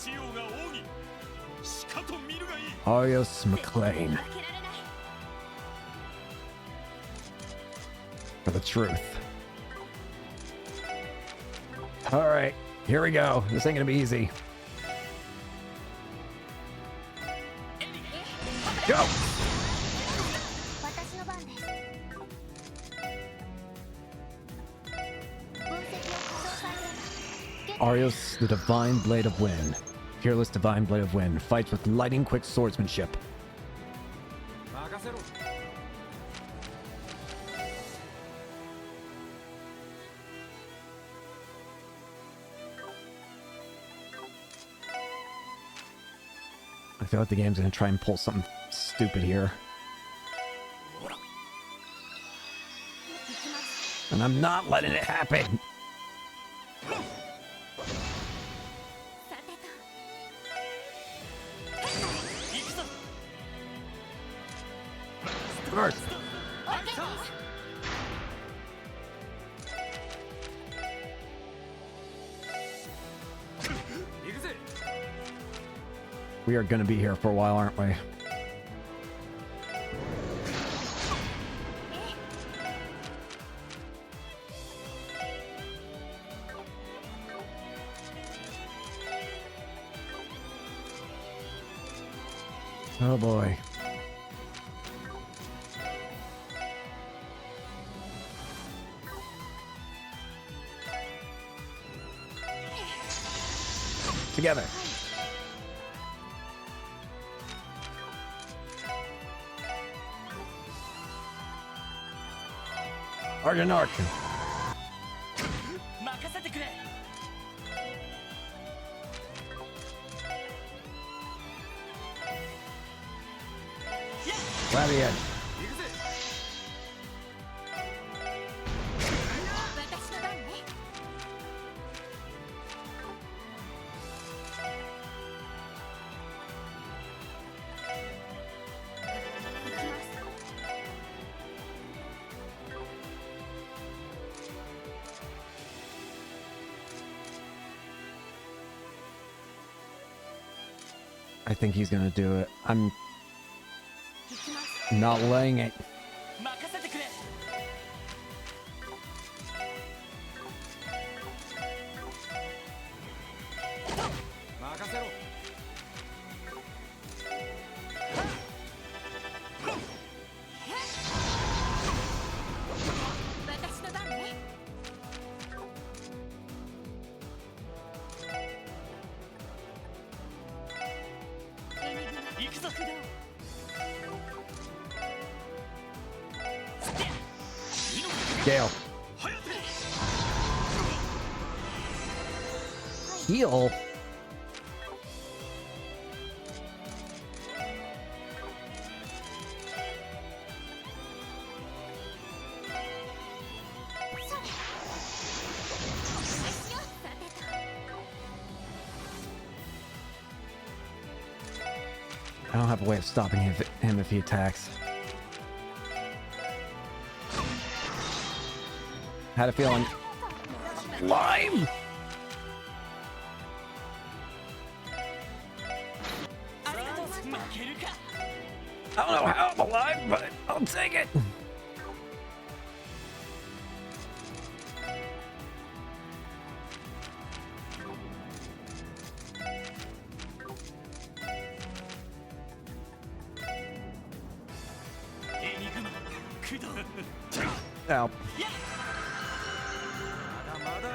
Speaker 3: Arios McLean. For the truth. Alright, here we go. This ain't gonna be easy. Go! Arios, the Divine Blade of Wind. Fearless Divine Blade of Wind fights with lightning-quick swordsmanship. I feel like the game's gonna try and pull something stupid here. And I'm not letting it happen! First. We are gonna be here for a while, aren't we? Oh boy.
Speaker 1: Together.
Speaker 3: Arjun Arkin.
Speaker 5: 任せてくれ
Speaker 3: Gladiator.
Speaker 5: 行くぜ
Speaker 3: I think he's gonna do it. I'm not laying it.
Speaker 5: 任せてくれ 任せろ 行くぞ
Speaker 3: Gale. Heal. I don't have a way of stopping him if he attacks. Had a feeling. Lime! I don't know how I'm alive, but I'll take it. Ow.
Speaker 5: まだまだ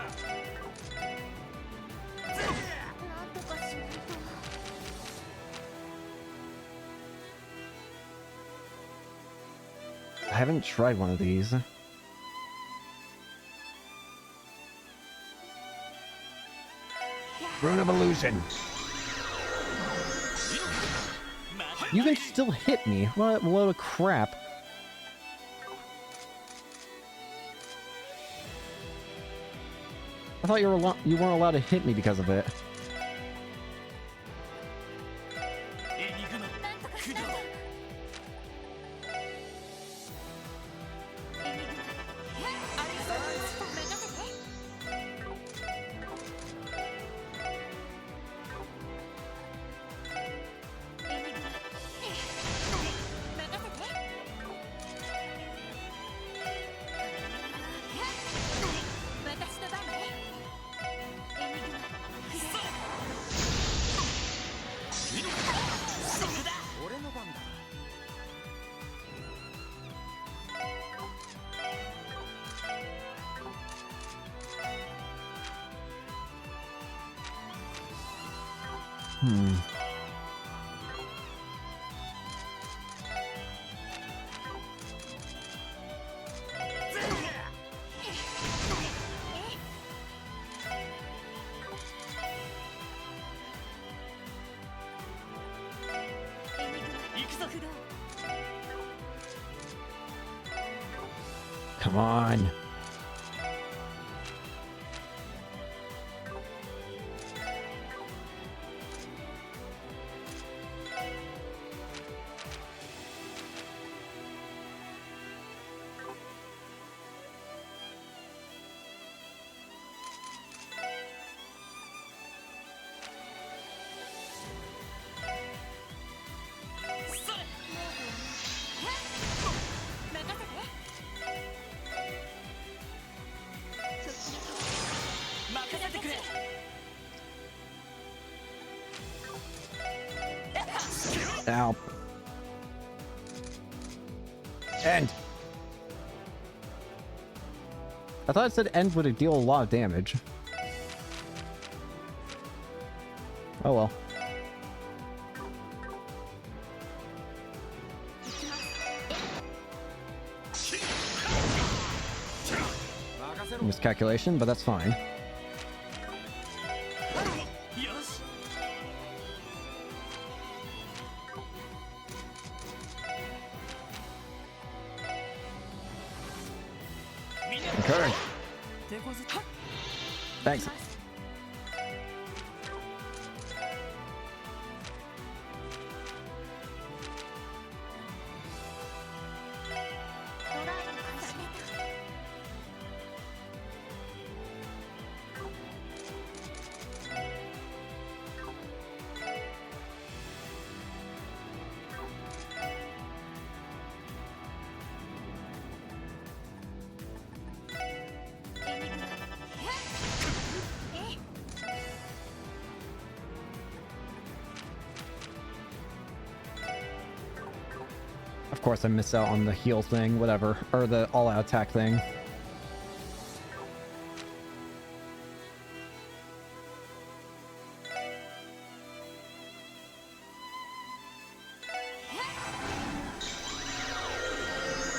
Speaker 3: I haven't tried one of these. Rune of Illusion. You can still hit me. What a load of crap. I thought you weren't allowed to hit me because of it. Come on. Ow. End.
Speaker 1: I thought it said end would deal a lot of damage. Oh well. Miscalculation, but that's fine. Okay. Thanks. Of course, I miss out on the heal thing, whatever, or the all-out attack thing.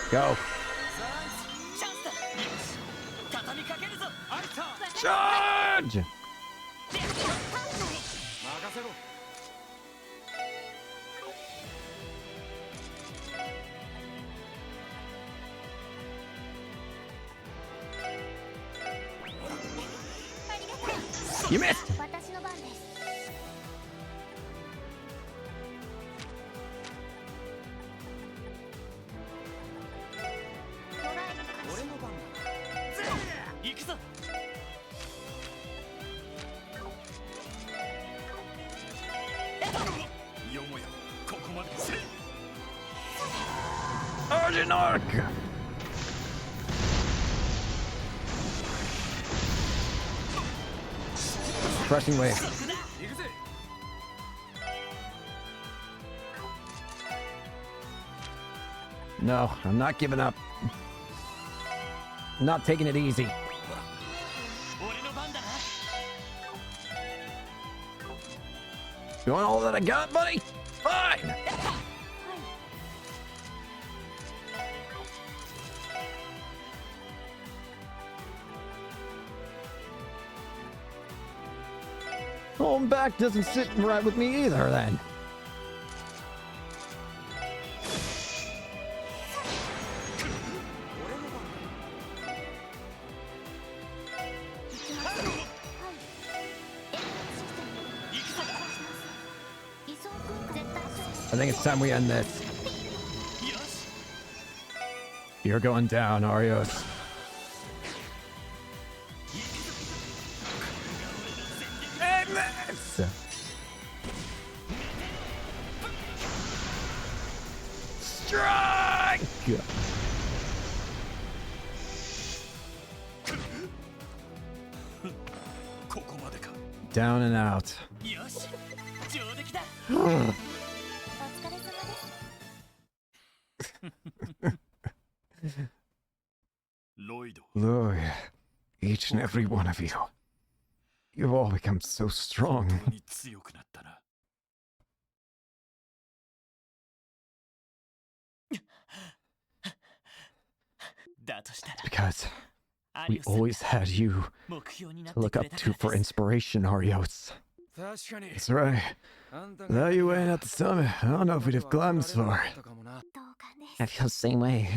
Speaker 1: Go. Charge! You missed! Arjun Arc! Crushing wave. No, I'm not giving up. I'm not taking it easy. You want all that I got, buddy? Fine! Holding back doesn't sit right with me either, then. I think it's time we end this. You're going down, Arios. Strike! Down and out. Lloyd, each and every one of you, you've all become so strong. Because we always had you to look up to for inspiration, Arios. That's right. Without you weighing at the summit, I don't know if we'd have climbed this far.
Speaker 2: I feel the same way.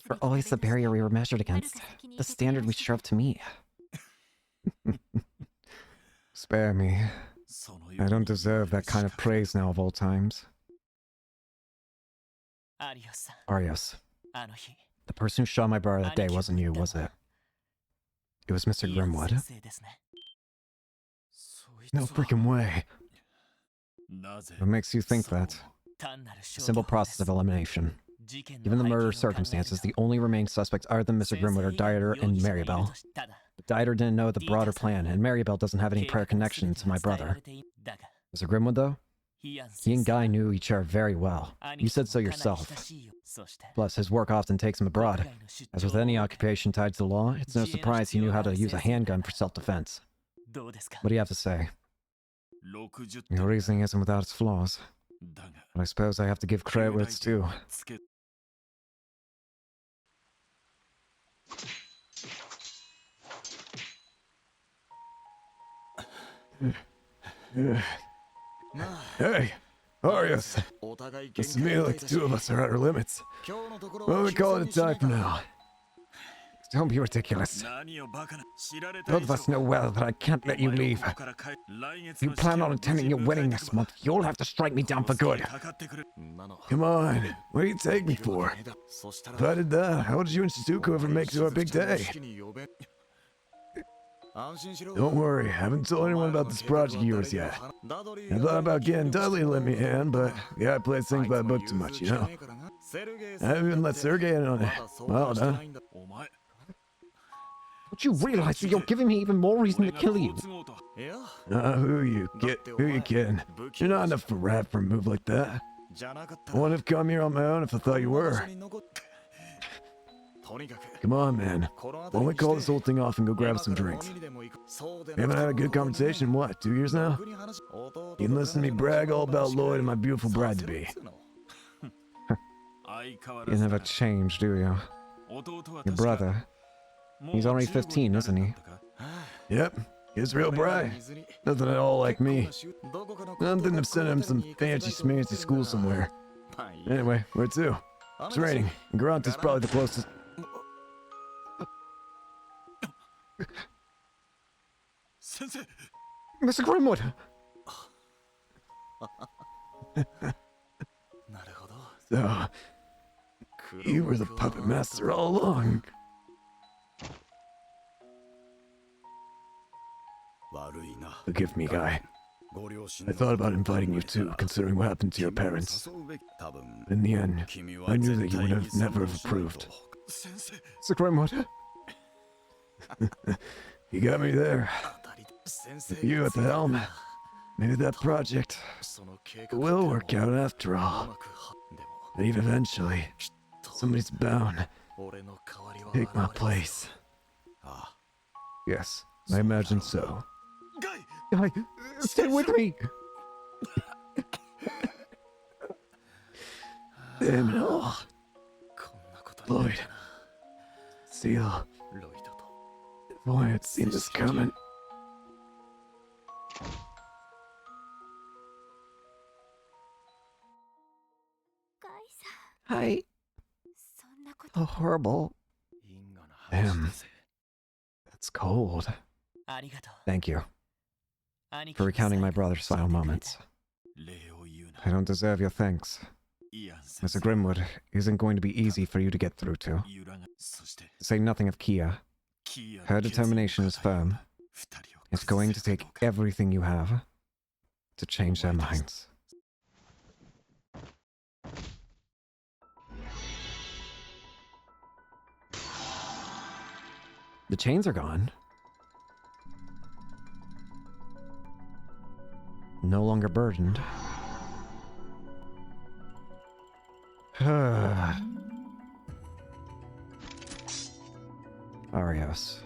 Speaker 2: We're always the barrier we were measured against, the standard we strove to meet.
Speaker 3: Spare me. I don't deserve that kind of praise now of all times. Arios, the person who shot my brother that day wasn't you, was it? It was Mr. Grimwood. No freaking way. What makes you think that? A simple process of elimination. Given the murder circumstances, the only remaining suspects other than Mr. Grimwood are Dieter and Maribel. But Dieter didn't know the broader plan, and Maribel doesn't have any prior connection to my brother. Mr. Grimwood, though?
Speaker 1: He and Guy knew each other very well. You said so yourself. Plus, his work often takes him abroad. As with any occupation tied to the law, it's no surprise he knew how to use a handgun for self-defense. What do you have to say? Your reasoning isn't without its flaws. But I suppose I have to give credit where it's due.
Speaker 3: Hey, Arius. Looks to me like the two of us are at our limits. Why don't we call it a tie for now?
Speaker 1: Don't be ridiculous. Both of us know well that I can't let you leave. If you plan on attending your wedding next month, you'll have to strike me down for good.
Speaker 3: Come on, what do you take me for? If I did that, how would you and Shizuku ever make it to our big day? Don't worry, I haven't told anyone about this project of yours yet. I thought about getting Dudley to lend me a hand, but the guy plays things by the book too much, you know? I haven't even let Sergey in on it. Well, huh?
Speaker 1: Don't you realize that you're giving me even more reason to kill you?
Speaker 3: Who you kidding? You're not enough of a rat for a move like that. I wouldn't have come here on my own if I thought you were. Come on, man. Why don't we call this whole thing off and go grab some drinks? We haven't had a good conversation in what, 2 years now? You can listen to me brag all about Lloyd and my beautiful bride-to-be.
Speaker 1: You never change, do you? Your brother. He's already 15, isn't he?
Speaker 3: Yep, he's real bright. Nothing at all like me. I'm thinking of sending him some fancy schmancy school somewhere. Anyway, where to? It's raining, and Garanta's probably the closest.
Speaker 1: Mr. Grimwood!
Speaker 3: So, you were the puppet master all along. Forgive me, Guy. I thought about inviting you too, considering what happened to your parents. In the end, I knew that you would have never have approved.
Speaker 1: Mr. Grimwood?
Speaker 3: You got me there. With you at the helm, maybe that project will work out after all. But even eventually, somebody's bound to take my place.
Speaker 1: Yes, I imagine so. Guy, stay with me!
Speaker 3: Damn it all. Lloyd. Seal. If I had seen this coming.
Speaker 1: Hi. So horrible.
Speaker 3: Damn. That's cold.
Speaker 1: Thank you for recounting my brother's final moments. I don't deserve your thanks. Mr. Grimwood isn't going to be easy for you to get through to. To say nothing of Kia. Her determination is firm. It's going to take everything you have to change their minds. The chains are gone. No longer burdened. Arios.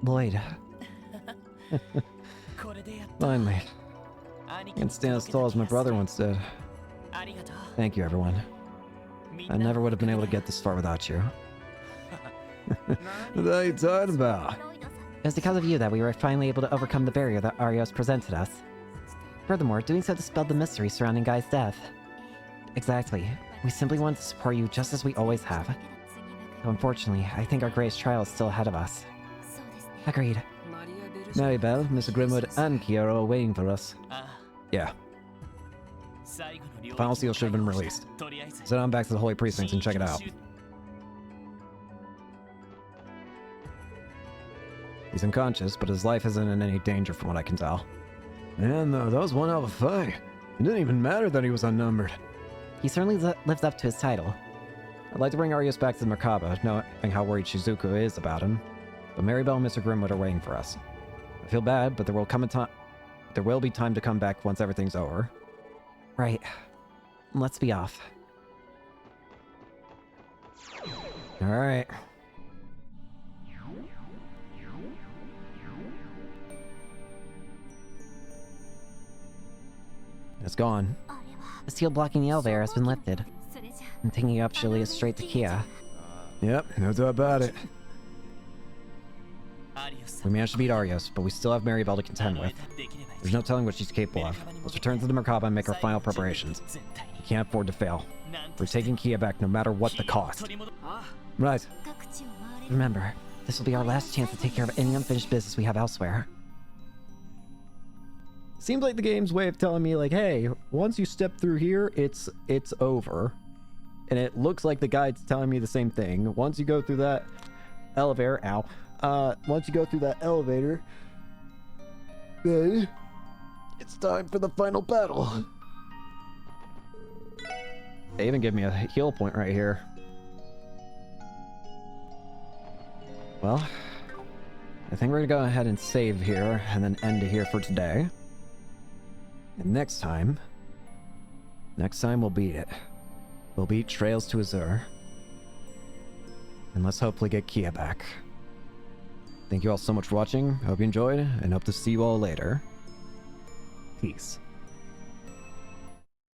Speaker 1: Lloyd. Finally. I can stand as tall as my brother once did. Thank you, everyone. I never would have been able to get this far without you.
Speaker 3: What are you talking about?
Speaker 2: It was because of you that we were finally able to overcome the barrier that Arios presented us. Furthermore, doing so dispelled the mystery surrounding Guy's death. Exactly. We simply wanted to support you just as we always have. Though unfortunately, I think our greatest trial is still ahead of us. Agreed.
Speaker 1: Maribel, Mr. Grimwood, and Kia are all waiting for us. Yeah. The final seal should have been released. So now I'm back to the Holy Precincts and check it out. He's unconscious, but his life isn't in any danger from what I can tell.
Speaker 3: Man, though, that was one hell of a fight. It didn't even matter that he was unnumbered.
Speaker 2: He certainly lives up to his title.
Speaker 1: I'd like to bring Arios back to the Merkaba, knowing how worried Shizuku is about him. But Maribel and Mr. Grimwood are waiting for us. I feel bad, but there will come a time there will be time to come back once everything's over.
Speaker 2: Right. Let's be off.
Speaker 1: Alright. It's gone.
Speaker 2: The seal blocking the elevator has been lifted. And taking you up should lead us straight to Kia.
Speaker 3: Yep, no doubt about it.
Speaker 1: We managed to beat Arios, but we still have Maribel to contend with. There's no telling what she's capable of. Let's return to the Merkaba and make our final preparations. We can't afford to fail. We're taking Kia back no matter what the cost.
Speaker 3: Right.
Speaker 2: Remember, this will be our last chance to take care of any unfinished business we have elsewhere.
Speaker 1: Seems like the game's way of telling me, like, hey, once you step through here, it's over. And it looks like the guide's telling me the same thing. Once you go through that elevator, once you go through that elevator, then it's time for the final battle. They even give me a heal point right here. Well, I think we're gonna go ahead and save here and then end it here for today. And next time we'll beat it. We'll beat Trails to Azure. And let's hopefully get Kia back. Thank you all so much for watching. Hope you enjoyed, and hope to see you all later. Peace.